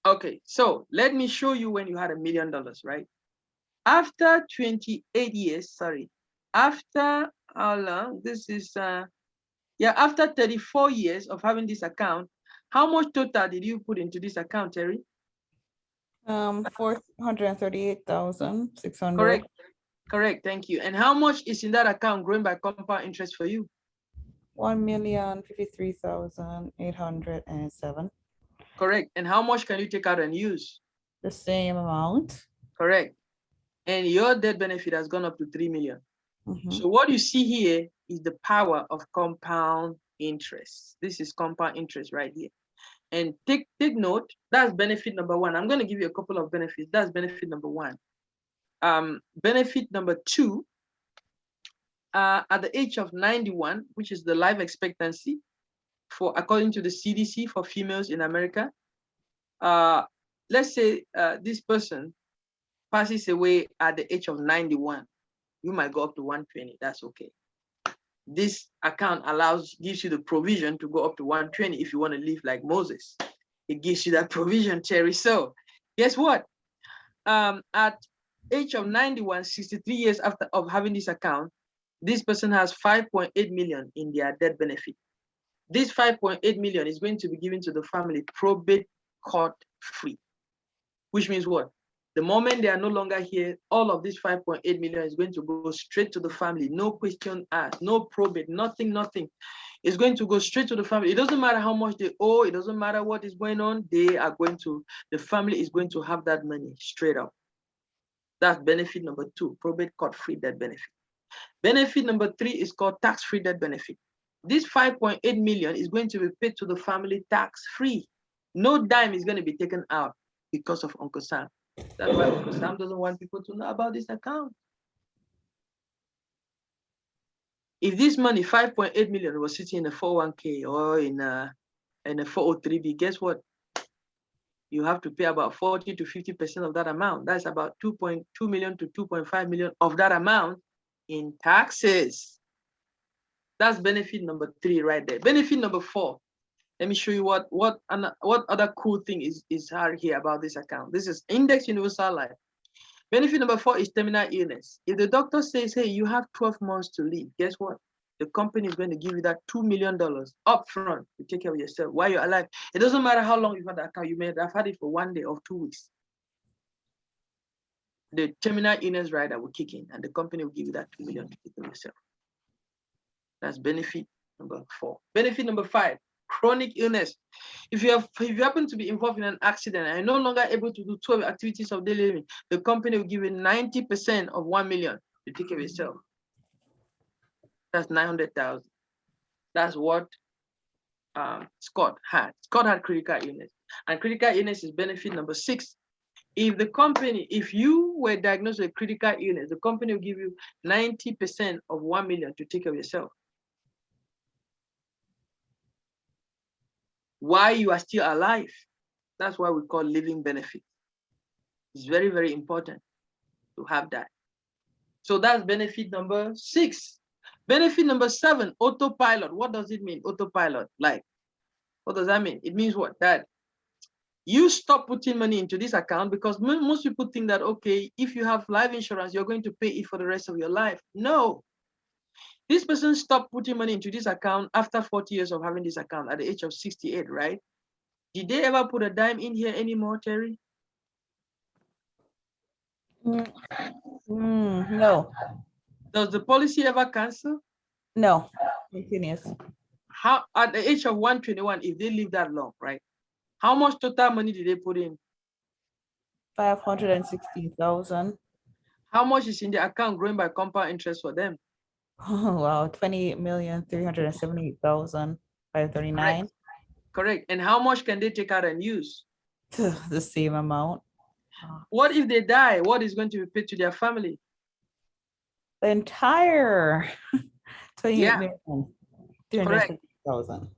Okay, so let me show you when you had $1 million, right? After 28 years, sorry, after how long? This is, after 34 years of having this account, how much total did you put into this account, Terry? 438,600. Correct, correct, thank you. And how much is in that account growing by compound interest for you? 1,053,807. Correct. And how much can you take out and use? The same amount. Correct. And your debt benefit has gone up to 3 million. Mhm. So what you see here is the power of compound interest. This is compound interest right here. And take note, that's benefit number one. I'm going to give you a couple of benefits. That's benefit number one. Benefit number two, at the age of 91, which is the life expectancy for, according to the CDC, for females in America, let's say this person passes away at the age of 91, you might go up to 120. That's okay. This account gives you the provision to go up to 120 if you want to live like Moses. It gives you that provision, Terry. So guess what? At age of 91, 63 years after of having this account, this person has 5.8 million in their death benefit. This 5.8 million is going to be given to the family probate court free, which means what? The moment they are no longer here, all of this 5.8 million is going to go straight to the family. No question asked, no probate, nothing. It's going to go straight to the family. It doesn't matter how much they owe. It doesn't matter what is going on. The family is going to have that money straight up. That's benefit number two, probate court free debt benefit. Benefit number three is called tax-free debt benefit. This 5.8 million is going to be paid to the family tax-free. No dime is going to be taken out because of Uncle Sam. That's why Uncle Sam doesn't want people to know about this account. If this money, 5.8 million, was sitting in a 401k or in a 403b, guess what? You have to pay about 40 to 50% of that amount. That's about 2.2 million to 2.5 million of that amount in taxes. That's benefit number three right there. Benefit number four. Let me show you what other cool thing is here about this account. This is Index Universal Life. Benefit number four is terminal illness. If the doctor says, hey, you have 12 months to live, guess what? The company is going to give you that $2 million upfront to take care of yourself while you're alive. It doesn't matter how long you've had the account. You may have had it for 1 day or 2 weeks. The terminal illness rider will kick in and the company will give you that $2 million to take care of yourself. That's benefit number four. Benefit number five, chronic illness. If you happen to be involved in an accident and you're no longer able to do 12 activities of daily living, the company will give you 90% of 1 million to take care of yourself. That's 900,000. That's what Scott had. Scott had critical illness, and critical illness is benefit number 6. If you were diagnosed with critical illness, the company will give you 90% of 1 million to take care of yourself. While you are still alive. That's why we call living benefit. It's very, very important to have that. So that's benefit number 6. Benefit number 7, autopilot. What does it mean, autopilot? Like, what does that mean? It means what? That you stop putting money into this account because most people think that, okay, if you have life insurance, you're going to pay it for the rest of your life. No. This person stopped putting money into this account after 40 years of having this account at the age of 68, right? Did they ever put a dime in here anymore, Terry? No. Does the policy ever cancel? No. Continuous. How at the age of 121, if they live that long, right? How much total money did they put in? 560,000. How much is in the account growing by compound interest for them? Oh, wow, 28,378,539. Correct. And how much can they take out and use? The same amount. What if they die? What is going to be paid to their family? The entire 28,360,000.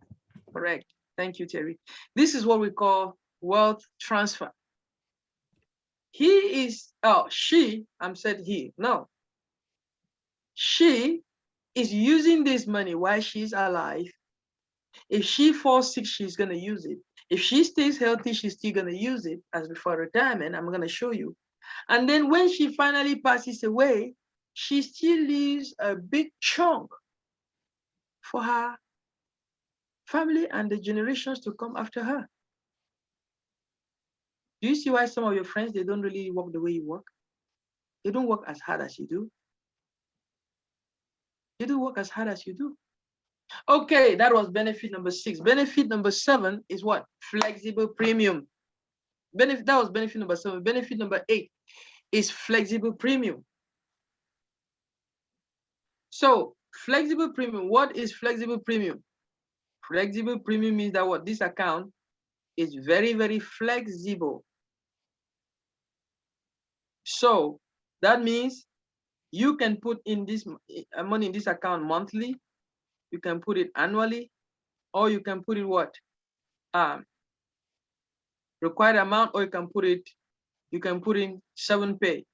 Correct. Thank you, Terry. This is what we call wealth transfer. She is using this money while she's alive If she falls sick, she's going to use it. If she stays healthy, she's still going to use it as before retirement. I'm going to show you. And then when she finally passes away, she still leaves a big chunk for her family and the generations to come after her. Do you see why some of your friends, they don't really work the way you work? They don't work as hard as you do. They don't work as hard as you do. Okay, that was benefit number 6. Benefit number 7 is what? Flexible premium. That was benefit number 7. Benefit number 8 is flexible premium. So flexible premium, what is flexible premium? Flexible premium means that what? This account is very, very flexible. So that means you can put in this money in this account monthly, you can put it annually, or you can put it what? Required amount, or you can put in 7-pay.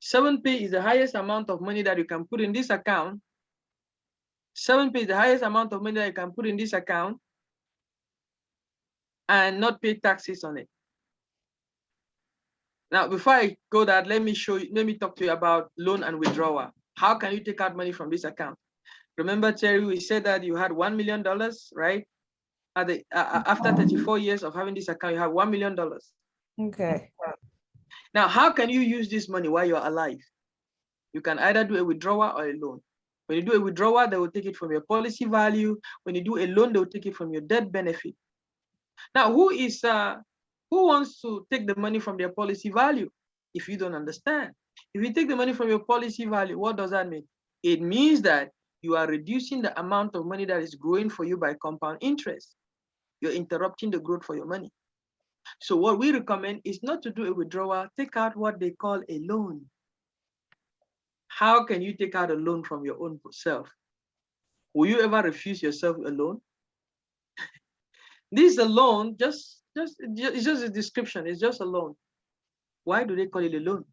7-pay is the highest amount of money that you can put in this account. 7-pay is the highest amount of money that you can put in this account and not pay taxes on it. Now, before I go that, let me talk to you about loan and withdrawal. How can you take out money from this account? Remember, Terry, we said that you had $1 million, right? After 34 years of having this account, you have $1 million. Okay. Now, how can you use this money while you're alive? You can either do a withdrawal or a loan. When you do a withdrawal, they will take it from your policy value. When you do a loan, they will take it from your death benefit. Now, who wants to take the money from their policy value? If you don't understand, if you take the money from your policy value, what does that mean? It means that you are reducing the amount of money that is growing for you by compound interest. You're interrupting the growth for your money. So what we recommend is not to do a withdrawal, take out what they call a loan. How can you take out a loan from your own self? Will you ever refuse yourself a loan? This is a loan, it's just a description, it's just a loan. Why do they call it a loan?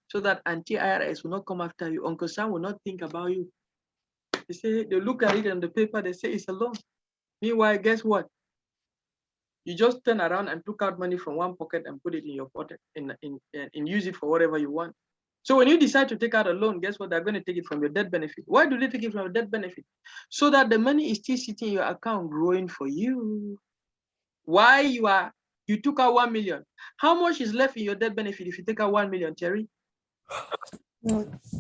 So that anti-IRS will not come after you. Uncle Sam will not think about you. They look at it on the paper, they say it's a loan. Meanwhile, guess what? You just turn around and took out money from one pocket and put it in your pocket and use it for whatever you want. So when you decide to take out a loan, guess what? They're going to take it from your death benefit. Why do they take it from your death benefit? So that the money is still sitting in your account growing for you. Why you took out 1 million. How much is left in your death benefit if you take out 1 million, Terry?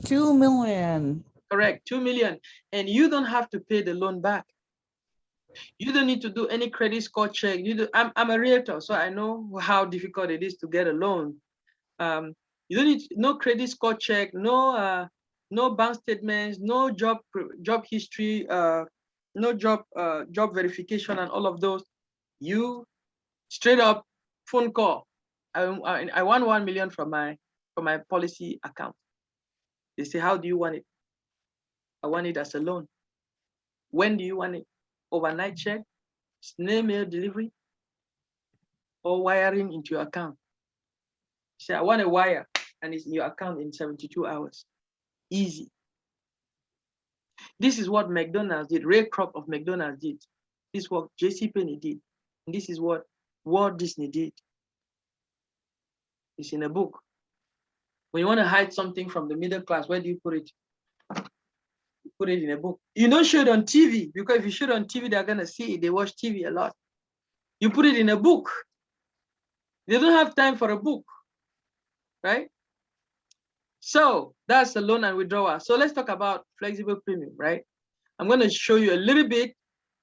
2 million. Correct, 2 million. And you don't have to pay the loan back. You don't need to do any credit score check. I'm a realtor, so I know how difficult it is to get a loan. You don't need no credit score check, no bank statements, no job history, no job verification, and all of those. You straight up phone call. I want 1 million from my policy account. They say, how do you want it? I want it as a loan. When do you want it? Overnight check, snail mail delivery, or wiring into your account? Say, I want a wire, and it's in your account in 72 hours. Easy. This is what McDonald's did. Ray Kroc of McDonald's did. This is what JCPenney did. And this is what Walt Disney did. It's in a book. When you want to hide something from the middle class, where do you put it? You put it in a book. You don't show it on TV, because if you show it on TV, they're going to see it. They watch TV a lot. You put it in a book. They don't have time for a book, right? So that's the loan and withdrawal. So let's talk about flexible premium, right? I'm going to show you a little bit.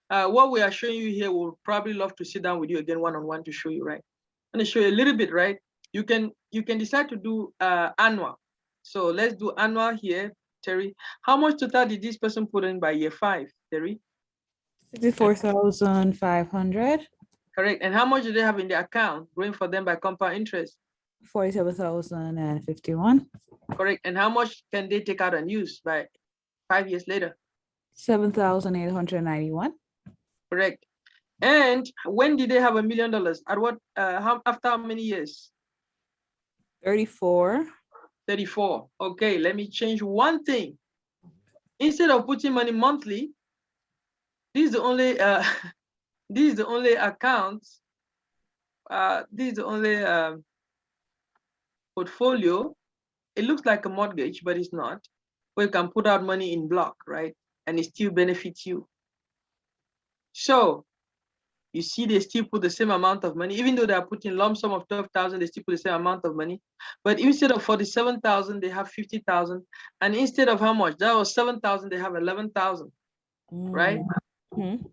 What we are showing you here, we'll probably love to sit down with you again one-on-one to show you, right? I'm going to show you a little bit, right? You can decide to do annual. So let's do annual here, Terry. How much total did this person put in by year 5, Terry? 64,500. Correct. And how much do they have in the account growing for them by compound interest? 47,051. Correct. And how much can they take out and use by 5 years later? 7,891. Correct. And when did they have $1 million? At what? After how many years? 34. 34. Okay, let me change one thing. Instead of putting money monthly, this is the only this is the only account, this is the only portfolio. It looks like a mortgage, but it's not. Where you can put out money in block, right? And it still benefits you. So you see, they still put the same amount of money, even though they are putting lump sum of 12,000, they still put the same amount of money. But instead of 47,000, they have 50,000. And instead of how much? That was 7,000, they have 11,000, right? Mhm.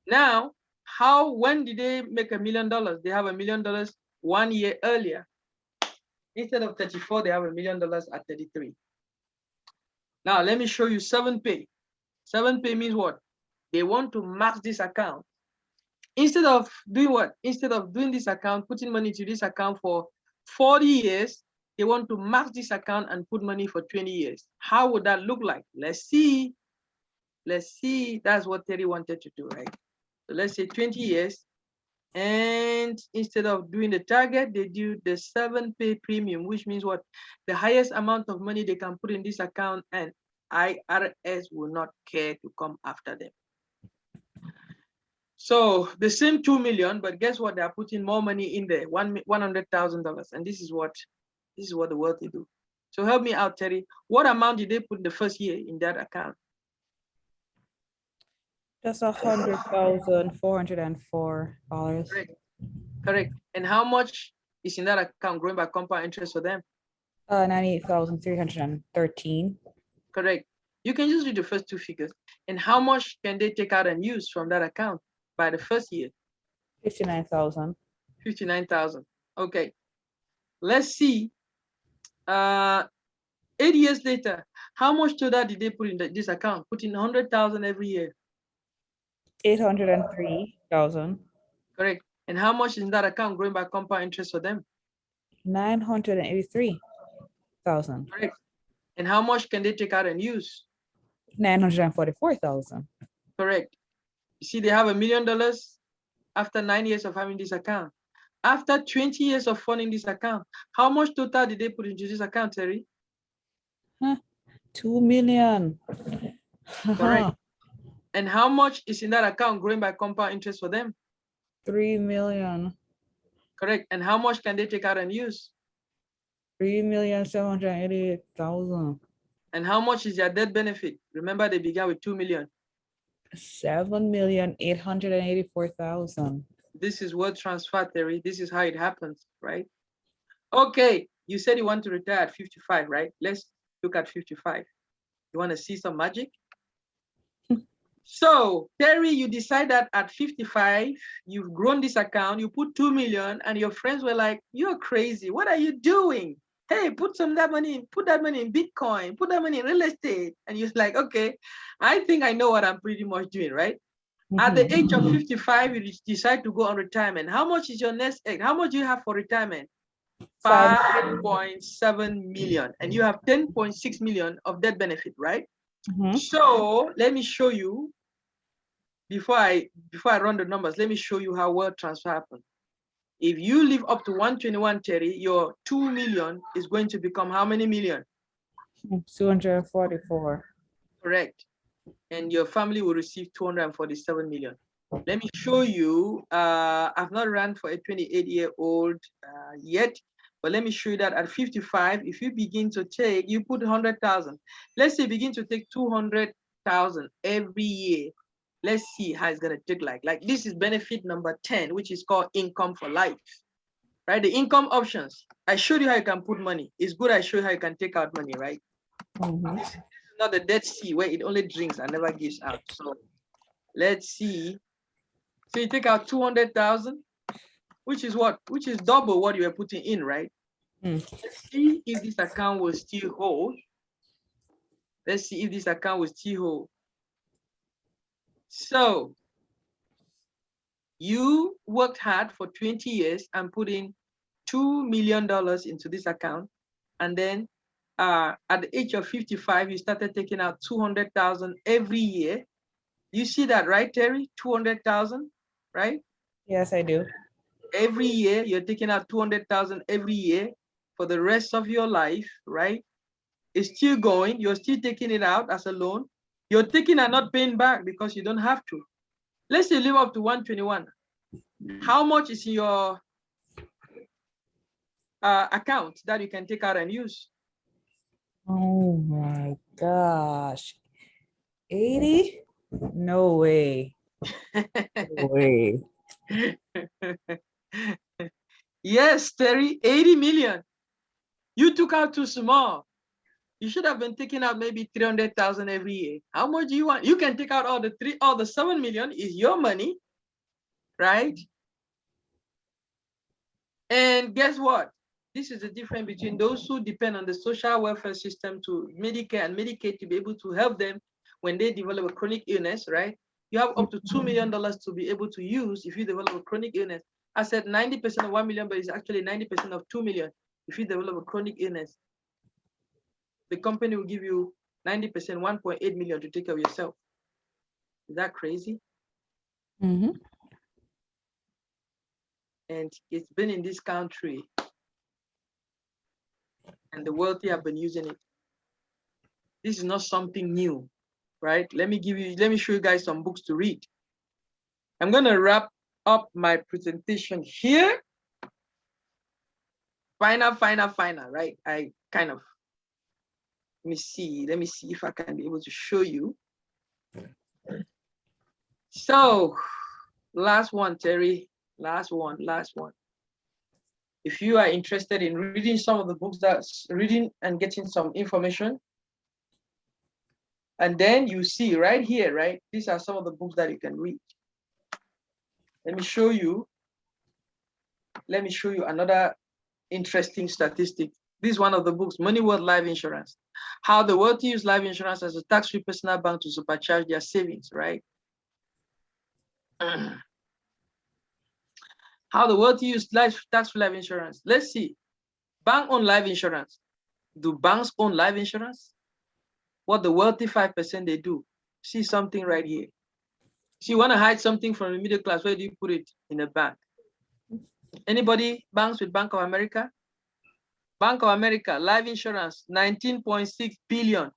Now, when did they make $1 million? They have $1 million 1 year earlier. Instead of 34, they have $1 million at 33. Now, let me show you 7Pay. 7Pay means what? They want to max this account. Instead of doing what? Instead of doing this account, putting money to this account for 40 years, they want to max this account and put money for 20 years. How would that look like? Let's see. Let's see. That's what Terry wanted to do, right? So let's say 20 years. And instead of doing the target, they do the 7Pay premium, which means what? The highest amount of money they can put in this account, and IRS will not care to come after them. So the same 2 million, but guess what? They are putting more money in there, $100,000. And this is what the wealthy do. So help me out, Terry. What amount did they put the first year in that account? Just $100,404. Correct. Correct. And how much is in that account growing by compound interest for them? 98,313. Correct. You can just read the first two figures. And how much can they take out and use from that account by the first year? 59,000. 59,000. Okay. Let's see. 8 years later, how much total did they put in this account? Put in 100,000 every year. 803,000. Correct. And how much is that account growing by compound interest for them? 983,000. Correct. And how much can they take out and use? 944,000. Correct. You see, they have $1 million after 9 years of having this account. After 20 years of funding this account, how much total did they put into this account, Terry? 2 million. Correct. And how much is in that account growing by compound interest for them? 3 million. Correct. And how much can they take out and use? 3,788,000. And how much is their death benefit? Remember, they began with 2 million. 7,884,000. This is wealth transfer theory. This is how it happens, right? Okay, you said you want to retire at 55, right? Let's look at 55. You want to see some magic? So, Terry, you decide that at 55, you've grown this account, you put 2 million, and your friends were like, you're crazy. What are you doing? Hey, put that money in Bitcoin, put that money in real estate. And you're like, okay, I think I know what I'm pretty much doing, right? At the age of 55, you decide to go on retirement. How much is your nest egg? How much do you have for retirement? 5.7 million. And you have 10.6 million of death benefit, right? So let me show you, before I run the numbers, let me show you how wealth transfer happens. If you live up to 121, Terry, your 2 million is going to become how many million? 244. Correct. And your family will receive 247 million. Let me show you, I've not run for a 28-year-old yet, but let me show you that at 55, if you begin to take, you put 100,000. Let's say begin to take 200,000 every year. Let's see how it's gonna take like this is benefit number 10, which is called income for life, right? The income options. I showed you how you can put money. It's good I show you how you can take out money, right? This is not the Dead Sea where it only drinks and never gives out. So let's see. So you take out 200,000, which is what? Which is double what you were putting in, right? Let's see if this account will still hold. Let's see if this account will still hold. So you worked hard for 20 years and put in $2 million into this account. And then at the age of 55, you started taking out 200,000 every year. You see that, right, Terry? 200,000, right? Yes, I do. Every year, you're taking out 200,000 every year for the rest of your life, right? It's still going. You're still taking it out as a loan. You're taking and not paying back because you don't have to. Let's say you live up to 121. How much is in your account that you can take out and use? Oh my gosh. 80? No way. No way. Yes, Terry, 80 million. You took out too small. You should have been taking out maybe 300,000 every year. How much do you want? You can take out all the 7 million is your money, right? And guess what? This is the difference between those who depend on the social welfare system to Medicare and Medicaid to be able to help them when they develop a chronic illness, right? You have up to $2 million to be able to use if you develop a chronic illness. I said 90% of 1 million, but it's actually 90% of 2 million if you develop a chronic illness. The company will give you 90%, 1.8 million to take care of yourself. Is that crazy? Mm-hmm. And it's been in this country and the wealthy have been using it. This is not something new, right? Let me show you guys some books to read. I'm gonna wrap up my presentation here. Final, right? I kind of, let me see if I can be able to show you. So, last one, Terry, last one. If you are interested in reading some of the books reading and getting some information, and then you see right here, right? These are some of the books that you can read. Let me show you another interesting statistic. This is one of the books, Money Worth Life Insurance. How the wealthy use life insurance as a tax-free personal bank to supercharge their savings, right? How the wealthy use tax-free life insurance. Let's see. Bank-owned life insurance. Do banks own life insurance? What the wealthy 5% they do. See something right here. So you want to hide something from the middle class, where do you put it? In a bank. Anybody banks with Bank of America? Bank of America, life insurance, 19.6 billion.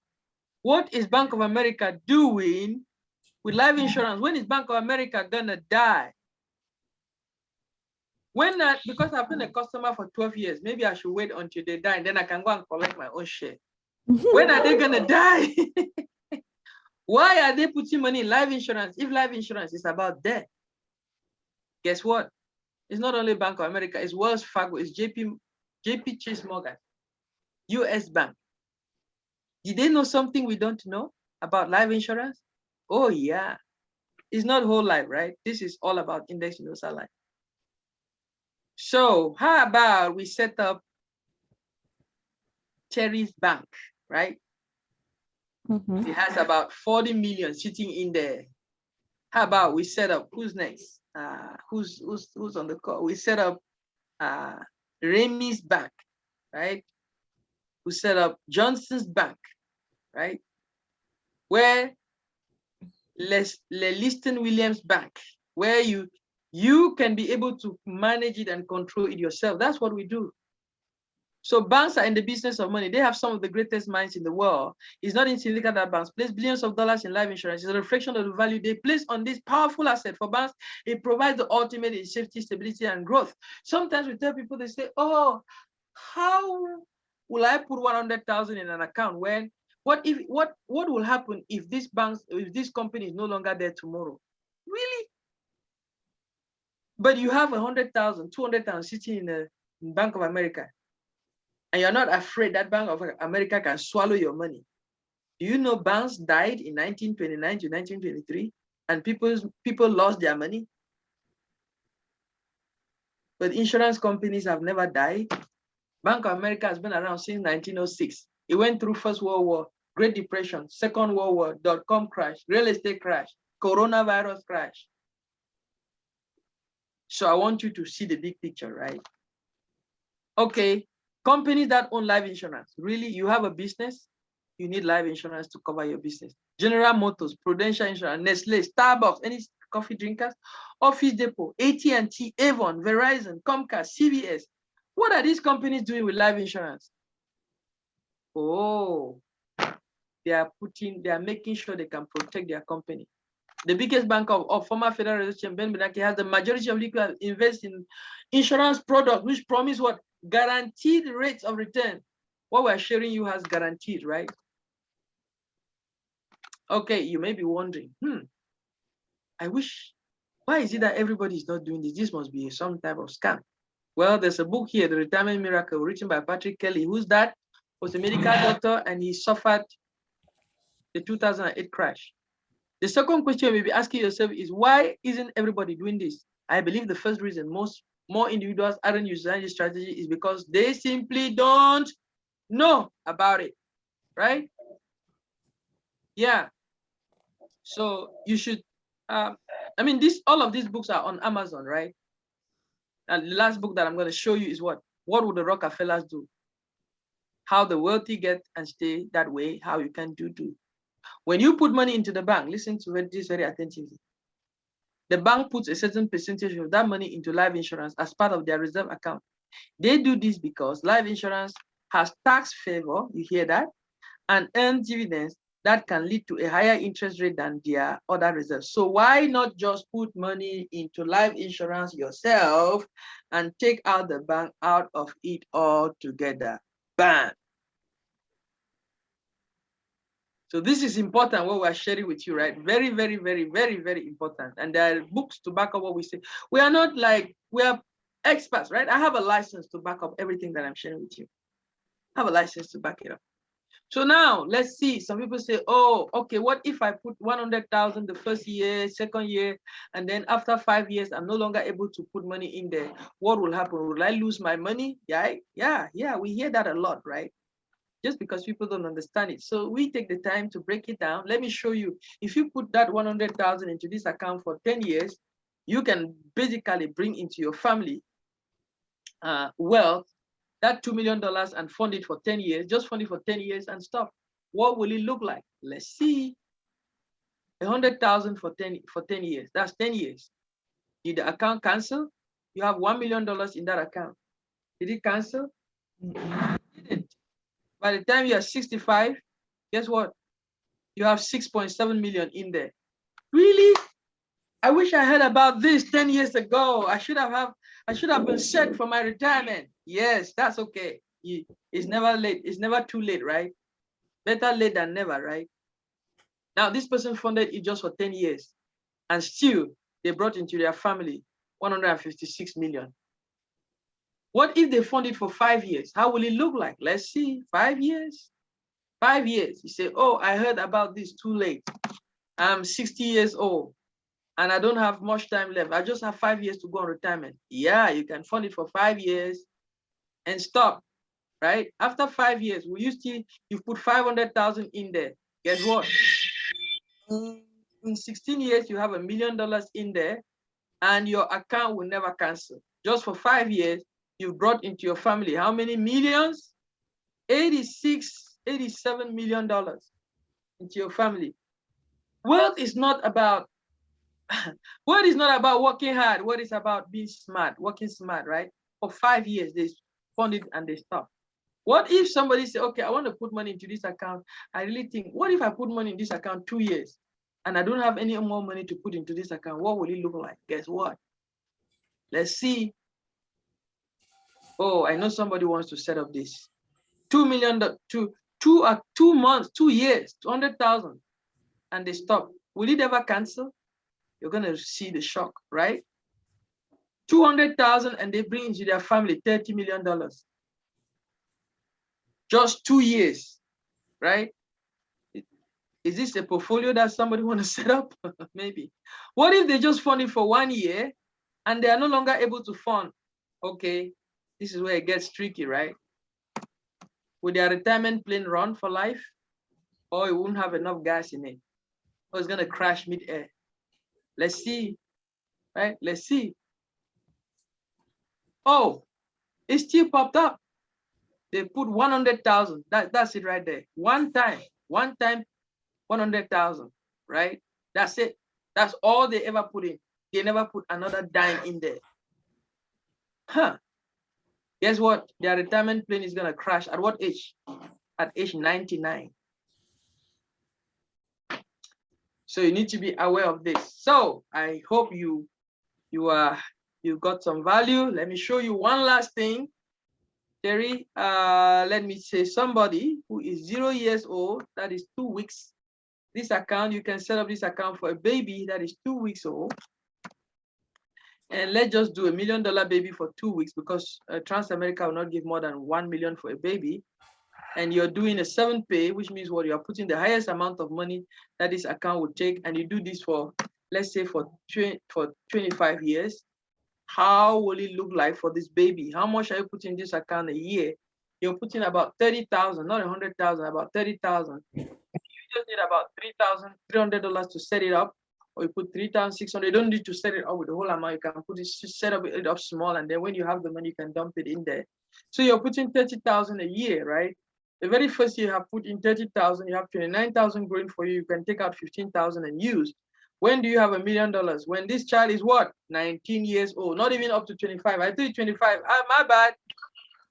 What is Bank of America doing with life insurance? When is Bank of America gonna die? Because I've been a customer for 12 years, maybe I should wait until they die and then I can go and collect my own share. When are they gonna die? Why are they putting money in life insurance if life insurance is about death? Guess what? It's not only Bank of America, it's Wells Fargo, it's JP Chase Morgan, US Bank. Did they know something we don't know about life insurance? Oh yeah. It's not whole life, right? This is all about index universal life. So how about we set up Terry's Bank, right? Mm-hmm. It has about 40 million sitting in there. How about we set up, who's next? Who's on the call? We set up Remy's Bank, right? We set up Johnson's Bank, right? Where Leliston Williams Bank, where you can be able to manage it and control it yourself. That's what we do. So banks are in the business of money. They have some of the greatest minds in the world. It's not insignificant that banks place billions of dollars in life insurance. It's a reflection of the value they place on this powerful asset. For banks, it provides the ultimate in safety, stability, and growth. Sometimes we tell people, they say, oh, how will I put 100,000 in an account when, what will happen if this company is no longer there tomorrow? Really? But you have 100,000, 200,000 sitting in Bank of America, and you're not afraid that Bank of America can swallow your money. Do you know banks died in 1929 to 1923 and people lost their money? But insurance companies have never died. Bank of America has been around since 1906. It went through First World War, Great Depression, Second World War, dot-com crash, real estate crash, coronavirus crash. So I want you to see the big picture, right? Okay, companies that own life insurance. Really, you have a business, you need life insurance to cover your business. General Motors, Prudential Insurance, Nestle, Starbucks, any coffee drinkers, Office Depot, AT&T, Avon, Verizon, Comcast, CVS. What are these companies doing with life insurance? Oh, they are making sure they can protect their company. The biggest bank of former Federal Reserve, Ben Bernanke, has the majority of liquid invest in insurance products, which promise what? Guaranteed rates of return. What we're sharing you has guaranteed, right? Okay, you may be wondering, I wish, why is it that everybody is not doing this? This must be some type of scam. Well, there's a book here, The Retirement Miracle, written by Patrick Kelly. Who's that? Was a medical doctor, and he suffered the 2008 crash. The second question you may be asking yourself is, why isn't everybody doing this? I believe the first reason more individuals aren't using this strategy is because they simply don't know about it, right? Yeah. So you should, I mean, all of these books are on Amazon, right? And the last book that I'm going to show you is what would the Rockefellers do? How the wealthy get and stay that way, how you can do too. When you put money into the bank, listen to this very attentively. The bank puts a certain percentage of that money into life insurance as part of their reserve account. They do this because life insurance has tax favor, you hear that, and earns dividends that can lead to a higher interest rate than their other reserves. So why not just put money into life insurance yourself and take out the bank out of it altogether? Bam. So this is important, what we're sharing with you, right? Very, very, very, very, very important. And there are books to back up what we say. We are not like, we are experts, right? I have a license to back up everything that I'm sharing with you. I have a license to back it up. So now let's see, some people say, oh, okay, what if I put 100,000 the first year, second year, and then after 5 years, I'm no longer able to put money in there. What will happen? Will I lose my money? Yeah, we hear that a lot, right? Just because people don't understand it. So we take the time to break it down. Let me show you. If you put that 100,000 into this account for 10 years, you can basically bring into your family wealth, that $2 million, and fund it for 10 years, just fund it for 10 years and stop. What will it look like? Let's see. 100,000 for 10 years. That's 10 years. Did the account cancel? You have $1 million in that account. Did it cancel? It didn't. By the time you are 65, guess what? You have 6.7 million in there. Really? I wish I heard about this 10 years ago. I should have been set for my retirement. Yes, that's okay. It's never late. It's never too late, right? Better late than never, right? Now, this person funded it just for 10 years, and still they brought into their family 156 million. What if they fund it for 5 years? How will it look like? Let's see. 5 years. 5 years. You say, oh, I heard about this too late. I'm 60 years old and I don't have much time left. I just have 5 years to go on retirement. Yeah, you can fund it for 5 years and stop, right? After 5 years, you've put 500,000 in there. Guess what? In 16 years, you have $1 million in there and your account will never cancel. Just for 5 years, you've brought into your family how many millions? $87 million into your family. Wealth is not about working hard. What is about being smart, working smart, right? For 5 years, they fund it and they stop. What if somebody say, okay, I want to put money into this account. I really think, what if I put money in this account 2 years and I don't have any more money to put into this account? What will it look like? Guess what? Let's see. Oh, I know somebody wants to set up this. $2 million, 2 months, 2 years, 200,000, and they stop. Will it ever cancel? You're gonna see the shock, right? 200,000 and they bring into their family $30 million. Just 2 years, right? Is this a portfolio that somebody want to set up? Maybe. What if they just fund it for 1 year and they are no longer able to fund? Okay, this is where it gets tricky, right? Will their retirement plane run for life? Or it won't have enough gas in it? Or it's gonna crash mid-air? Let's see, right? Let's see. Oh, it still popped up. They put 100,000. That's it right there. One time, 100,000, right? That's it. That's all they ever put in. They never put another dime in there. Huh. Guess what? Their retirement plane is gonna crash at what age? At age 99. So you need to be aware of this. So I hope you got some value. Let me show you one last thing. Terry, let me say somebody who is 0 years old, that is 2 weeks. This account, you can set up this account for a baby that is 2 weeks old. And let's just do $1 million baby for 2 weeks, because Transamerica will not give more than 1 million for a baby. And you're doing a 7-pay, which means what, you are putting the highest amount of money that this account would take, and you do this for, let's say, for 25 years. How will it look like for this baby? How much are you putting in this account a year? You're putting about 30,000, not 100,000, about 30,000. You just need about $3,300 to set it up, or you put 3,600. You don't need to set it up with the whole amount. You can put it, set it up small, and then when you have the money, you can dump it in there. So you're putting 30,000 a year, right? The very first year you have put in 30,000, you have 29,000 growing for you. You can take out 15,000 and use. When do you have $1 million? When this child is what? 19 years old, not even up to 25. I think 25, my bad.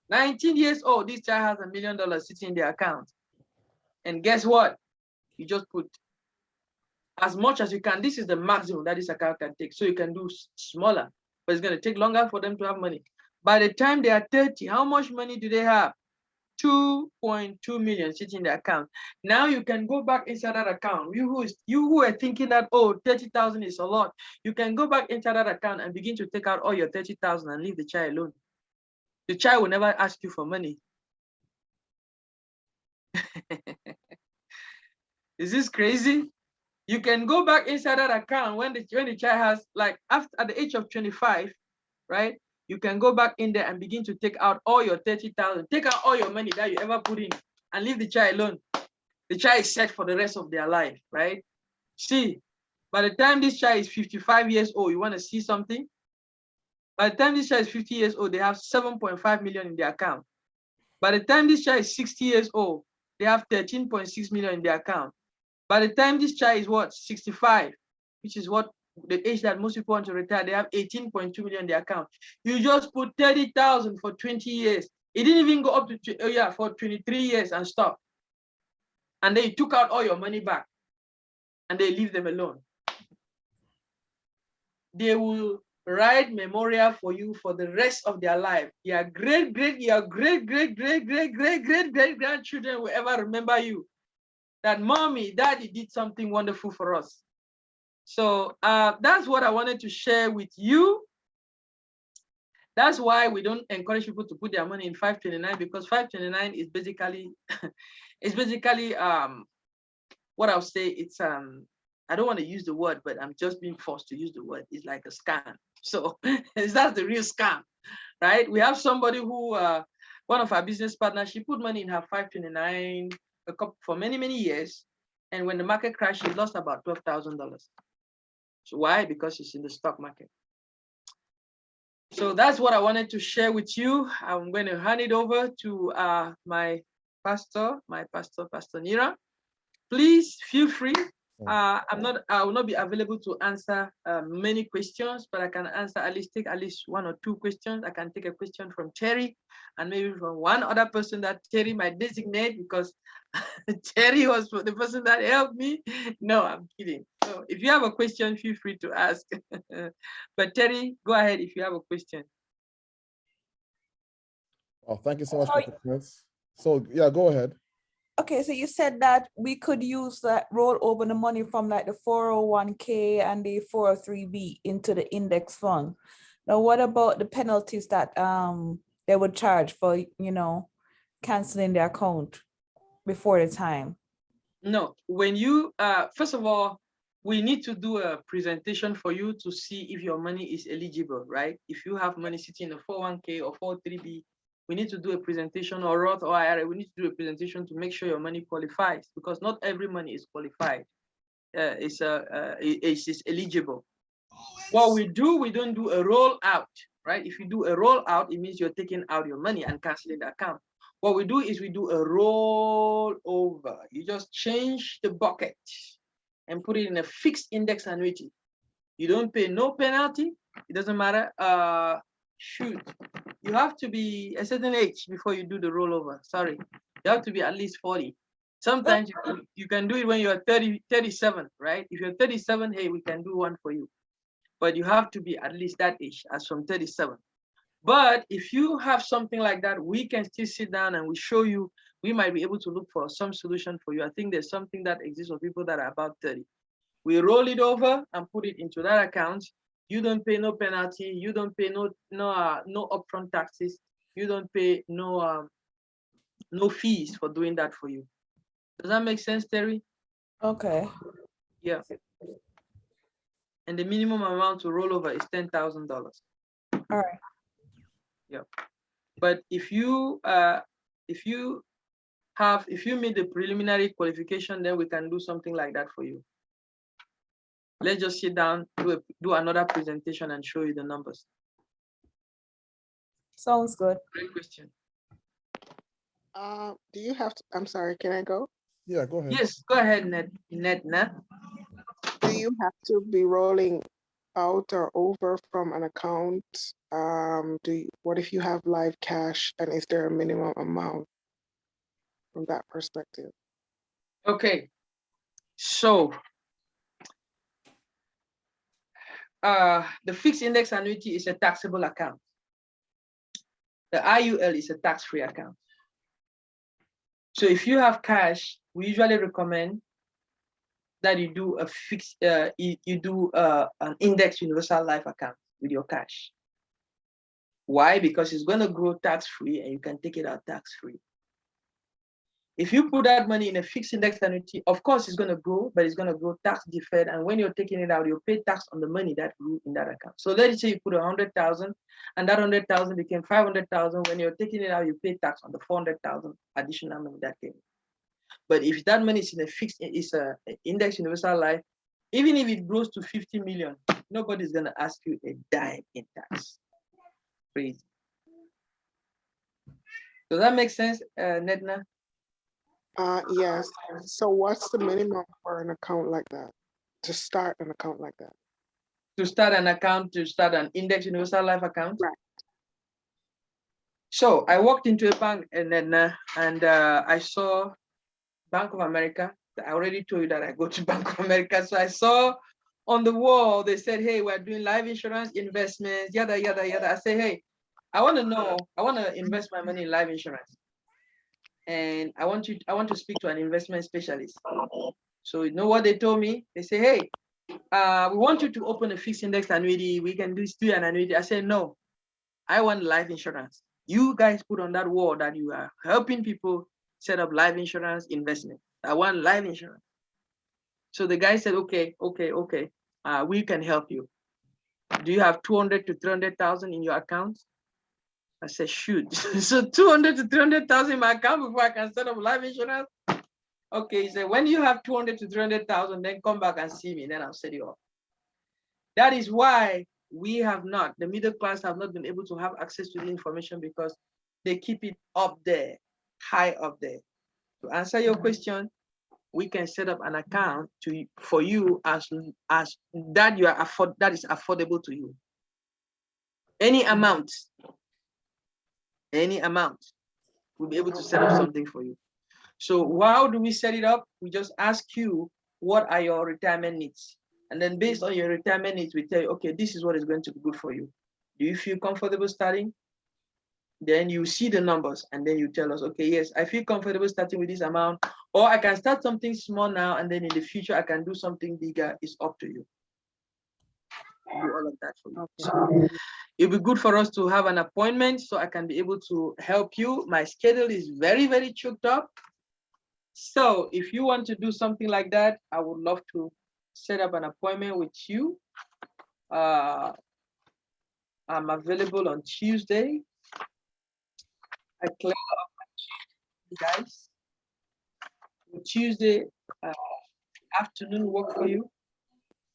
19 years old, this child has $1 million sitting in their account. And guess what? You just put as much as you can. This is the maximum that this account can take. So you can do smaller, but it's going to take longer for them to have money. By the time they are 30, how much money do they have? 2.2 million sitting in the account. Now you can go back inside that account. You who are thinking that, oh, 30,000 is a lot, you can go back into that account and begin to take out all your 30,000 and leave the child alone. The child will never ask you for money. Is this crazy? You can go back inside that account when the child has, like, at the age of 25, right? You can go back in there and begin to take out all your 30,000, take out all your money that you ever put in, and leave the child alone. The child is set for the rest of their life, right? See, by the time this child is 55 years old, you want to see something? By the time this child is 50 years old, they have 7.5 million in their account. By the time this child is 60 years old, they have 13.6 million in their account. By the time this child is what, 65, which is what the age that most people want to retire, they have 18.2 million in their account. You just put 30,000 for 20 years. It didn't even go up to, for 23 years and stop. And they took out all your money back and they leave them alone. They will write memorial for you for the rest of their life. Your great grandchildren will ever remember you. That mommy, daddy did something wonderful for us. So that's what I wanted to share with you. That's why we don't encourage people to put their money in 529, because 529 is basically, what I'll say, it's I don't want to use the word, but I'm just being forced to use the word. It's like a scam. So that's the real scam, right? We have somebody who, one of our business partners, she put money in her 529 for many, many years. And when the market crashed, she lost about $12,000. So why? Because she's in the stock market. So that's what I wanted to share with you. I'm going to hand it over to my pastor, Pastor Nira. Please feel free. I will not be available to answer many questions, but I can answer take at least 1 or 2 questions. I can take a question from Terry and maybe from one other person that Terry might designate, because Terry was the person that helped me. No, I'm kidding. So if you have a question, feel free to ask. But Terry, go ahead if you have a question. Oh, thank you so much, Chris. So yeah, go ahead. Okay, so you said that we could use that, roll over the money from like the 401k and the 403b into the index fund. Now, what about the penalties that they would charge for, canceling the account before the time? No, when you, first of all, we need to do a presentation for you to see if your money is eligible, right? If you have money sitting in a 401k or 403b, we need to do a presentation, or Roth or IRA, we need to do a presentation to make sure your money qualifies, because not every money is qualified. It's eligible. What we do, we don't do a roll out, right? If you do a roll out, it means you're taking out your money and canceling the account. What we do is we do a roll over. You just change the bucket and put it in a fixed index annuity. You don't pay no penalty. It doesn't matter. You have to be a certain age before you do the rollover. Sorry, you have to be at least 40. Sometimes you can do it when you're 37, right? If you're 37, hey, we can do one for you. But you have to be at least that age, as from 37. But if you have something like that, we can still sit down and we show you, we might be able to look for some solution for you. I think there's something that exists for people that are about 30. We roll it over and put it into that account. You don't pay no penalty. You don't pay no upfront taxes. You don't pay no fees for doing that for you. Does that make sense, Terry? Okay. Yeah. And the minimum amount to roll over is $10,000. All right. Yeah. But if you meet the preliminary qualification, then we can do something like that for you. Let's just sit down, do another presentation and show you the numbers. Sounds good. Great question. Do you have to, I'm sorry, can I go? Yeah, go ahead. Yes, go ahead, Netna. Do you have to be rolling out or over from an account? What if you have live cash, and is there a minimum amount from that perspective? Okay, so the fixed index annuity is a taxable account. The IUL is a tax-free account. So if you have cash, we usually recommend that you do a fixed, you do an index universal life account with your cash. Why? Because it's going to grow tax-free and you can take it out tax-free. If you put that money in a fixed index annuity, of course it's going to grow, but it's going to grow tax deferred. And when you're taking it out, you pay tax on the money that grew in that account. So let's say you put 100,000 and that 100,000 became 500,000. When you're taking it out, you pay tax on the 400,000 additional money that came. But if that money is in a fixed, it's a index universal life, even if it grows to 50 million, nobody's going to ask you a dime in tax. Crazy. Does that make sense, Netna? Yes. So what's the minimum for an account like that? To start an account like that? To start an account, to start an index universal life account? Right. So I walked into a bank and I saw Bank of America. I already told you that I go to Bank of America. So I saw on the wall, they said, hey, we're doing life insurance investments, yada, yada, yada. I say, hey, I want to invest my money in life insurance. And I want to speak to an investment specialist. So you know what they told me? They say, hey, we want you to open a fixed index annuity. We can do an annuity. I said, no, I want life insurance. You guys put on that wall that you are helping people set up life insurance investment. I want life insurance. So the guy said, okay, we can help you. Do you have 200 to 300,000 in your account? I said, shoot. So 200 to 300,000 in my account before I can set up life insurance? Okay, he said, when you have 200 to 300,000, then come back and see me, then I'll set you up. That is why the middle class have not been able to have access to the information, because they keep it up there, high up there. To answer your question, we can set up an account for you as that that is affordable to you. Any amount, we'll be able to set up something for you. So how do we set it up? We just ask you, what are your retirement needs? And then based on your retirement needs, we tell you, okay, this is what is going to be good for you. Do you feel comfortable starting? Then you see the numbers and then you tell us, okay, yes, I feel comfortable starting with this amount, or I can start something small now and then in the future I can do something bigger. It's up to you. I'll do all of that for you. Okay. So it'll be good for us to have an appointment so I can be able to help you. My schedule is very, very choked up. So if you want to do something like that, I would love to set up an appointment with you. I'm available on Tuesday. I clear up my Tuesday, guys. Tuesday afternoon work for you?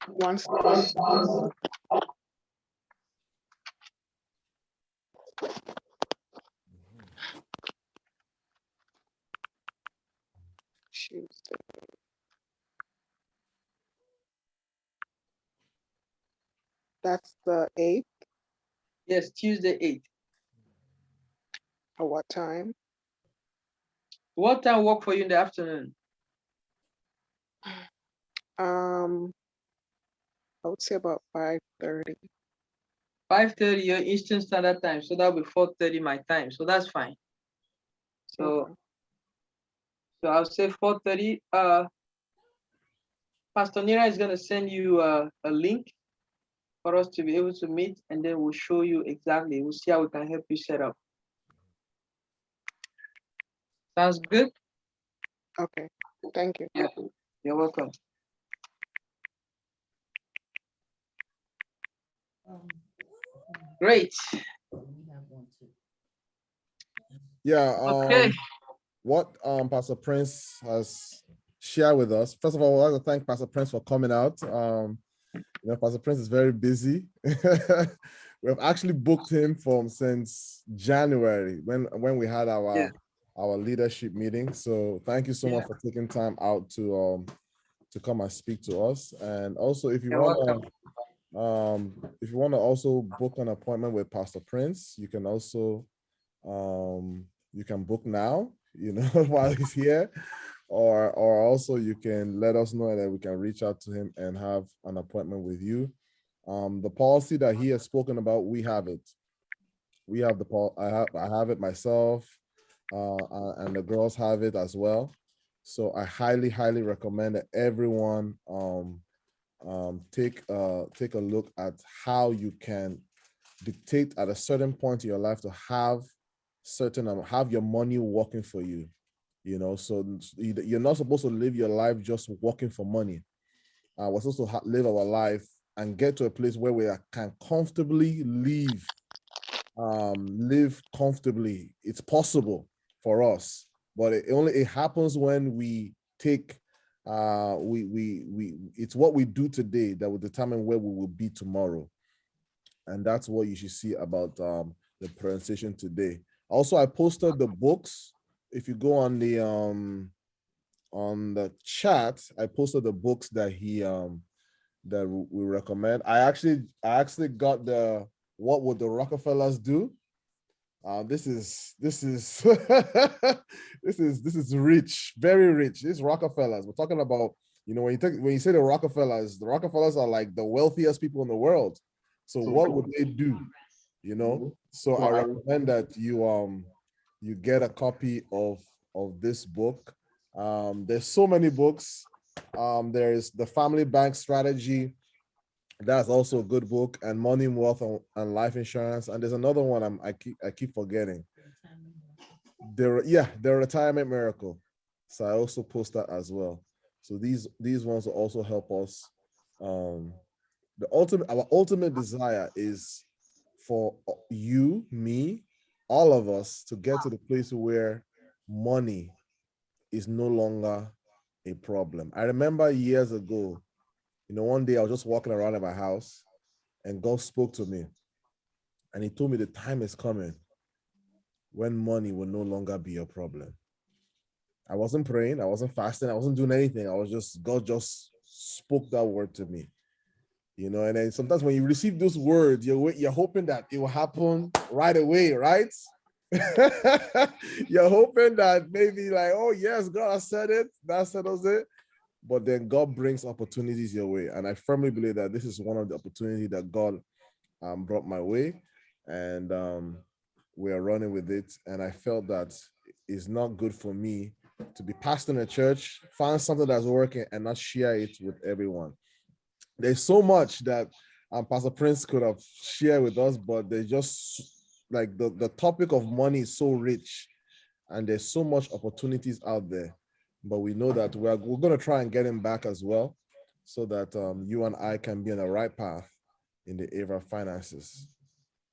Once Tuesday. That's the 8th. Yes, Tuesday 8th. At what time? What time work for you in the afternoon? I would say about 5:30. 5:30 your Eastern Standard Time, so that'll be 4:30 my time. So that's fine. So Okay. so I'll say 4:30. Pastor Nira is gonna send you a link for us to be able to meet, and then we'll show you exactly. We'll see how we can help you set up. Sounds good? Okay. Thank you. Yeah. You're welcome. Great. Yeah. Okay. What Pastor Prince has shared with us. First of all, I'd like to thank Pastor Prince for coming out. Pastor Prince is very busy. We have actually booked him from since January when we had our leadership meeting. So thank you so much for taking time out to come and speak to us. And also, if you want to also book an appointment with Pastor Prince, you can also you can book now, while he's here, or also you can let us know that we can reach out to him and have an appointment with you. The policy that he has spoken about, we have it. We have I have it myself, and the girls have it as well. So I highly recommend that everyone take a look at how you can dictate at a certain point in your life to have your money working for you. So you're not supposed to live your life just working for money. We're supposed to live our life and get to a place where we can comfortably live comfortably. It's possible for us, but it happens when we take it's what we do today that will determine where we will be tomorrow. And that's what you should see about the presentation today. Also, I posted the books. If you go on the chat, I posted the books that that we recommend. I actually got the What Would the Rockefellers Do? This is this is rich, very rich. This Rockefellers. We're talking about, when you say the Rockefellers are like the wealthiest people in the world. So what would they do? So I recommend that you get a copy of this book. There's so many books. There's The Family Bank Strategy. That's also a good book, and Money, Wealth, and Life Insurance. And there's another one I keep forgetting. The Retirement Miracle. So I also post that as well. So these ones will also help us. Our ultimate desire is for you, me, all of us to get to the place where money is no longer a problem. I remember years ago, one day I was just walking around in my house and God spoke to me and he told me the time is coming when money will no longer be a problem. I wasn't praying, I wasn't fasting, I wasn't doing anything. God just spoke that word to me. And then sometimes when you receive those words, you're hoping that it will happen right away, right? You're hoping that maybe like, oh yes, God has said it, that settles it. But then God brings opportunities your way. And I firmly believe that this is one of the opportunities that God brought my way. And we are running with it. And I felt that it's not good for me to be pastoring a church, find something that's working and not share it with everyone. There's so much that Pastor Prince could have shared with us, but they just like the topic of money is so rich and there's so much opportunities out there. But we know that we're going to try and get him back as well so that you and I can be on the right path in the area of finances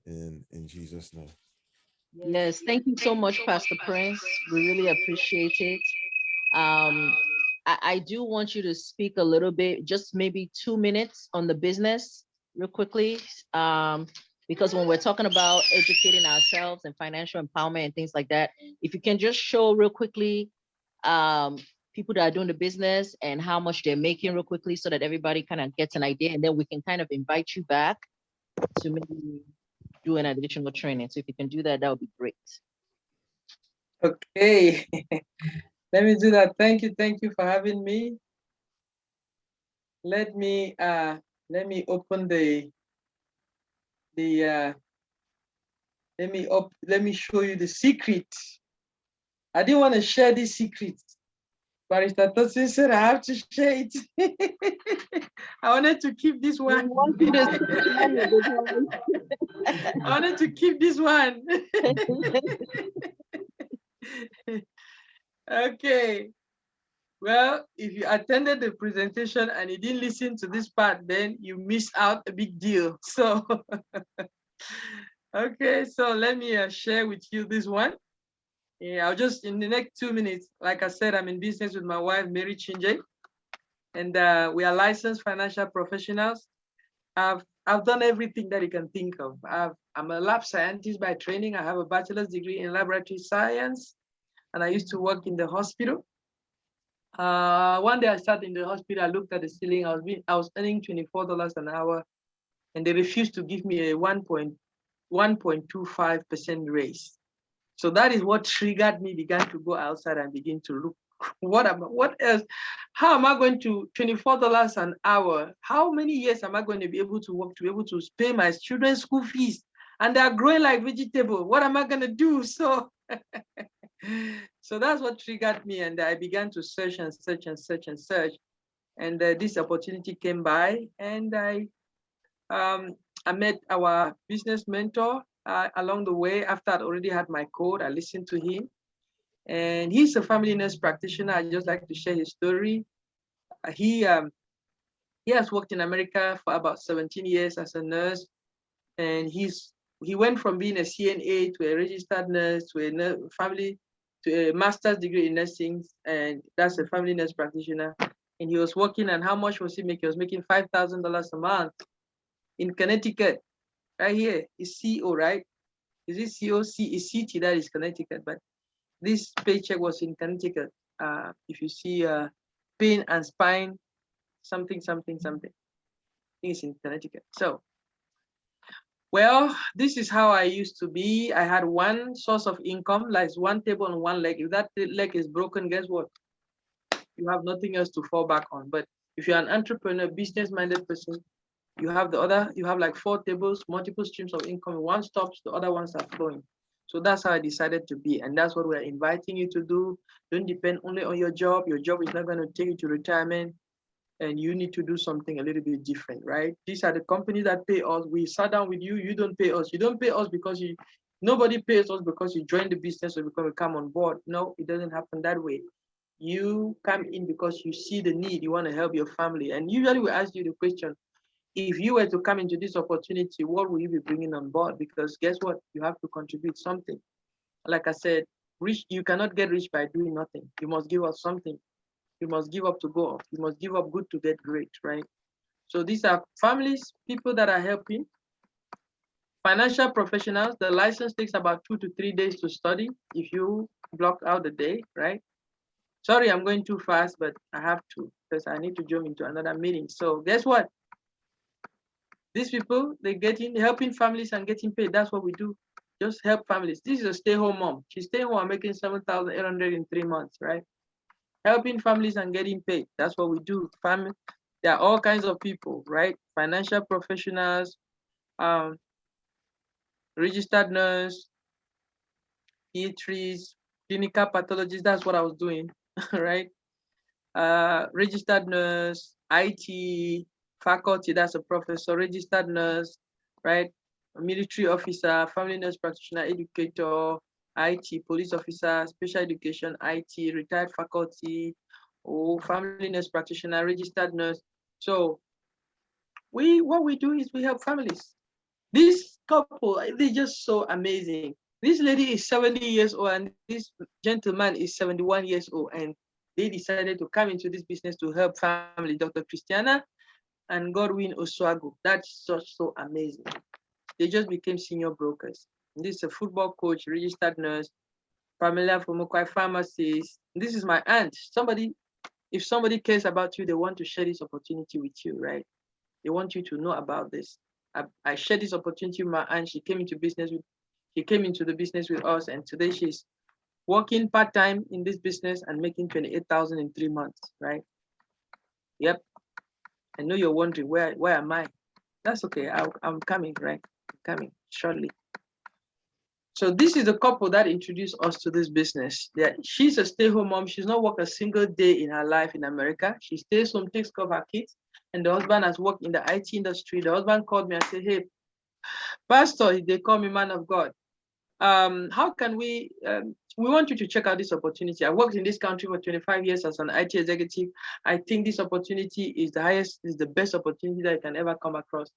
in Jesus' name. Yes, thank you so much, Pastor Prince. We really appreciate it. I do want you to speak a little bit, just maybe 2 minutes on the business real quickly. Because when we're talking about educating ourselves and financial empowerment and things like that, if you can just show real quickly people that are doing the business and how much they're making real quickly so that everybody kind of gets an idea, and then we can kind of invite you back to maybe do an additional training. So if you can do that, that would be great. Okay. Let me do that. Thank you for having me. Let me open let me show you the secret. I didn't want to share this secret. Barrister Tosin said I have to share it. I wanted to keep this We one. want you to save money, because I wanted to keep this one. Okay. Well, if you attended the presentation and you didn't listen to this part, then you missed out a big deal. So, okay, so let me share with you this one. Yeah, I'll just, in the next 2 minutes, like I said, I'm in business with my wife, Mary Chinje, and we are licensed financial professionals. I've done everything that you can think of. I'm a lab scientist by training. I have a bachelor's degree in laboratory science, and I used to work in the hospital. One day I sat in the hospital, I looked at the ceiling, I was earning $24 an hour, and they refused to give me a 1.25% raise. So that is what triggered me, began to go outside and begin to look, what else? How am I going to $24 an hour? How many years am I going to be able to work to be able to pay my children's school fees? And they're growing like vegetable. What am I going to do? So so that's what triggered me, and I began to search and search and search and search, and this opportunity came by, and I met our business mentor along the way. After I'd already had my code, I listened to him, and he's a family nurse practitioner. I just like to share his story. He has worked in America for about 17 years as a nurse, and he went from being a CNA to a registered nurse to a master's degree in nursing, and that's a family nurse practitioner. And he was working, and how much was he making? He was making $5,000 a month in Connecticut, right here. It's CO, right? Is it COC? It's CT, that is Connecticut, but this paycheck was in Connecticut. If you see pain and spine, something. I think it's in Connecticut. So, well, this is how I used to be. I had one source of income, like one table and one leg. If that leg is broken, guess what? You have nothing else to fall back on. But if you're an entrepreneur, business-minded person, you have like 4 tables, multiple streams of income. One stops, the other ones are flowing. So that's how I decided to be. And that's what we're inviting you to do. Don't depend only on your job. Your job is not going to take you to retirement. And you need to do something a little bit different, right? These are the companies that pay us. We sat down with you. You don't pay us. You don't pay us because nobody pays us because you join the business or because you come on board. No, it doesn't happen that way. You come in because you see the need. You want to help your family. And usually we ask you the question, if you were to come into this opportunity, what will you be bringing on board? Because guess what? You have to contribute something. Like I said, you cannot get rich by doing nothing. You must give up something. You must give up to go up. You must give up good to get great, right? So these are families, people that are helping. Financial professionals, the license takes about 2 to 3 days to study if you block out the day, right? Sorry, I'm going too fast, but I have to because I need to jump into another meeting. So guess what? These people, they get in helping families and getting paid. That's what we do. Just help families. This is a stay-home mom. She's staying home and making $7,800 in 3 months, right? Helping families and getting paid. That's what we do. There are all kinds of people, right? Financial professionals, registered nurse, E3s, clinical pathologists. That's what I was doing, right? Registered nurse, IT, faculty, that's a professor, registered nurse, right? A military officer, family nurse practitioner, educator, IT, police officer, special education, IT, retired faculty, family nurse practitioner, registered nurse. So what we do is we help families. This couple, they're just so amazing. This lady is 70 years old and this gentleman is 71 years old, and they decided to come into this business to help family. Dr. Christiana and Godwin Oswago. That's so amazing. They just became senior brokers. This is a football coach, registered nurse, Pamela Fomokwai pharmacist. This is my aunt. If somebody cares about you, they want to share this opportunity with you, right? They want you to know about this. I shared this opportunity with my aunt. She came into the business with us, and today she's working part-time in this business and making 28,000 in 3 months, right? Yep. I know you're wondering, where am I? That's okay. I'm coming, right? I'm coming shortly. So this is the couple that introduced us to this business. Yeah, she's a stay-home mom. She's not worked a single day in her life in America. She stays home, takes care of her kids, and the husband has worked in the IT industry. The husband called me and said, "Hey, Pastor," they call me man of God. How can we want you to check out this opportunity. I worked in this country for 25 years as an IT executive. I think this opportunity is the best opportunity that I can ever come across.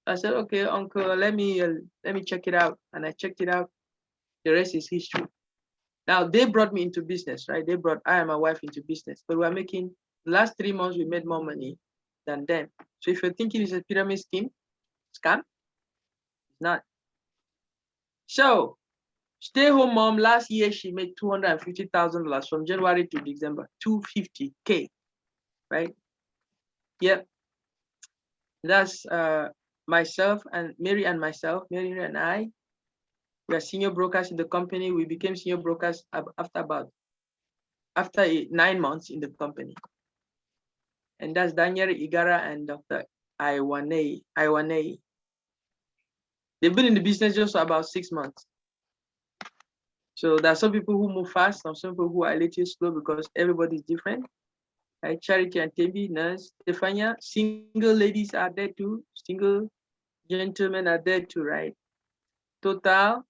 I said, okay, uncle, let me check it out. And I checked it out. The rest is history. Now they brought me into business, right? They brought I and my wife into business, but we're making, the last 3 months, we made more money than them. So if you're thinking it's a pyramid scam, it's not. So stay-home mom, last year, she made $250,000 from January to December, 250K, right? Yep. That's myself and Mary and myself, Mary and I. We are senior brokers in the company. We became senior brokers after 9 months in the company. And that's Daniel Igara and Dr. Iwane. They've been in the business just for about 6 months. So there are some people who move fast, and some people who are a little slow because everybody's different. Right? Charity and Tembi, Nurse, Stefania, single ladies are there too. Single gentlemen are there too, right? Total,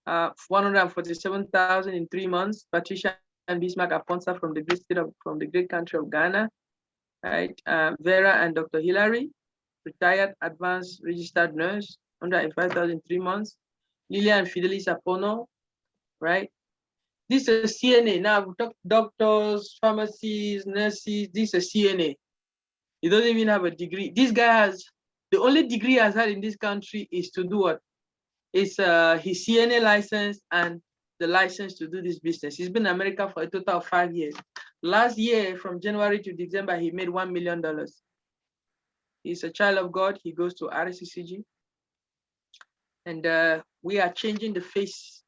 147,000 in 3 months. Patricia and Bismarck Aponsa from the great country of Ghana, right? Vera and Dr. Hillary, retired advanced registered nurse, 105,000 in 3 months. Lilia and Fidelis Apono, right? This is CNA. Now we talk doctors, pharmacists, nurses. This is CNA. He doesn't even have a degree. This guy has, the only degree he has had in this country is to do what? It's his CNA license and the license to do this business. He's been in America for a total of 5 years. Last year, from January to December, he made $1 million. He's a child of God. He goes to RCCG. And we are changing the face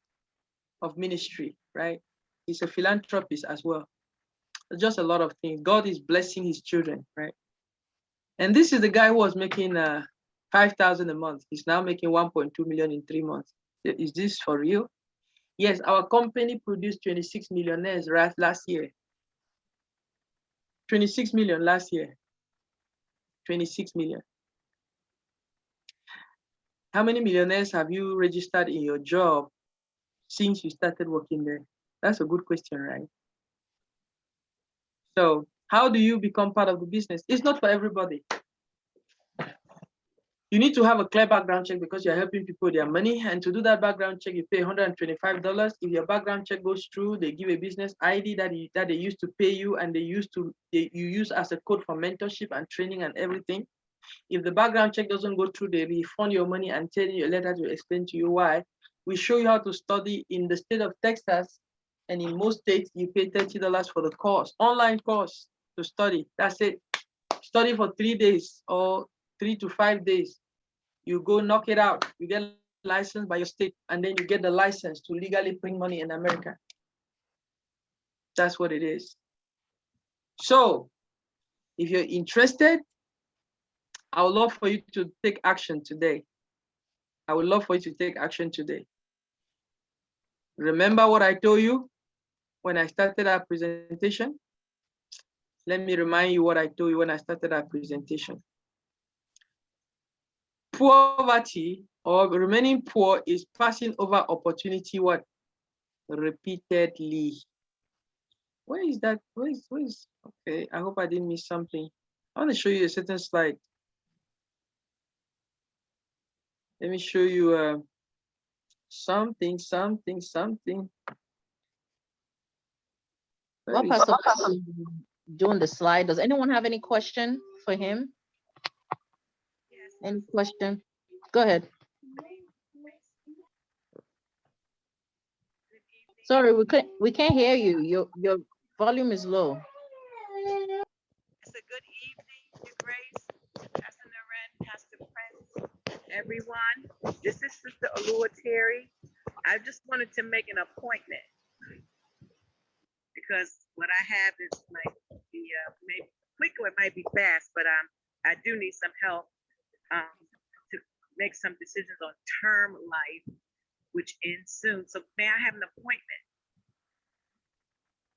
of ministry, right? He's a philanthropist as well. It's just a lot of things. God is blessing his children, right? And this is the guy who was making 5,000 a month. He's now making 1.2 million in 3 months. Is this for real? Yes, our company produced 26 millionaires last year. 26 million last year. 26 million. How many millionaires have you registered in your job since you started working there? That's a good question, right? So how do you become part of the business? It's not for everybody. You need to have a clear background check because you're helping people with their money. And to do that background check, you pay $125. If your background check goes through, they give a business ID that they used to pay you, and you use as a code for mentorship and training and everything. If the background check doesn't go through, they refund your money and send you a letter to explain to you why. We show you how to study in the state of Texas, and in most states, you pay $30 for the course, online course to study. That's it. Study for 3 days or 3 to 5 days. You go knock it out. You get licensed by your state, and then you get the license to legally bring money in America. That's what it is. So if you're interested, I would love for you to take action today. I would love for you to take action today. Remember what I told you when I started our presentation? Let me remind you what I told you when I started our presentation. Poverty or remaining poor is passing over opportunity what? Repeatedly. Where is that? Where is okay? I hope I didn't miss something. I want to show you a certain slide. Let me show you something. Well, Pastor, doing the slide, does anyone have any question for him? Any question? Go ahead. Sorry, we can't hear you. Your volume is low. It's a good evening, Your Grace, Pastor Naren, Pastor Prince, everyone. This is Sister Alua Terry. I just wanted to make an appointment because what I have is like the maybe quick or it might be fast, but I do need some help to make some decisions on term life, which ends soon. So may I have an appointment?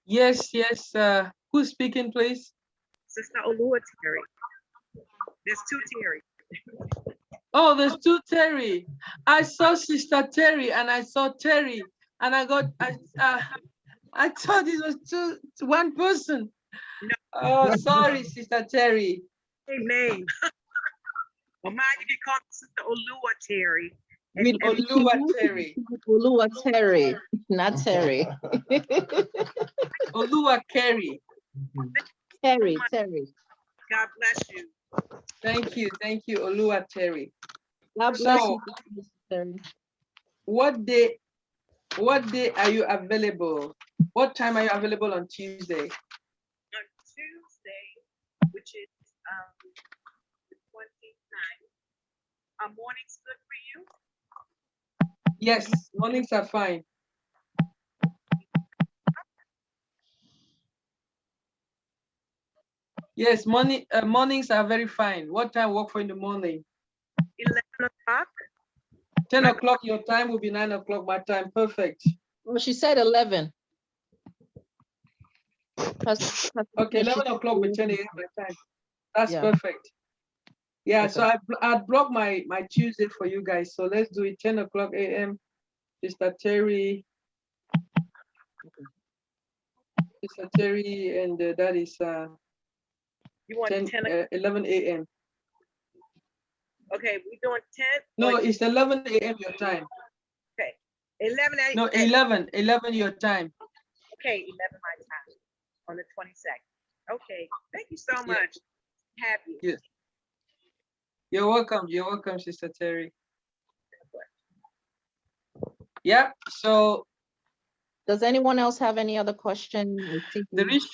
Yes, yes. Who's speaking, please? Sister Olua Terry. There's two Terry. Oh, there's two Terry. I saw Sister Terry and I saw Terry, and I thought it was one person. No. Oh, sorry, Sister Terry. Same name. Well, mine, you can call me Sister Olua Terry. With Olua Terry. Olua Terry, not Terry. Olua Kerry. Terry. God bless you. Thank you, Olua Terry. God bless So, you, Terry. what day are you available? What time are you available on Tuesday? On Tuesday, which is the 29th, morning's good for you? Yes, mornings are fine. Yes, mornings are very fine. What time work for in the morning? 11 o'clock. 10 o'clock your time will be 9 o'clock my time. Perfect. Well, she said 11. Okay, 11 o'clock with 10 a.m. my time. That's Yeah. perfect. Yeah, Okay. so I'd block my Tuesday for you guys. So let's do it 10 o'clock a.m. Sister Terry. Sister Terry, and that is You want 11 a.m. Okay, we're doing 10? No, or- it's 11 a.m. your time. Okay, 11 a.m. No, 11 your time. Okay, 11 my time on the 22nd. Okay, thank you so Yeah. much. Happy. Yes. You're welcome. You're welcome, Sister Terry. Yeah, so Does anyone else have any other question? I think there is,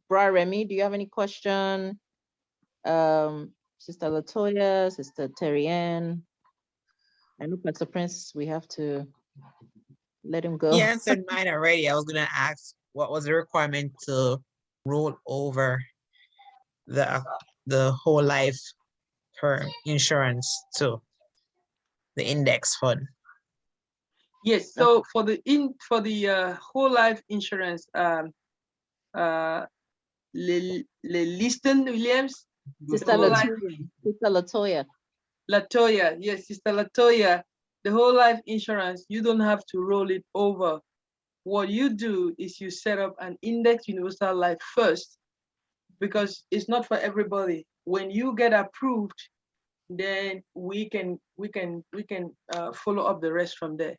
Bra Remy, do you have any question? Sister Latoya, Sister Terry Ann. I know Pastor Prince, we have to let him go. He answered mine already. I was gonna ask what was the requirement to roll over the whole life term insurance to the index fund. yes, so for the whole life insurance, Liston Williams, Sister whole life- Latoya. Latoya, yes, Sister Latoya, the whole life insurance, you don't have to roll it over. What you do is you set up an index universal life first, because it's not for everybody. When you get approved, then we can follow up the rest from there.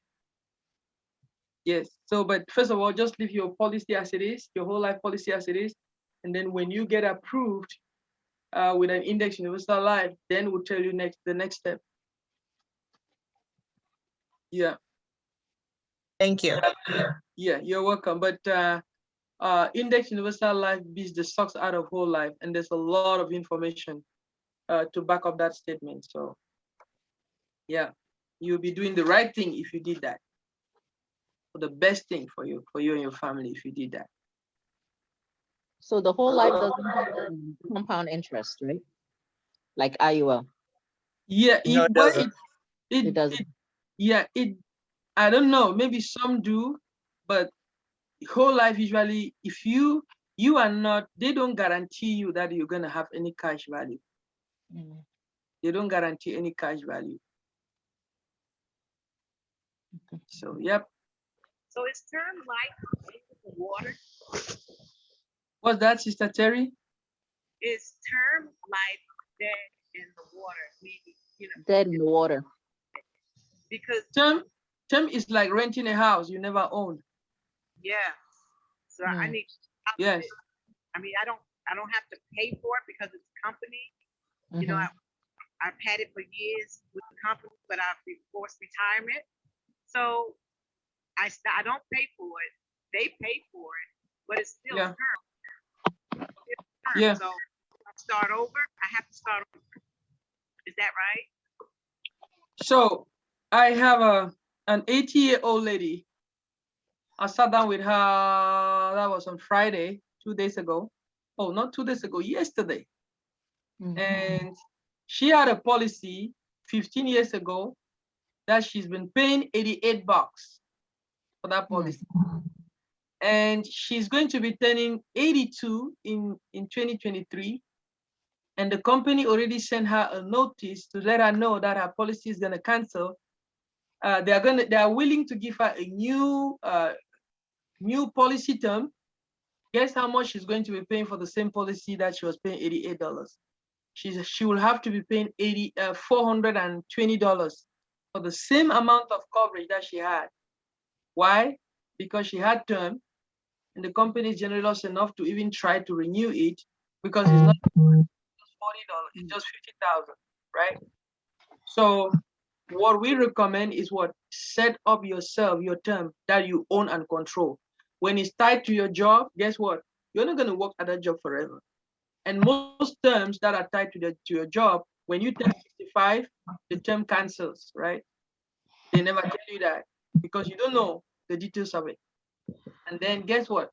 Yes. So, but first of all, just leave your policy as it is, your whole life policy as it is, and then when you get approved with an index universal life, then we'll tell you the next step. Yeah. Thank you. Yeah, you're welcome. But index universal life beats the socks out of whole life, and there's a lot of information to back up that statement. So, yeah, you'll be doing the right thing if you did that. For the best thing for you and your family if you did that. So the whole life doesn't have compound interest, right? Like IUL. Yeah, No, it doesn't. It doesn't. I don't know, maybe some do, but whole life usually, if you are not, they don't guarantee you that you're gonna have any cash value. They don't guarantee any cash value. Okay. So, yep. So is term life in the water? What's that, Sister Terry? Is term life dead in the water? Meaning, Dead in the water. because Term is like renting a house you never own. yeah. So I Hmm. need. Yes. I mean, I don't have to pay for it because it's a company. You know, Mhm. I've had it for years with the company, but I've been forced retirement. So I don't pay for it. They pay for it, but it's still Yeah. term. It's term. Yeah. So I start over. I have to start over. Is that right? So I have an 80-year-old lady. I sat down with her, that was on Friday, 2 days ago. Oh, not 2 days ago, yesterday. And she had a policy 15 years ago that she's been paying $88 for that policy. And she's going to be turning 82 in 2023. And the company already sent her a notice to let her know that her policy is gonna cancel. They are willing to give her a new policy term. Guess how much she's going to be paying for the same policy that she was paying $88? She will have to be paying $420 for the same amount of coverage that she had. Why? Because she had term, and the company is generous enough to even try to renew it because it's not $40, it's just $50,000, right? So what we recommend is what? Set up yourself, your term that you own and control. When it's tied to your job, guess what? You're not going to work at that job forever. And most terms that are tied to your job, when you turn 65, the term cancels, right? They never tell you that because you don't know the details of it. And then guess what?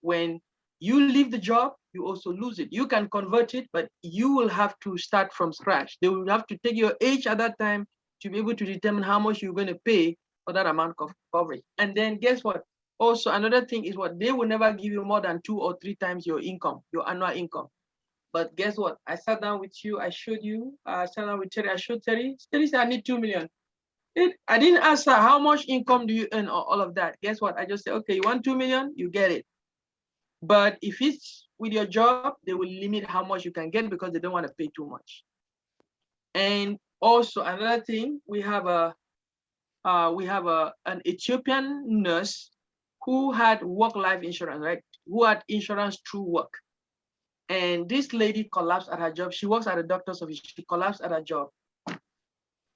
When you leave the job, you also lose it. You can convert it, but you will have to start from scratch. They will have to take your age at that time to be able to determine how much you're going to pay for that amount of coverage. And then guess what? Also, another thing is what? They will never give you more than 2 or 3 times your income, your annual income. But guess what? I sat down with you, I showed you, I sat down with Terry, I showed Terry. Terry said, I need 2 million. I didn't ask her, how much income do you earn or all of that? Guess what? I just said, okay, you want 2 million? You get it. But if it's with your job, they will limit how much you can get because they don't want to pay too much. And also another thing, we have an Ethiopian nurse who had work-life insurance, right? Who had insurance through work. And this lady collapsed at her job. She works at a doctor's office. She collapsed at her job.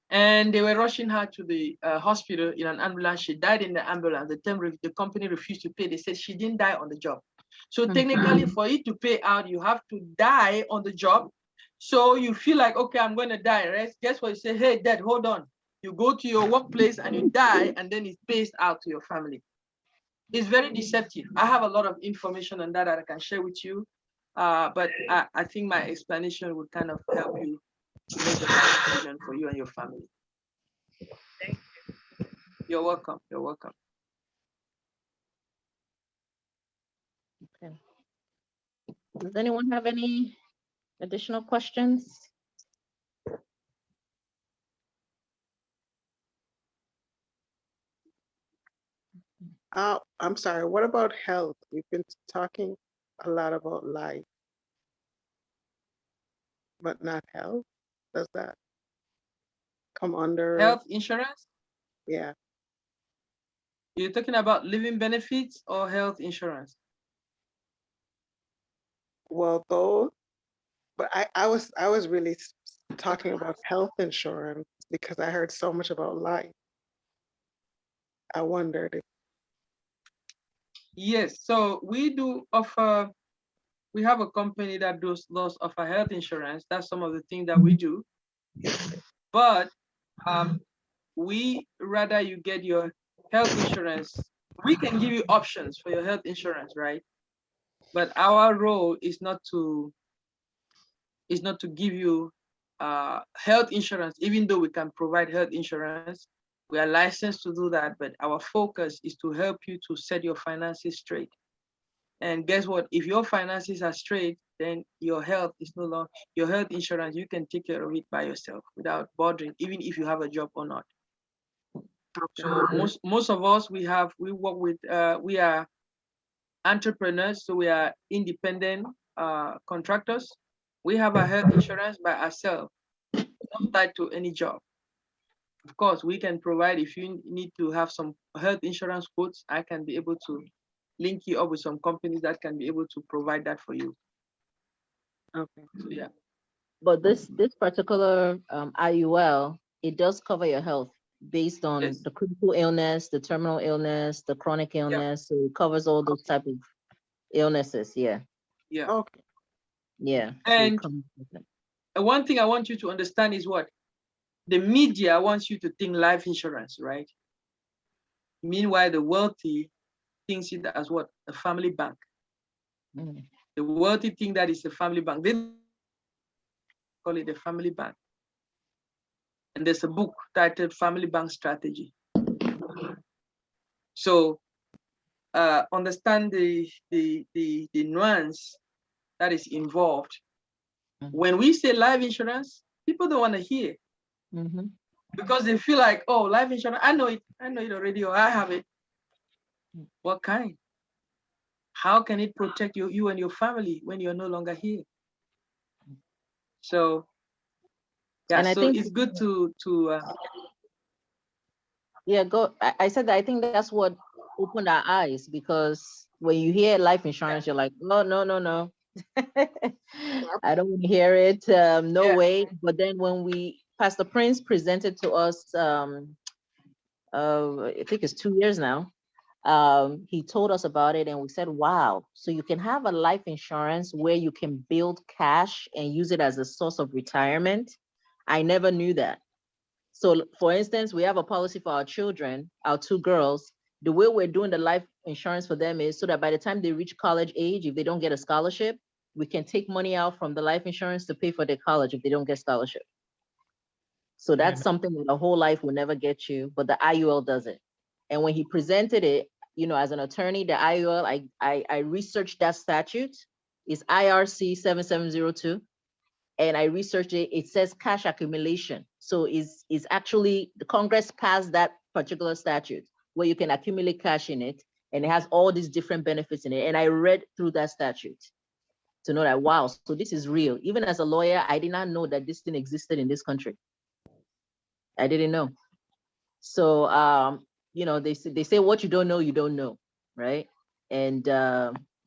And they were rushing her to the hospital in an ambulance. She died in the ambulance. The company refused to pay. They said she didn't die on the job. So technically, for it to pay out, you have to die on the job. So you feel like, okay, I'm going to die, right? Guess what? You say, hey, Dad, hold on. You go to your workplace and you die, and then it pays out to your family. It's very deceptive. I have a lot of information on that I can share with you. But I think my explanation would kind of help you to make the right decision for you and your family. Thank you. You're welcome. You're welcome. Okay. Does anyone have any additional questions? I'm sorry, what about health? We've been talking a lot about life, but not health. Does that come under? Health insurance? Yeah. You're talking about living benefits or health insurance? Well, those, but I was really talking about health insurance because I heard so much about life. I wondered if. Yes, so we do offer, we have a company that does offer health insurance. That's some of the things that we do. But we rather you get your health insurance. We can give you options for your health insurance, right? But our role is not to give you health insurance, even though we can provide health insurance. We are licensed to do that, but our focus is to help you to set your finances straight. And guess what? If your finances are straight, then your health is no longer, your health insurance, you can take care of it by yourself without bothering, even if you have a job or not. So most of us, we work with, we are entrepreneurs, so we are independent contractors. We have a health insurance by ourselves, not tied to any job. Of course, we can provide, if you need to have some health insurance quotes, I can be able to link you up with some companies that can be able to provide that for you. Okay. So, yeah. But this particular IUL, it does cover your health based on Yes. the critical illness, the terminal illness, the chronic illness. So it covers all those type of illnesses. Yeah. Yeah. Okay. Yeah. So it And comes with it. one thing I want you to understand is what? The media wants you to think life insurance, right? Meanwhile, the wealthy thinks it as what? A family bank. Mm. The wealthy think that is a family bank. They call it a family bank. And there's a book titled Family Bank Strategy. So understand the nuance that is involved. Mhm. When we say life insurance, people don't want to hear Mhm. because they feel like, oh, life insurance, I know it already, or I have it. What kind? How can it protect you and your family when you're no longer here? So yeah, And I so think, it's good to yeah, I said that I think that's what opened our eyes, because when you hear life insurance, you're like, no, no, no, no. I don't want to hear it. No Yeah. way. But then when Pastor Prince presented to us, I think it's 2 years now, he told us about it and we said, wow, so you can have a life insurance where you can build cash and use it as a source of retirement. I never knew that. So for instance, we have a policy for our children, our 2 girls. The way we're doing the life insurance for them is so that by the time they reach college age, if they don't get a scholarship, we can take money out from the life insurance to pay for their college if they don't get scholarship. So that's something that a whole life will never get you, but the IUL does it. And when he presented it, as an attorney, the IUL, I researched that statute. It's IRC 7702. And I researched it. It says cash accumulation. So is actually the Congress passed that particular statute where you can accumulate cash in it, and it has all these different benefits in it. And I read through that statute to know that, wow, so this is real. Even as a lawyer, I did not know that this thing existed in this country. I didn't know. So, they say what you don't know, right? And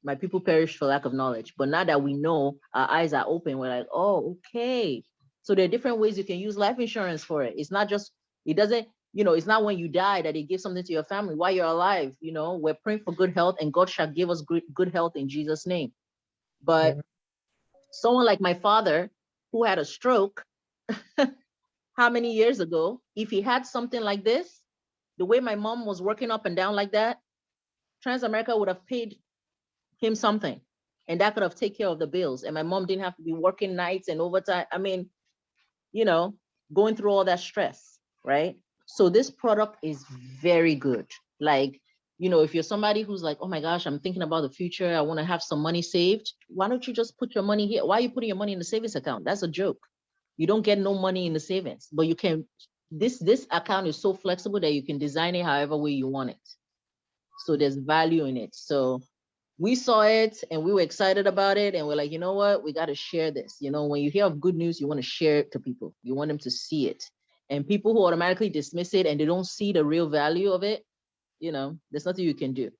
my people perish for lack of knowledge. But now that we know, our eyes are open. We're like, oh, okay. So there are different ways you can use life insurance for it. It's not just, it doesn't, it's not when you die that it gives something to your family. While you're alive, we're praying for good health, and God shall give us good health in Jesus' name. But someone like my father, who had a stroke, how many years ago, if he had something like this, the way my mom was working up and down like that, Transamerica would have paid him something, and that could have taken care of the bills. And my mom didn't have to be working nights and overtime. I mean, going through all that stress, right? So this product is very good. Like, if you're somebody who's like, oh my gosh, I'm thinking about the future, I want to have some money saved, why don't you just put your money here? Why are you putting your money in the savings account? That's a joke. You don't get no money in the savings, but you can, this account is so flexible that you can design it however way you want it. So there's value in it. So we saw it and we were excited about it. And we're like, you know what? We got to share this. When you hear of good news, you want to share it to people. You want them to see it. And people who automatically dismiss it and they don't see the real value of it, there's nothing you can do.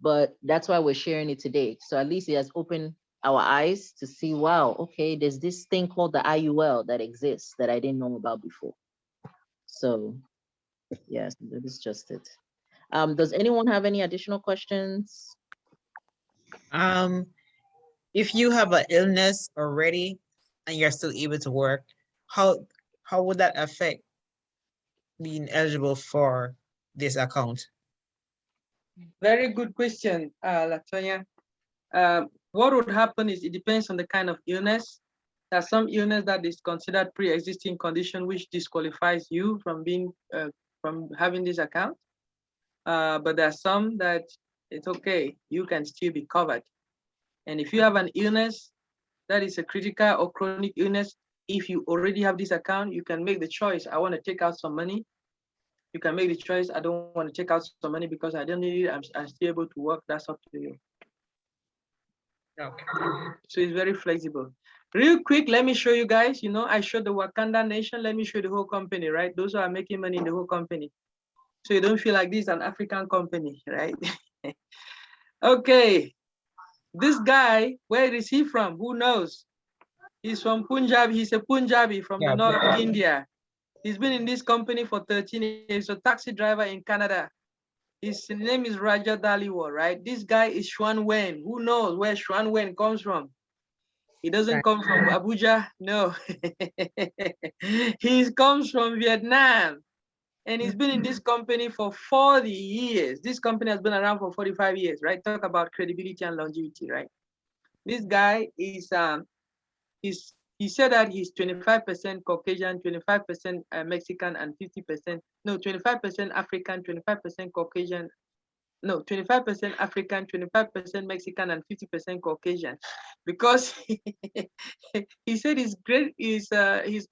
But that's why we're sharing it today. So at least it has opened our eyes to see, wow, okay, there's this thing called the IUL that exists that I didn't know about before. So yes, that is just it. Does anyone have any additional questions? If you have an illness already and you're still able to work, how would that affect being eligible for this account? Very good question, Latonya. What would happen is it depends on the kind of illness. There's some illness that is considered pre-existing condition, which disqualifies you from being from having this account. But there's some that it's okay, you can still be covered. And if you have an illness that is a critical or chronic illness, if you already have this account, you can make the choice. I want to take out some money. You can make the choice. I don't want to take out some money because I don't need it. I'm still able to work. That's up to you. Okay. So it's very flexible. Real quick, let me show you guys. I showed the Wakanda Nation. Let me show you the whole company, right? Those who are making money in the whole company. So you don't feel like this is an African company, right? Okay. This guy, where is he from? Who knows? He's from Punjab. He's a Punjabi from the north of India. He's been in this company for 13 years. He's a taxi driver in Canada. His name is Raja Daliwal, right? This guy is Xuan Wen. Who knows where Xuan Wen comes from? He doesn't come from Abuja, no. He comes from Vietnam. And he's been in this company for 40 years. This company has been around for 45 years, right? Talk about credibility and longevity, right? This guy is, he said that he's 25% Caucasian, 25% Mexican, and 50%, no, 25% African, 25% Caucasian, no, 25% African, 25% Mexican, and 50% Caucasian, because he said his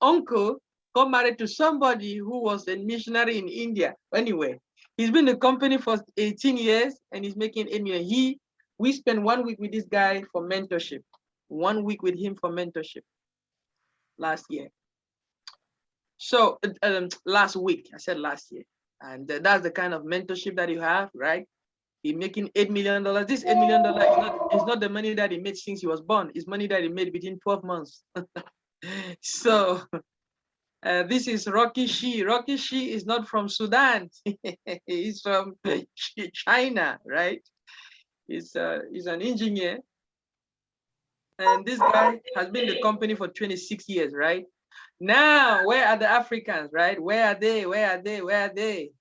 uncle got married to somebody who was a missionary in India. Anyway, he's been in the company for 18 years and he's making $8 million. We spent 1 week with this guy for mentorship. 1 week with him for mentorship last year. So last week, I said last year. And that's the kind of mentorship that you have, right? He's making $8 million. This $8 million is not the money that he made since he was born. It's money that he made within 12 months. So this is Rocky Shi. Rocky Shi is not from Sudan. He's from China, right? He's an engineer. And this guy has been in the company for 26 years, right? Now, where are the Africans, right? Where are they? Where are they? Where are they?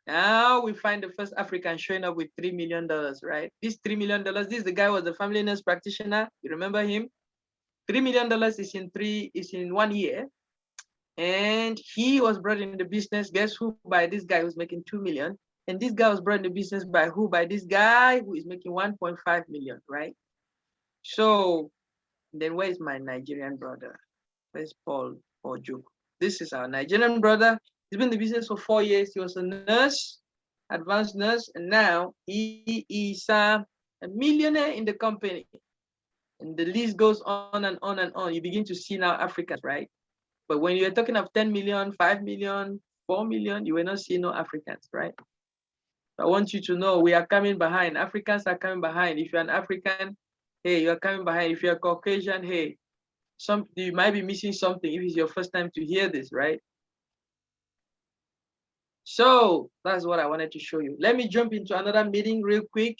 Now we find the first African showing up with $3 million, right? This $3 million, this is the guy who was the family nurse practitioner. You remember him? $3 million is in 1 year. And he was brought in the business. Guess who? By this guy who's making 2 million. And this guy was brought in the business by who? By this guy who is making 1.5 million, right? So then where is my Nigerian brother? Where's Paul Ojo? This is our Nigerian brother. He's been in the business for 4 years. He was a nurse, advanced nurse, and now he is a millionaire in the company. And the list goes on and on and on. You begin to see now Africans, right? But when you're talking of 10 million, 5 million, 4 million, you will not see no Africans, right? I want you to know we are coming behind. Africans are coming behind. If you're an African, hey, you're coming behind. If you're Caucasian, hey, you might be missing something if it's your first time to hear this, right? So that's what I wanted to show you. Let me jump into another meeting real quick.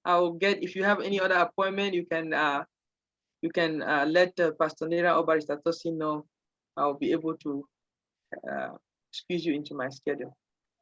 I'll get, if you have any other appointment, you can let Pastor Nira or Barrister Tosin know. I'll be able to squeeze you into my schedule.